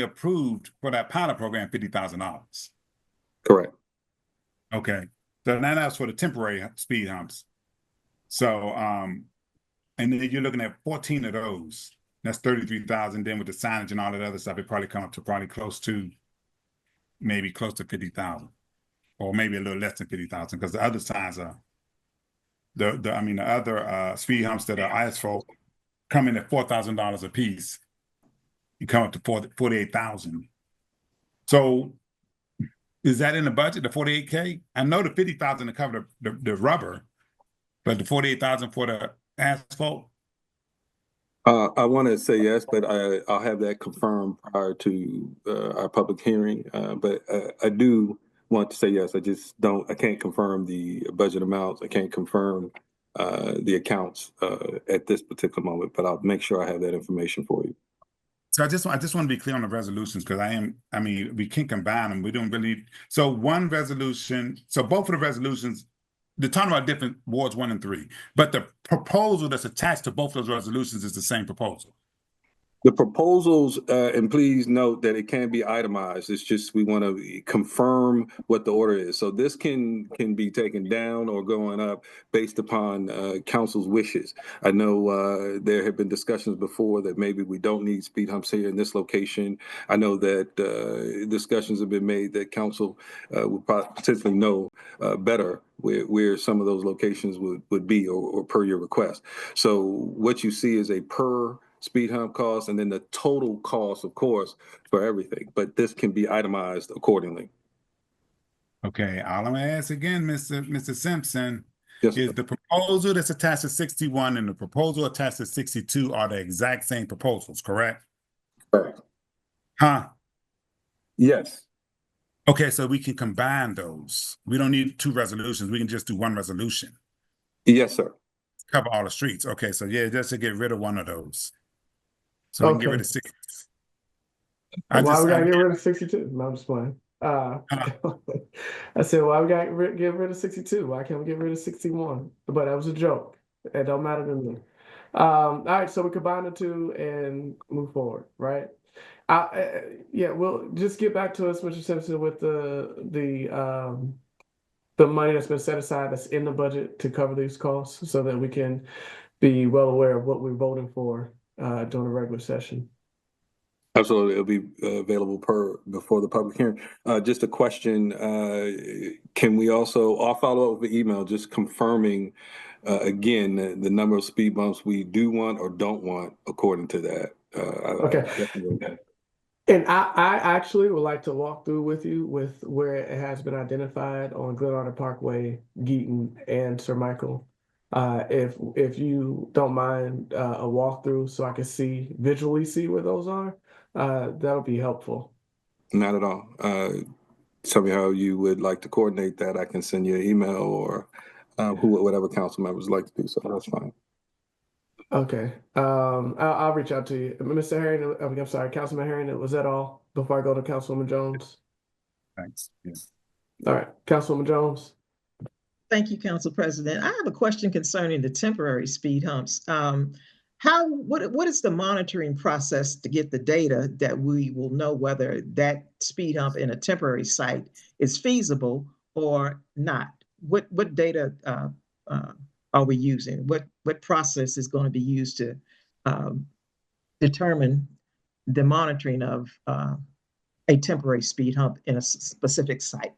approved for that pilot program $50,000. Correct. Okay. So now that's for the temporary speed humps. So, and then you're looking at 14 of those. That's 33,000. Then with the signage and all that other stuff, it probably come up to probably close to 50,000, or maybe a little less than 50,000, because the other signs are the other speed humps that are asphalt come in at $4,000 a piece. You come up to 48,000. So is that in the budget, the 48K? I know the 50,000 to cover the rubber, but the 48,000 for the asphalt. I want to say yes, but I'll have that confirmed prior to our public hearing. But I do want to say yes. I can't confirm the budget amounts. I can't confirm the accounts at this particular moment, but I'll make sure I have that information for you. So I just want to be clear on the resolutions, because we can combine them. We don't really. So one resolution, so both of the resolutions, they're talking about different wards 1 and 3, but the proposal that's attached to both those resolutions is the same proposal. The proposals, and please note that it can be itemized. It's just we want to confirm what the order is. So this can be taken down or going up based upon council's wishes. I know there have been discussions before that maybe we don't need speed humps here in this location. I know that discussions have been made that council would potentially know better where some of those locations would be, or per your request. So what you see is a per speed hump cost, and then the total cost, of course, for everything. But this can be itemized accordingly. Okay, all I'm gonna ask again, Mr. Simpson, Yes, is sir. the proposal that's attached to 61 and the proposal attached to 62 are the exact same proposals, correct? Correct. Huh? Yes. Okay, so we can combine those. We don't need 2 resolutions. We can just do 1 resolution. Yes, sir. Cover all the streets. Okay, so yeah, just to get rid of one of those. So we can get rid of 6. Why we gotta get rid of 62? No, I'm just playing. I said, why we gotta get rid of 62? Why can't we get rid of 61? But that was a joke. It don't matter to me. All right, so we combine the 2 and move forward, right? Yeah, we'll just get back to us, Mr. Simpson, with the money that's been set aside that's in the budget to cover these costs, so that we can be well aware of what we're voting for during the regular session. Absolutely. It'll be available before the public hearing. Just a question. Can we also, I'll follow up with an email just confirming again the number of speed bumps we do want or don't want according to that. Okay. And I actually would like to walk through with you with where it has been identified on Glenarden Parkway, Geaton, and Sir Michael. If you don't mind a walkthrough so I can visually see where those are, that would be helpful. Not at all. Tell me how you would like to coordinate that. I can send you an email, or whatever council members like to do. So that's fine. Okay. I'll reach out to you. Mr. Harrington, I'm sorry, Councilman Harrington, was that all before I go to Councilwoman Jones? Thanks. Yes. All right, Councilwoman Jones. Thank you, Council President. I have a question concerning the temporary speed humps. What is the monitoring process to get the data that we will know whether that speed hump in a temporary site is feasible or not? What data are we using? What process is going to be used to determine the monitoring of a temporary speed hump in a specific site?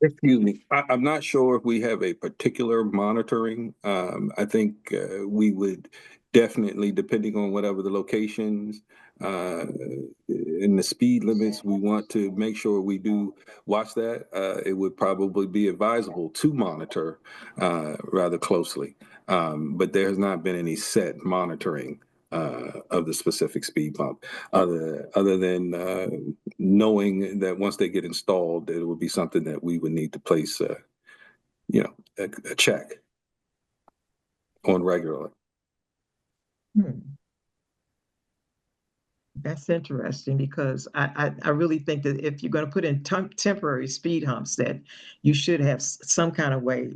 Excuse me. I'm not sure if we have a particular monitoring. I think we would definitely, depending on whatever the locations and the speed limits, we want to make sure we do watch that. It would probably be advisable to monitor rather closely. But there has not been any set monitoring of the specific speed bump, other than knowing that once they get installed, it would be something that we would need to place, a check on regularly. That's interesting, because I really think that if you're going to put in temporary speed humps, that you should have some kind of way,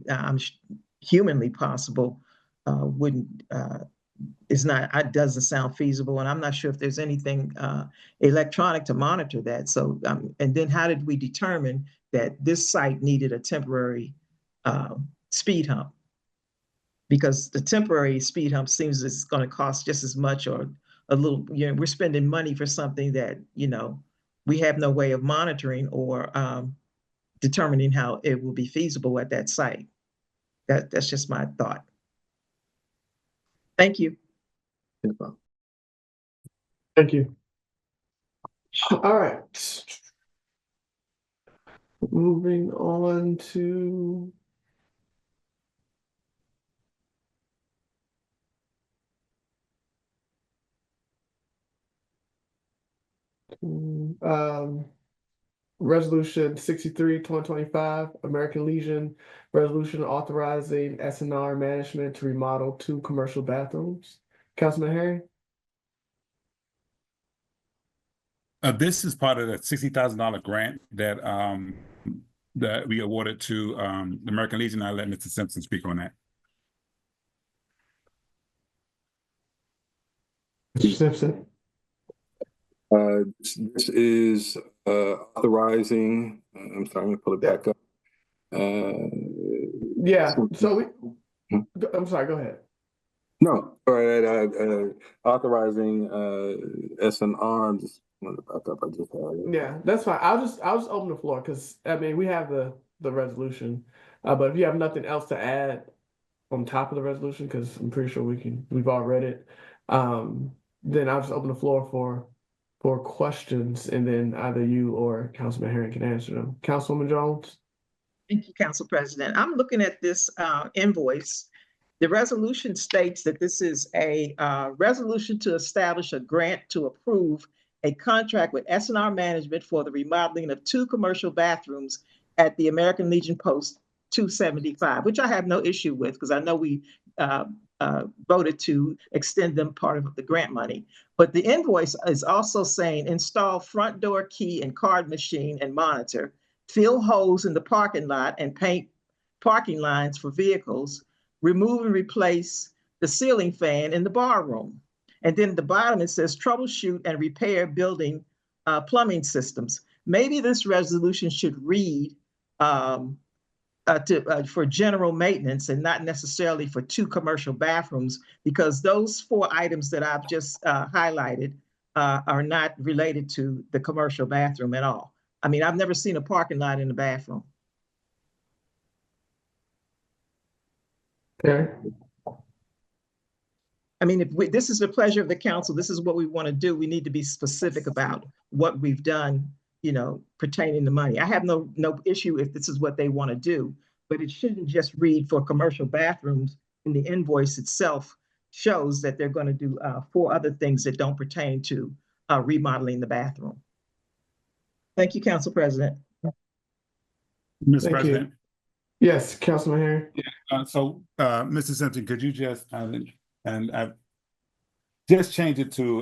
humanly possible, wouldn't it doesn't sound feasible, and I'm not sure if there's anything electronic to monitor that. So, and then how did we determine that this site needed a temporary speed hump? Because the temporary speed hump seems it's going to cost just as much or a little, we're spending money for something that, we have no way of monitoring or determining how it will be feasible at that site. That's just my thought. Thank you. Thank you. All right. Moving on to Resolution 63, 2025, American Legion, resolution authorizing S&R management to remodel 2 commercial bathrooms. Councilman Harry? This is part of the $60,000 grant that that we awarded to the American Legion. I'll let Mr. Simpson speak on that. Mr. Simpson? This is authorizing, I'm sorry, let me pull it back up. Yeah, so I'm sorry, go ahead. No, all right, authorizing S&R, just want to back up, I just had it. Yeah, that's fine. I'll just open the floor because I mean we have the resolution, but if you have nothing else to add on top of the resolution, because I'm pretty sure we've all read it, then I'll just open the floor for questions, and then either you or Councilman Herring can answer them. Councilwoman Jones? Thank you, Council President. I'm looking at this invoice. The resolution states that this is a resolution to establish a grant to approve a contract with S&R Management for the remodeling of 2 commercial bathrooms at the American Legion Post 275, which I have no issue with because I know we voted to extend them part of the grant money. But the invoice is also saying install front door key and card machine and monitor, fill holes in the parking lot and paint parking lines for vehicles, remove and replace the ceiling fan in the bar room. And then at the bottom, it says troubleshoot and repair building plumbing systems. Maybe this resolution should read for general maintenance and not necessarily for 2 commercial bathrooms, because those 4 items that I've just highlighted are not related to the commercial bathroom at all. I mean, I've never seen a parking lot in the bathroom. Okay. I mean, if this is the pleasure of the council, this is what we want to do. We need to be specific about what we've done, pertaining to money. I have no issue if this is what they want to do, but it shouldn't just read for commercial bathrooms. And the invoice itself shows that they're going to do 4 other things that don't pertain to remodeling the bathroom. Thank you, Council President. Mr. Thank President. You. Yes, Councilman Harry. Yeah. So, Mr. Simpson, could you just and I've just changed it to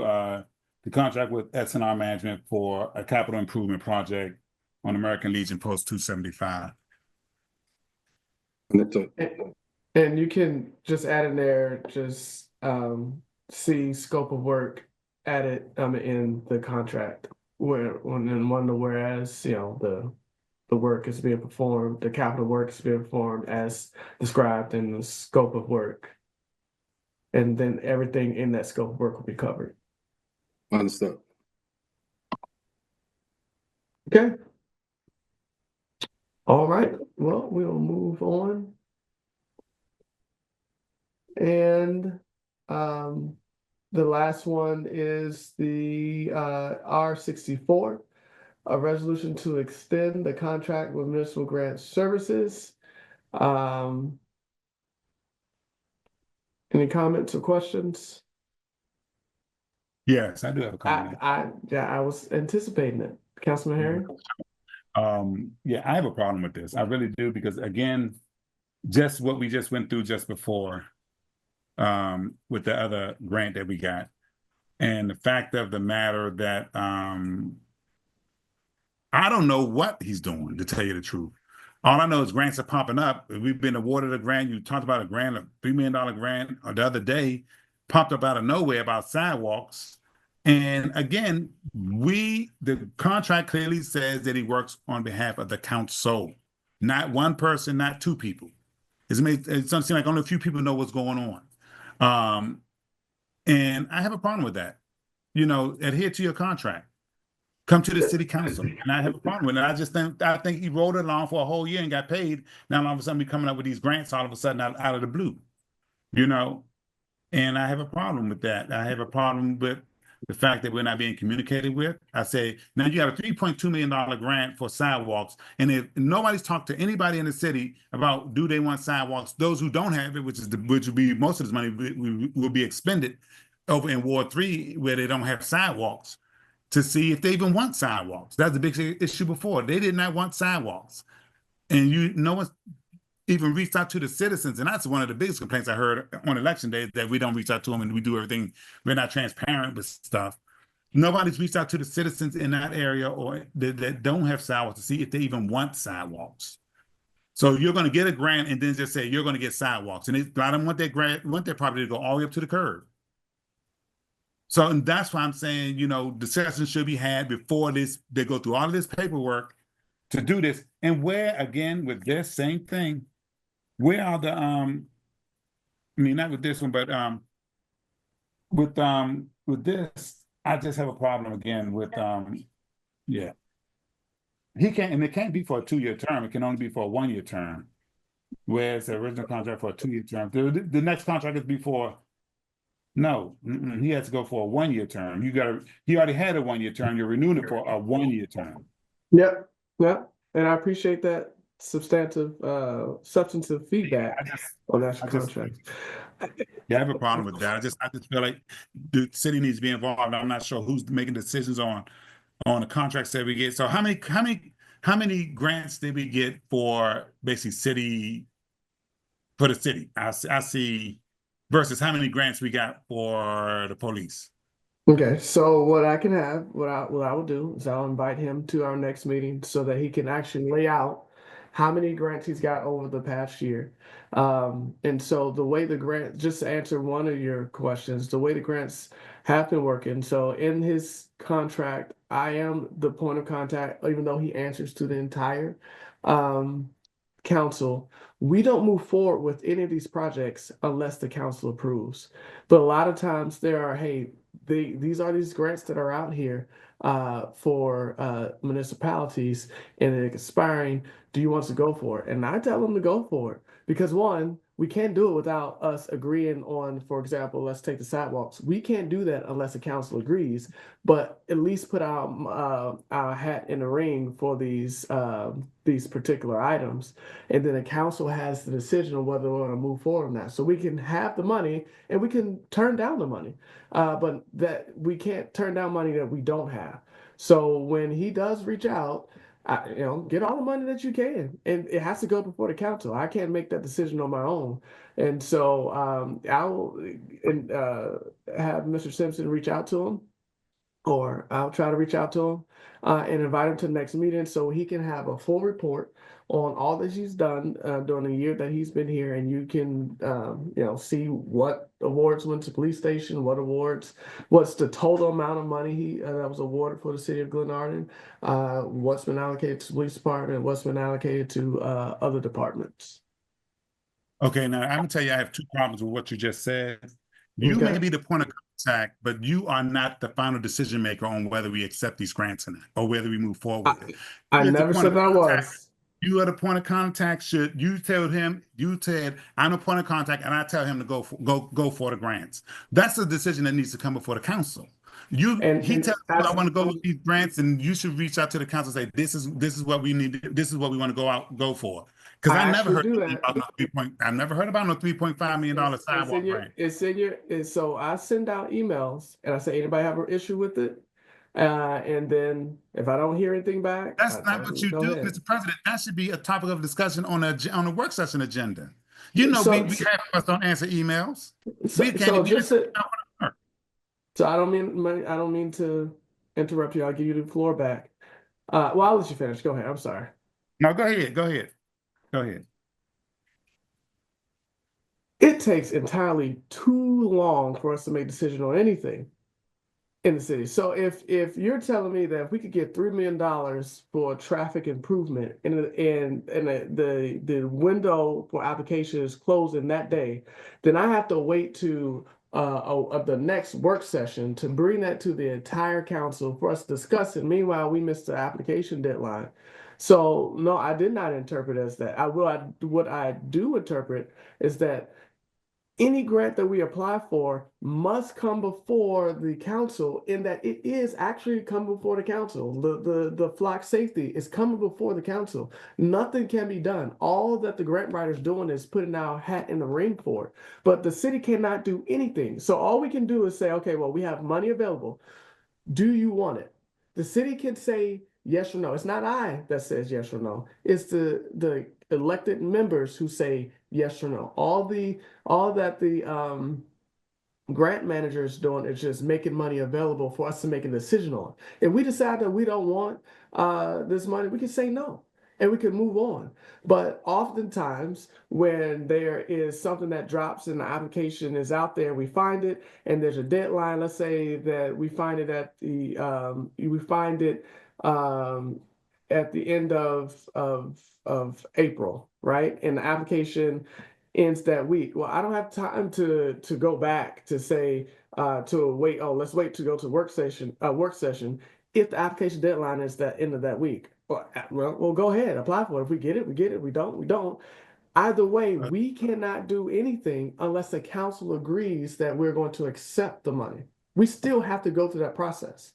the contract with S&R Management for a capital improvement project on American Legion Post 275. And you can just add in there, just see scope of work added in the contract where in one of the whereas the work is being performed, the capital work is being performed as described in the scope of work. And then everything in that scope of work will be covered. Understood. Okay. All right. Well, we'll move on. And the last one is the R64, a resolution to extend the contract with Municipal Grant Services. Any comments or questions? Yes, I do have a comment. I was anticipating it. Councilman Harry? Yeah, I have a problem with this. I really do, because again, just what we just went through just before with the other grant that we got. And the fact of the matter that I don't know what he's doing, to tell you the truth. All I know is grants are popping up. We've been awarded a grant. You talked about a grant, a $3 million grant the other day. popped up out of nowhere about sidewalks. And again, the contract clearly says that he works on behalf of the council, not one person, not two people. It doesn't seem like only a few people know what's going on. And I have a problem with that. Adhere to your contract. Come to the city council, and I have a problem with it. I think he rode along for a whole year and got paid. Now all of a sudden, we're coming up with these grants all of a sudden out of the blue, And I have a problem with that. I have a problem with the fact that we're not being communicated with. I say, now you have a $3.2 million grant for sidewalks, and if nobody's talked to anybody in the city about do they want sidewalks, those who don't have it, which will be most of this money will be expended over in Ward 3 where they don't have sidewalks, to see if they even want sidewalks. That's the big issue before. They did not want sidewalks. And no one's even reached out to the citizens. And that's one of the biggest complaints I heard on election day, that we don't reach out to them and we do everything. We're not transparent with stuff. Nobody's reached out to the citizens in that area or that don't have sidewalks to see if they even want sidewalks. So you're going to get a grant and then just say you're going to get sidewalks. And I don't want their property to go all the way up to the curb. So, and that's why I'm saying, the session should be had before they go through all of this paperwork to do this. And where, again, with this same thing, where are the, not with this one, but with this, I just have a problem again with, yeah. It can't be for a 2-year term. It can only be for a 1-year term. Whereas the original contract for a 2-year term, the next contract is before. No, he has to go for a 1-year term. He already had a 1-year term. You're renewing it for a 1-year term. Yep. And I appreciate that substantive feedback on that contract. Yeah, I have a problem with that. I just feel like the city needs to be involved. I'm not sure who's making decisions on the contracts that we get. So how many grants did we get for basically for the city? I see. Versus how many grants we got for the police. Okay, so what I will do is I'll invite him to our next meeting so that he can actually lay out how many grants he's got over the past year. And so the way the grant, just to answer one of your questions, the way the grants have been working. So in his contract, I am the point of contact, even though he answers to the entire council. We don't move forward with any of these projects unless the council approves. But a lot of times these are these grants that are out here for municipalities and it's expiring. Do you want to go for it? And I tell them to go for it because one, we can't do it without us agreeing on, for example, let's take the sidewalks. We can't do that unless the council agrees, but at least put our hat in the ring for these particular items. And then the council has the decision on whether we want to move forward or not. So we can have the money and we can turn down the money, but that we can't turn down money that we don't have. So when he does reach out, get all the money that you can, and it has to go before the council. I can't make that decision on my own, and so I'll have Mr. Simpson reach out to him, or I'll try to reach out to him and invite him to the next meeting so he can have a full report on all that he's done during the year that he's been here, and you can see what awards went to police station, what's the total amount of money that was awarded for the city of Glenarden, what's been allocated to the police department, what's been allocated to other departments. Okay, now I'm gonna tell you, I have 2 problems with what you just said. You may be the point of contact, but you are not the final decision maker on whether we accept these grants or not, or whether we move forward. I never said I was. You are the point of contact. Should you tell him? You said I'm the point of contact, and I tell him to go for the grants. That's a decision that needs to come before the council. He tells you I want to go with these grants, and you should reach out to the council and say this is what we need. This is what we want to go for. Because I never heard about no $3.5 million sidewalk grant. So I send out emails and I say, anybody have an issue with it? And then if I don't hear anything back, that's not what you do, Mr. President. That should be a topic of discussion on a work session agenda. We have us don't answer emails. So I don't mean to interrupt you. I'll give you the floor back. Well, I'll let you finish. Go ahead. I'm sorry. No, go ahead. it takes entirely too long for us to make a decision on anything in the city. So if you're telling me that if we could get $3 million for traffic improvement and the window for application is closing that day, then I have to wait to the next work session to bring that to the entire council for us to discuss it. Meanwhile, we missed the application deadline. So no, I did not interpret as that. What I do interpret is that any grant that we apply for must come before the council, in that it is actually coming before the council. The flock safety is coming before the council. Nothing can be done. All that the grant writer's doing is putting our hat in the ring for it. But the city cannot do anything. So all we can do is say, okay, well, we have money available. Do you want it? The city can say yes or no. It's not I that says yes or no. It's the elected members who say yes or no. All that the grant manager is doing is just making money available for us to make a decision on. If we decide that we don't want this money, we can say no and we can move on. But oftentimes, when there is something that drops and the application is out there, we find it and there's a deadline. Let's say that we find it at the end of April, right? And the application ends that week. Well, I don't have time to go back to say to wait. Oh, let's wait to go to work session if the application deadline is the end of that week. Well, go ahead, apply for it. If we get it, we get it. We don't, we don't. Either way, we cannot do anything unless the council agrees that we're going to accept the money. We still have to go through that process.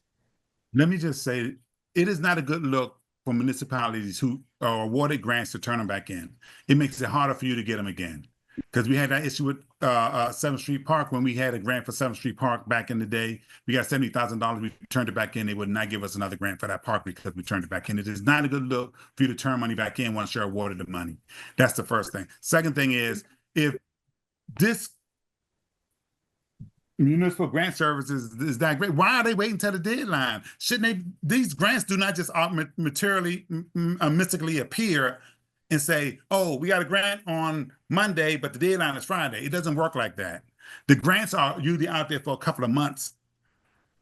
Let me just say, it is not a good look for municipalities who are awarded grants to turn them back in. It makes it harder for you to get them again. Because we had that issue with 7th Street Park when we had a grant for 7th Street Park back in the day. We got $70,000. We turned it back in. They would not give us another grant for that park because we turned it back in. It is not a good look for you to turn money back in once you're awarded the money. That's the first thing. Second thing is, if this municipal grant services is that great, why are they waiting till the deadline? Shouldn't they? These grants do not just mystically appear and say, oh, we got a grant on Monday, but the deadline is Friday. It doesn't work like that. The grants are usually out there for a couple of months,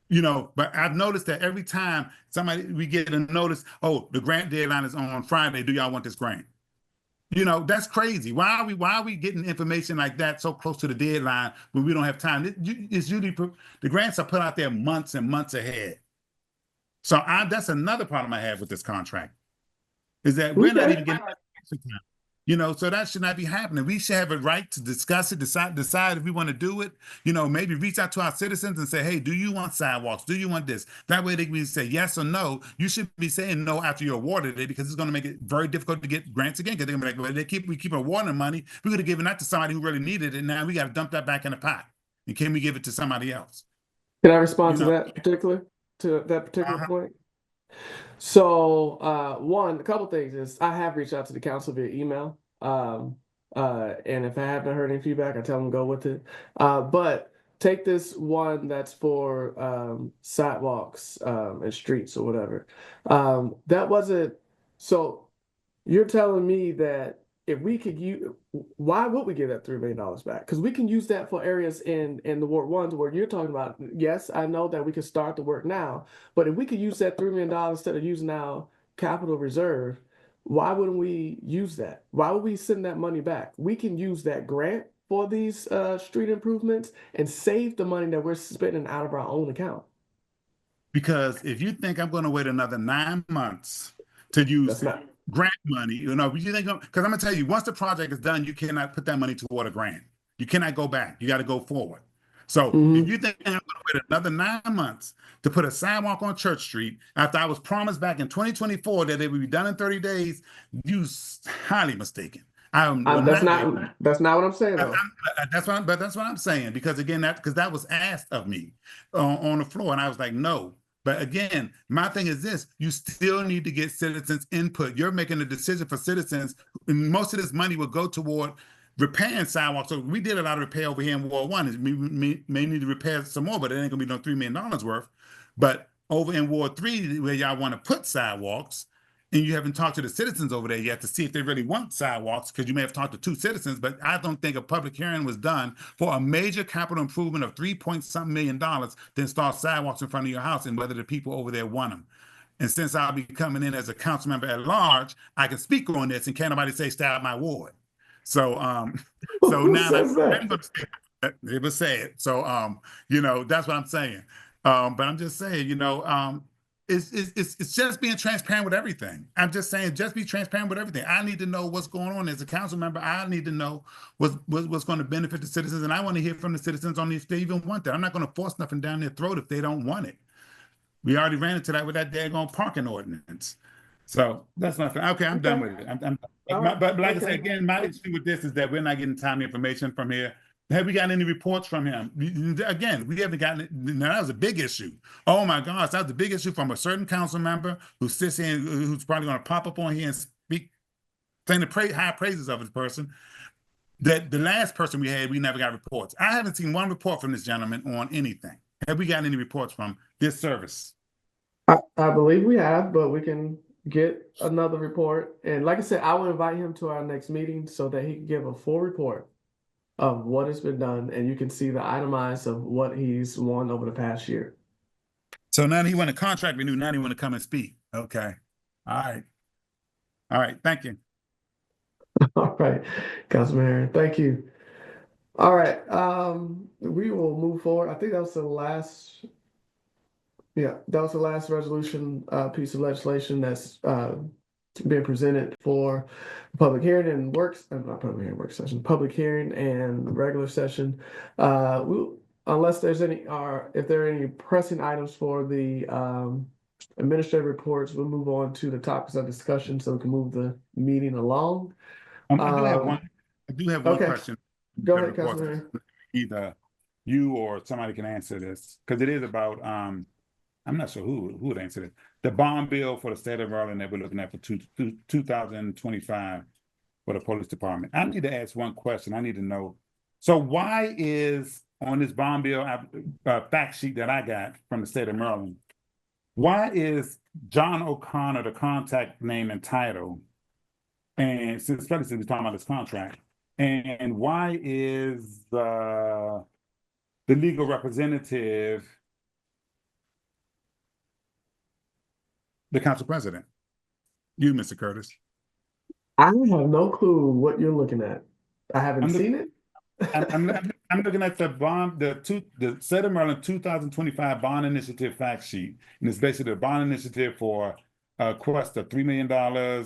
but I've noticed that every time we get a notice, oh, the grant deadline is on Friday. Do y'all want this grant? That's crazy. Why are we getting information like that so close to the deadline when we don't have time? It's usually the grants are put out there months and months ahead. So that's another problem I have with this contract, is that we're not even getting time. So that should not be happening. We should have a right to discuss it, decide if we want to do it. Maybe reach out to our citizens and say, hey, do you want sidewalks? Do you want this? That way they can say yes or no. You should be saying no after you're awarded it, because it's going to make it very difficult to get grants again. Because they're going to be like, well, we keep awarding money. We could have given that to somebody who really needed it. And now we got to dump that back in the pot. And can we give it to somebody else? Can I respond to that particular point? So, a couple things is I have reached out to the council via email. And if I haven't heard any feedback, I tell them go with it. But take this one that's for sidewalks and streets or whatever. That wasn't, so you're telling me that if we could use, why would we give that $3 million back? Because we can use that for areas in the Ward 1 where you're talking about. Yes, I know that we can start the work now, but if we could use that $3 million instead of using our capital reserve, why wouldn't we use that? Why would we send that money back? We can use that grant for these street improvements and save the money that we're spending out of our own account. Because if you think I'm going to wait another 9 months to use grant money, because I'm going to tell you, once the project is done, you cannot put that money toward a grant. You cannot go back. You got to go forward. So if you think I'm going to wait another 9 months to put a sidewalk on Church Street after I was promised back in 2024 that it would be done in 30 days, you're highly mistaken. That's not what I'm saying, though. That's what I'm saying, because again, that was asked of me on the floor, and I was like, no. But again, my thing is this: you still need to get citizens' input. You're making a decision for citizens, and most of this money will go toward repairing sidewalks. So we did a lot of repair over here in Ward 1. We may need to repair some more, but it ain't gonna be no $3 million worth. But over in Ward 3, where y'all want to put sidewalks, and you haven't talked to the citizens over there yet to see if they really want sidewalks, because you may have talked to 2 citizens, but I don't think a public hearing was done for a major capital improvement of $3-something million to install sidewalks in front of your house and whether the people over there want them. And since I'll be coming in as a council member at large, I can speak on this and can't nobody say stay out my ward. So, so Who now says that? I'm going to say it was said. So, you know, that's what I'm saying. But I'm just saying, you know, it's just being transparent with everything. I'm just saying, just be transparent with everything. I need to know what's going on as a council member. I need to know what's going to benefit the citizens, and I want to hear from the citizens on if they even want that. I'm not going to force nothing down their throat if they don't want it. We already ran into that with that daggone parking ordinance. So that's my thing. Okay, I'm done with it. But like I said, again, my issue with this is that we're not getting timely information from here. Have we gotten any reports from him? Again, we haven't gotten it. Now, that was a big issue. Oh my gosh, that was a big issue from a certain council member who sits here, who's probably going to pop up on here and speak, saying the high praises of this person. That the last person we had, we never got reports. I haven't seen one report from this gentleman on anything. Have we gotten any reports from this service? I believe we have, but we can get another report. And like I said, I will invite him to our next meeting so that he can give a full report of what has been done, and you can see the itemized of what he's won over the past year. So now he want a contract renewed. Now he want to come and speak. Okay. All right. All right. Thank you. All right, Councilman Herring, thank you. All right, we will move forward. I think that was the last. Yeah, that was the last resolution piece of legislation that's being presented for public hearing and not public hearing, work session, public hearing and regular session. Unless there's any, if there are any pressing items for the administrative reports, we'll move on to the topics of discussion so we can move the meeting along. I do have one okay. question. Go ahead, Councilman. Either you or somebody can answer this, because it is about I'm not sure who would answer it. The bond bill for the state of Maryland that we're looking at for 2025 for the police department. I need to ask one question. I need to know. So why is on this bond bill fact sheet that I got from the state of Maryland, why is John O'Connor the contact name and title? And especially since we're talking about this contract, and why is the legal representative the council president? You, Mr. Curtis. I have no clue what you're looking at. I haven't seen it. I'm looking at the bond, the State of Maryland 2025 bond initiative fact sheet, and it's basically a bond initiative for a quest of $3 million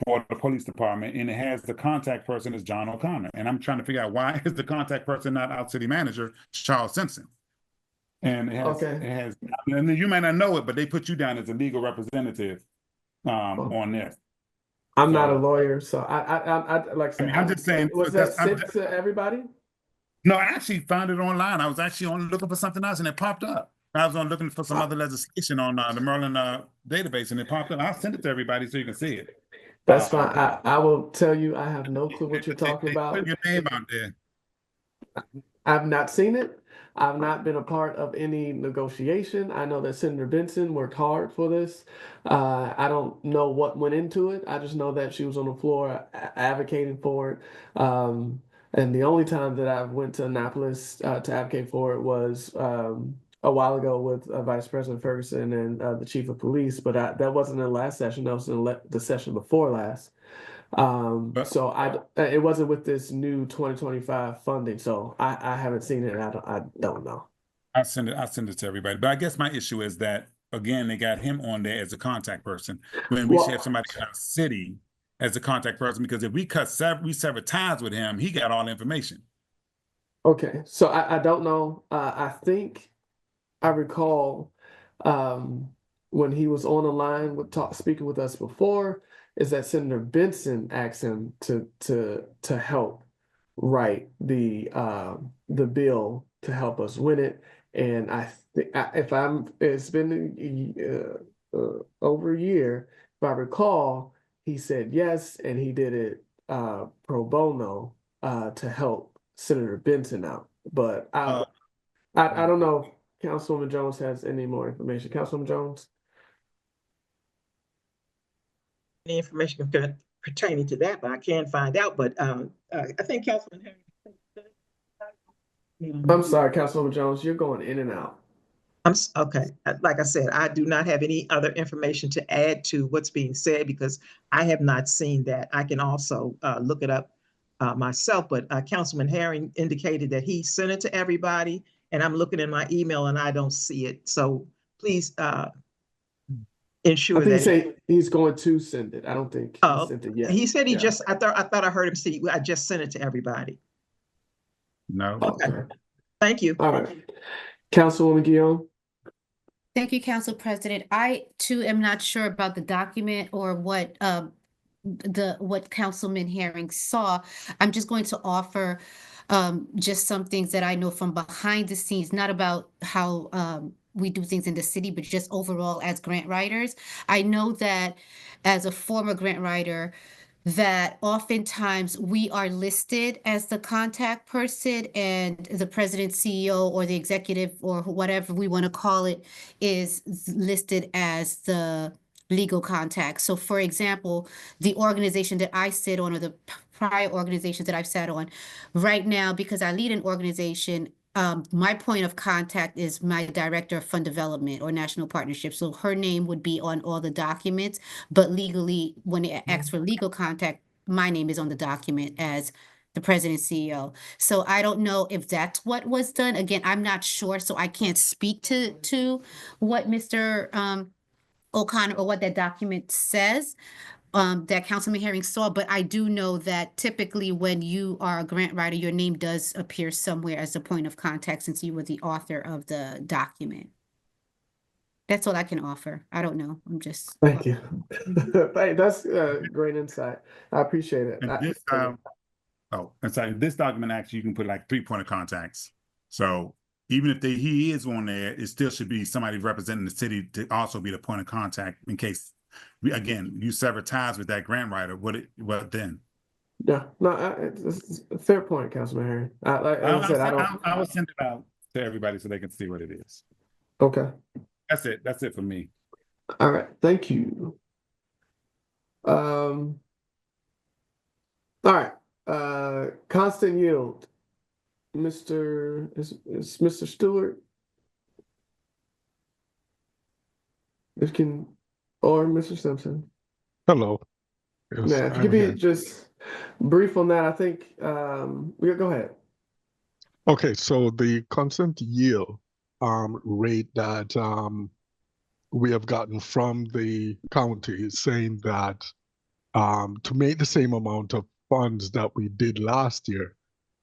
for the police department, and it has the contact person is John O'Connor. And I'm trying to figure out why is the contact person not our city manager, Charles Simpson? And it has, and you may not know it, but they put you down as a legal representative on this. I'm not a lawyer, so I like I said, I'm just saying. Was that sent to everybody? No, I actually found it online. I was actually looking for something else, and it popped up. I was looking for some other legislation on the Maryland database, and it popped up. I'll send it to everybody so you can see it. That's fine. I will tell you, I have no clue what you're talking about. Put your name out there. I've not seen it. I've not been a part of any negotiation. I know that Senator Benson worked hard for this. I don't know what went into it. I just know that she was on the floor advocating for it. And the only time that I went to Annapolis to advocate for it was a while ago with Vice President Ferguson and the Chief of Police. But that wasn't in the last session. That was in the session before last. So it wasn't with this new 2025 funding. So I haven't seen it. I don't know. I'll send it to everybody. But I guess my issue is that again, they got him on there as a contact person when we should have somebody in our city as a contact person, because if we sever ties with him, he got all the information. Okay, so I don't know. I think I recall when he was on the line speaking with us before, is that Senator Benson asked him to help write the bill to help us win it. And I think it's been over a year. If I recall, he said yes, and he did it pro bono to help Senator Benson out. But I don't know if Councilwoman Jones has any more information. Councilwoman Jones? any information pertaining to that, but I can find out. But I think Councilman Harris. I'm sorry, Councilwoman Jones, you're going in and out. Okay. Like I said, I do not have any other information to add to what's being said because I have not seen that. I can also look it up myself, but Councilman Herring indicated that he sent it to everybody, and I'm looking in my email and I don't see it. So please ensure I think that. he say he's going to send it. I don't think he sent it yet. He said he Yeah. just. I thought I heard him say I just sent it to everybody. No. Okay. Thank you. All right, Councilwoman Guillaume. Thank you, Council President. I too am not sure about the document or what what Councilman Herring saw. I'm just going to offer just some things that I know from behind the scenes, not about how we do things in the city, but just overall as grant writers. I know that as a former grant writer, that oftentimes we are listed as the contact person and the president, CEO, or the executive, or whatever we want to call it, is listed as the legal contact. So for example, the organization that I sit on, or the prior organizations that I've sat on, right now, because I lead an organization, my point of contact is my director of fund development or national partnership. So her name would be on all the documents, but legally, when it asks for legal contact, my name is on the document as the president CEO. So I don't know if that's what was done. Again, I'm not sure, so I can't speak to what Mr. O'Connor or what that document says. That Councilman Herring saw, but I do know that typically when you are a grant writer, your name does appear somewhere as a point of contact since you were the author of the document. That's all I can offer. I don't know. I'm just. Thank you. That's great insight. I appreciate it. And this this document actually you can put like 3 point of contacts. So even if he is on there, it still should be somebody representing the city to also be the point of contact in case you sever ties with that grant writer. What then? Yeah, no, it's a fair point, Councilman Herring. Like I said, I will send it out to everybody so they can see what it is. Okay. That's it. That's it for me. All right. Thank you. All right. Constant yield. Is Mr. Stewart? Or Mr. Simpson. Hello. Yes, Yeah, if you I'm could be here. just brief on that, I think we go ahead. Okay, so the constant yield rate that we have gotten from the county is saying that to make the same amount of funds that we did last year,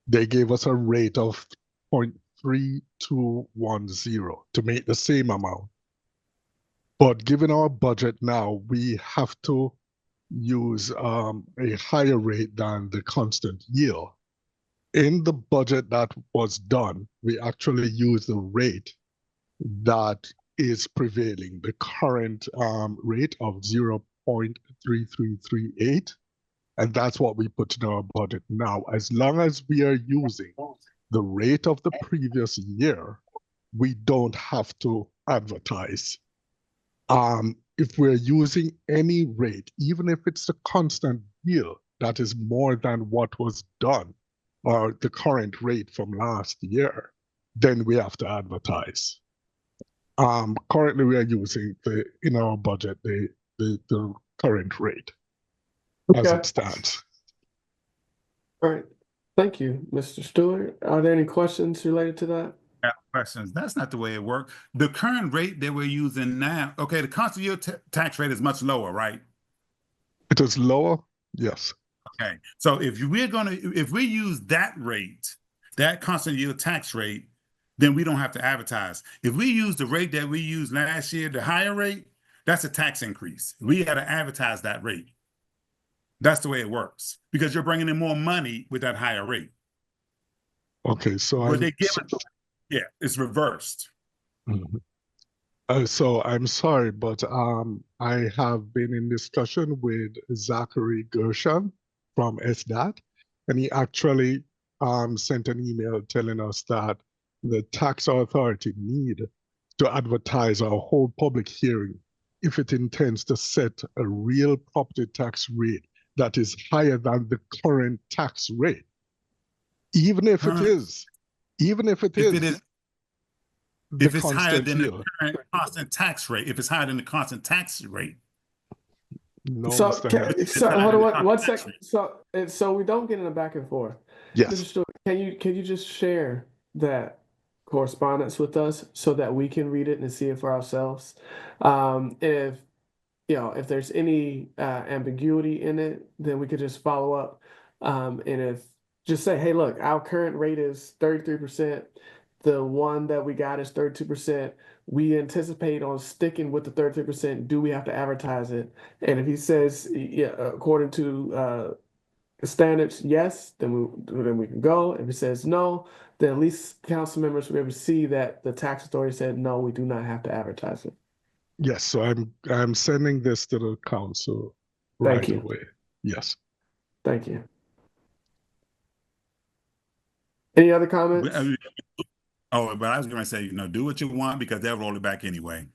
they gave us a rate of 0.3210 to make the same amount. But given our budget now, we have to use a higher rate than the constant yield. In the budget that was done, we actually used the rate that is prevailing, the current rate of 0.3338. And that's what we put in our budget now. As long as we are using the rate of the previous year, we don't have to advertise. If we're using any rate, even if it's a constant yield that is more than what was done, or the current rate from last year, then we have to advertise. Currently, we are using in our budget the current rate as it stands. All right. Thank you, Mr. Stewart. Are there any questions related to that? Questions. That's not the way it works. The current rate that we're using now, okay, the constant yield tax rate is much lower, right? It is lower, yes. Okay, so if we use that rate, that constant yield tax rate, then we don't have to advertise. If we use the rate that we used last year, the higher rate, that's a tax increase. We got to advertise that rate. That's the way it works because you're bringing in more money with that higher rate. Okay, so yeah, it's reversed. Mm-hmm. So I'm sorry, but I have been in discussion with Zachary Gershon from SDAT, and he actually sent an email telling us that the tax authority need to advertise our whole public hearing if it intends to set a real property tax rate that is higher than the current tax rate. Even if it is, If the it's higher constant than the yield. current constant tax rate, if it's higher than the constant tax rate. No, So, Mr. Harris. It's higher hold than on the one constant tax second. rate. So we don't get in a back and forth. Yes. Mr. Stewart, can you just share that correspondence with us so that we can read it and see it for ourselves? If if there's any ambiguity in it, then we could just follow up. And if just say, hey, look, our current rate is 33%. The one that we got is 32%. We anticipate on sticking with the 33%. Do we have to advertise it? And if he says, yeah, according to standards, yes, then we can go. If it says no, then at least council members will be able to see that the tax authority said no, we do not have to advertise it. Yes, so I'm sending this to the council right away. Yes. Thank you. Any other comments? But I was going to say, do what you want because they'll roll it back anyway.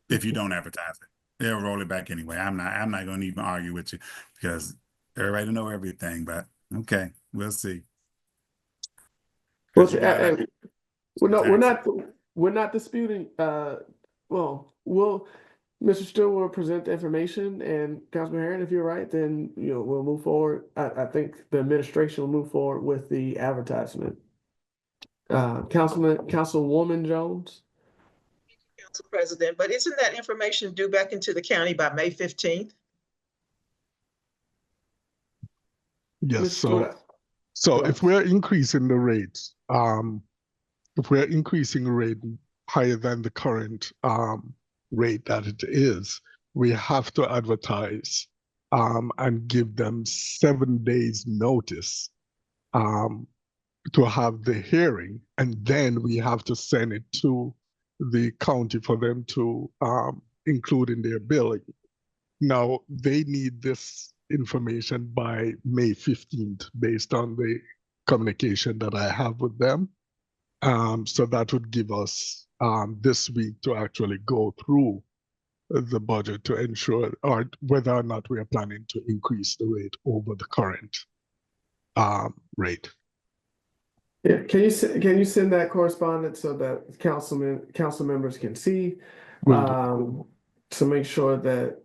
If you don't advertise it, they'll roll it back anyway. I'm not going to even argue with you because everybody know everything. But okay, we'll see. Well, we're not disputing. Mr. Stewart will present the information, and Councilman Herron, if you're right, then we'll move forward. I think the administration will move forward with the advertisement. Councilwoman Jones. Council President, but isn't that information due back into the county by May 15th? Yes. So if we're increasing the rates, if we're increasing the rate higher than the current rate that it is, we have to advertise and give them 7 days notice to have the hearing, and then we have to send it to the county for them to include in their billing. Now, they need this information by May 15th based on the communication that I have with them. So that would give us this week to actually go through the budget to ensure or whether or not we are planning to increase the rate over the current rate. Yeah, can you send that correspondence so that council members can see to make sure that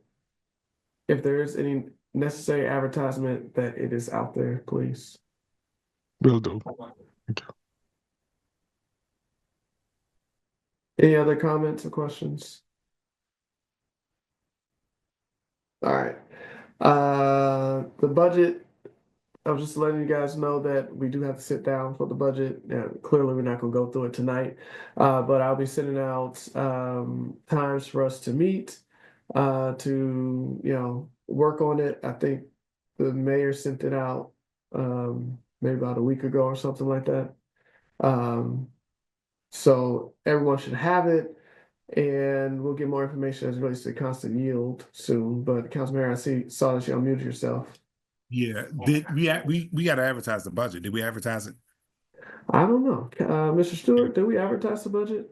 if there is any necessary advertisement that it is out there, please. Will do. Okay. Any other comments or questions? All right. The budget, I was just letting you guys know that we do have to sit down for the budget. Clearly, we're not going to go through it tonight, but I'll be sending out times for us to meet, to work on it. I think the mayor sent it out maybe about a week ago or something like that. So everyone should have it, and we'll get more information as it relates to constant yield soon. But Councilman, I saw that you unmuted yourself. Yeah, we got to advertise the budget. Did we advertise it? I don't know. Mr. Stewart, did we advertise the budget?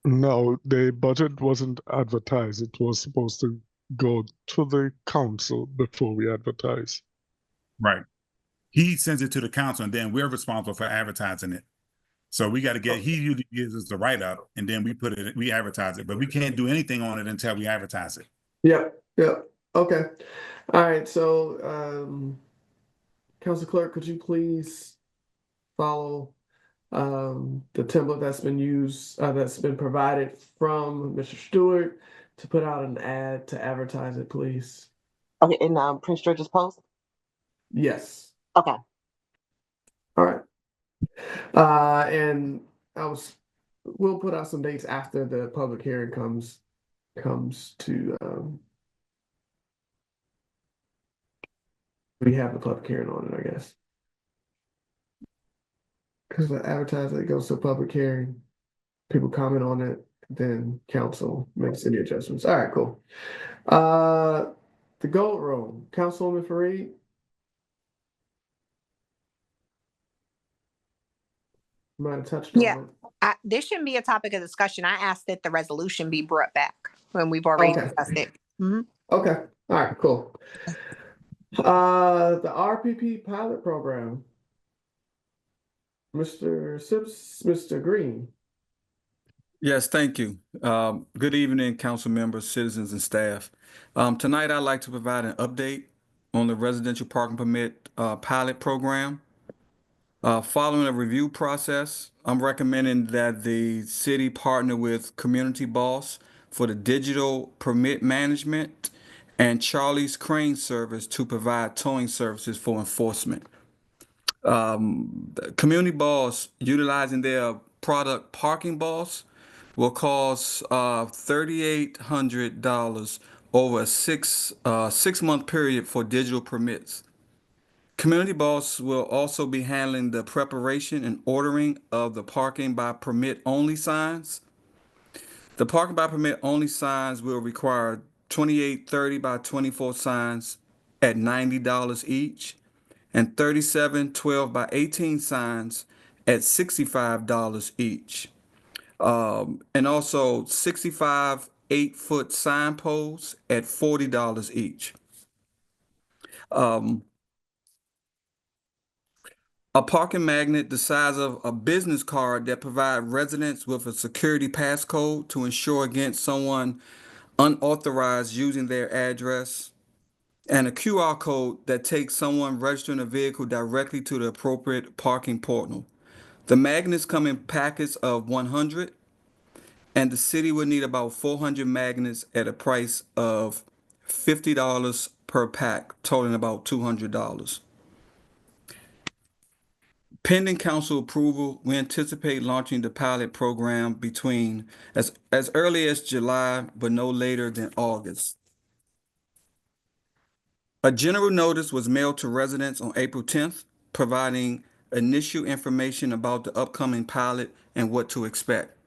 No, the budget wasn't advertised. It was supposed to go to the council before we advertise. Right. He sends it to the council, and then we're responsible for advertising it. So we got to he usually gives us the write-up, and then we advertise it, but we can't do anything on it until we advertise it. Yep. Okay. All right. So, Council Clerk, could you please follow the template that's been used, that's been provided from Mr. Stewart to put out an ad to advertise it, please? Okay, in Prince George's Post? Yes. Okay. All right. And we'll put out some dates after the public hearing comes to we have the public hearing on it, I guess. Because the advertising goes to a public hearing, people comment on it, then council makes any adjustments. All right, cool. The Gold Room, Councilwoman Fareed. Might have touched on it. This shouldn't be a topic of discussion. I asked that the resolution be brought back when we've already Okay. discussed it. Mhm. Okay, all right, cool. The RPP pilot program. Mr. Sips, Mr. Green. Yes, thank you. Good evening, council members, citizens, and staff. Tonight, I'd like to provide an update on the residential parking permit pilot program. Following a review process, I'm recommending that the city partner with Community Boss for the digital permit management and Charlie's Crane Service to provide towing services for enforcement. Community Boss, utilizing their product Parking Boss, will cost $3,800 over a six-month period for digital permits. Community Boss will also be handling the preparation and ordering of the parking by permit only signs. The parking by permit only signs will require 2830 by 24 signs at $90 each and 3712 by 18 signs at $65 each. And also 65 8-foot sign posts at $40 each. A parking magnet the size of a business card that provide residents with a security passcode to ensure against someone unauthorized using their address, and a QR code that takes someone registering a vehicle directly to the appropriate parking portal. The magnets come in packets of 100, and the city would need about 400 magnets at a price of $50 per pack, totaling about $200. Pending council approval, we anticipate launching the pilot program between as early as July, but no later than August. A general notice was mailed to residents on April 10th, providing initial information about the upcoming pilot and what to expect.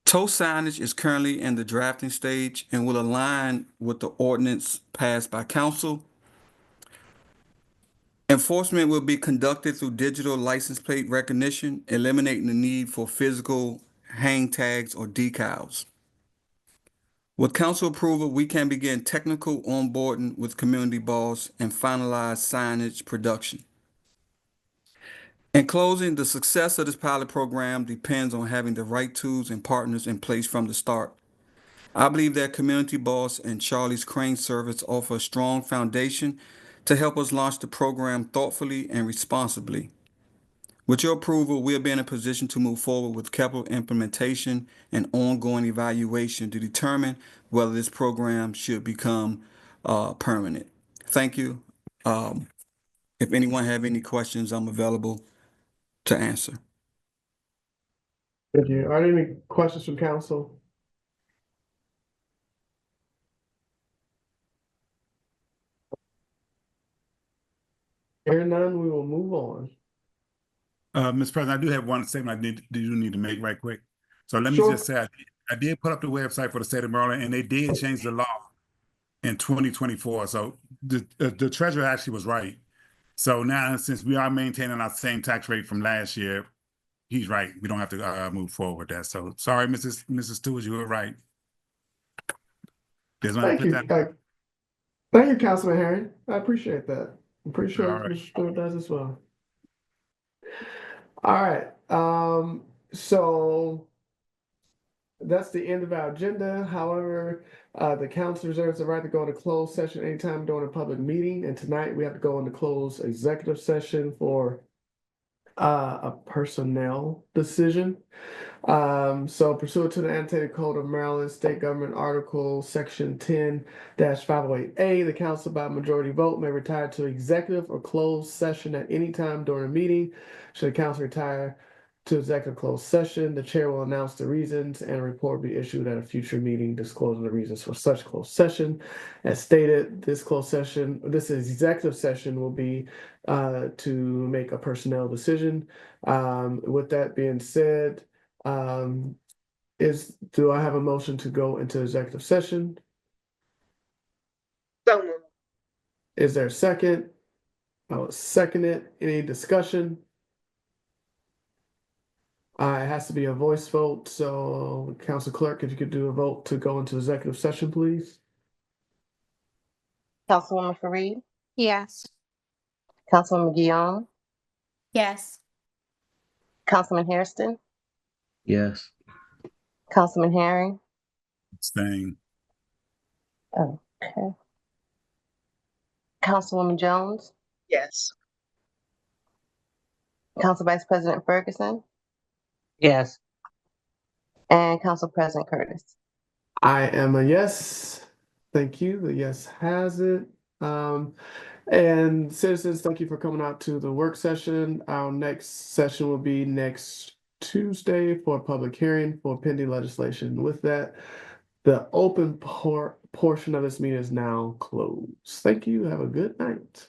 Tow signage is currently in the drafting stage and will align with the ordinance passed by council. Enforcement will be conducted through digital license plate recognition, eliminating the need for physical hang tags or decals. With council approval, we can begin technical onboarding with Community Boss and finalize signage production. In closing, the success of this pilot program depends on having the right tools and partners in place from the start. I believe that Community Boss and Charlie's Crane Service offer a strong foundation to help us launch the program thoughtfully and responsibly. With your approval, we'll be in a position to move forward with capital implementation and ongoing evaluation to determine whether this program should become permanent. Thank you. If anyone have any questions, I'm available to answer. Thank you. Are there any questions from council? Hearing none, we will move on. Mr. President, I do have one statement I do need to make right quick. So let me Sure. just say, I did put up the website for the state of Maryland, and they did change the law in 2024. So the treasurer actually was right. So now, since we are maintaining our same tax rate from last year, he's right. We don't have to move forward with that. So sorry, Mrs. Stewart, you were right. Just want to Thank put you. that. Thank you, Councilman Herring. I appreciate that. I'm pretty sure All right. Mr. Stewart does as well. All right. So that's the end of our agenda. However, the council reserves the right to go into closed session anytime during a public meeting. And tonight we have to go into closed executive session for a personnel decision. So pursuant to the annotated code of Maryland State Government Article Section 10-508A, the council by majority vote may retire to executive or closed session at any time during a meeting. Should the council retire to executive closed session, the chair will announce the reasons and a report be issued at a future meeting disclosing the reasons for such closed session. As stated, this executive session will be to make a personnel decision. With that being said, do I have a motion to go into executive session? So moved. Is there a second? I will second it. Any discussion? It has to be a voice vote, so Council Clerk, if you could do a vote to go into executive session, please. Councilwoman Fareed, Yes. Councilwoman Guillaume, Yes. Councilman Hairston, Yes. Councilman Herring. Staying. Okay. Councilwoman Jones, Yes. Council Vice President Ferguson, Yes. and Council President Curtis. I am a yes. Thank you. The yes has it. And citizens, thank you for coming out to the work session. Our next session will be next Tuesday for a public hearing for pending legislation. With that, the open portion of this meeting is now closed. Thank you. Have a good night.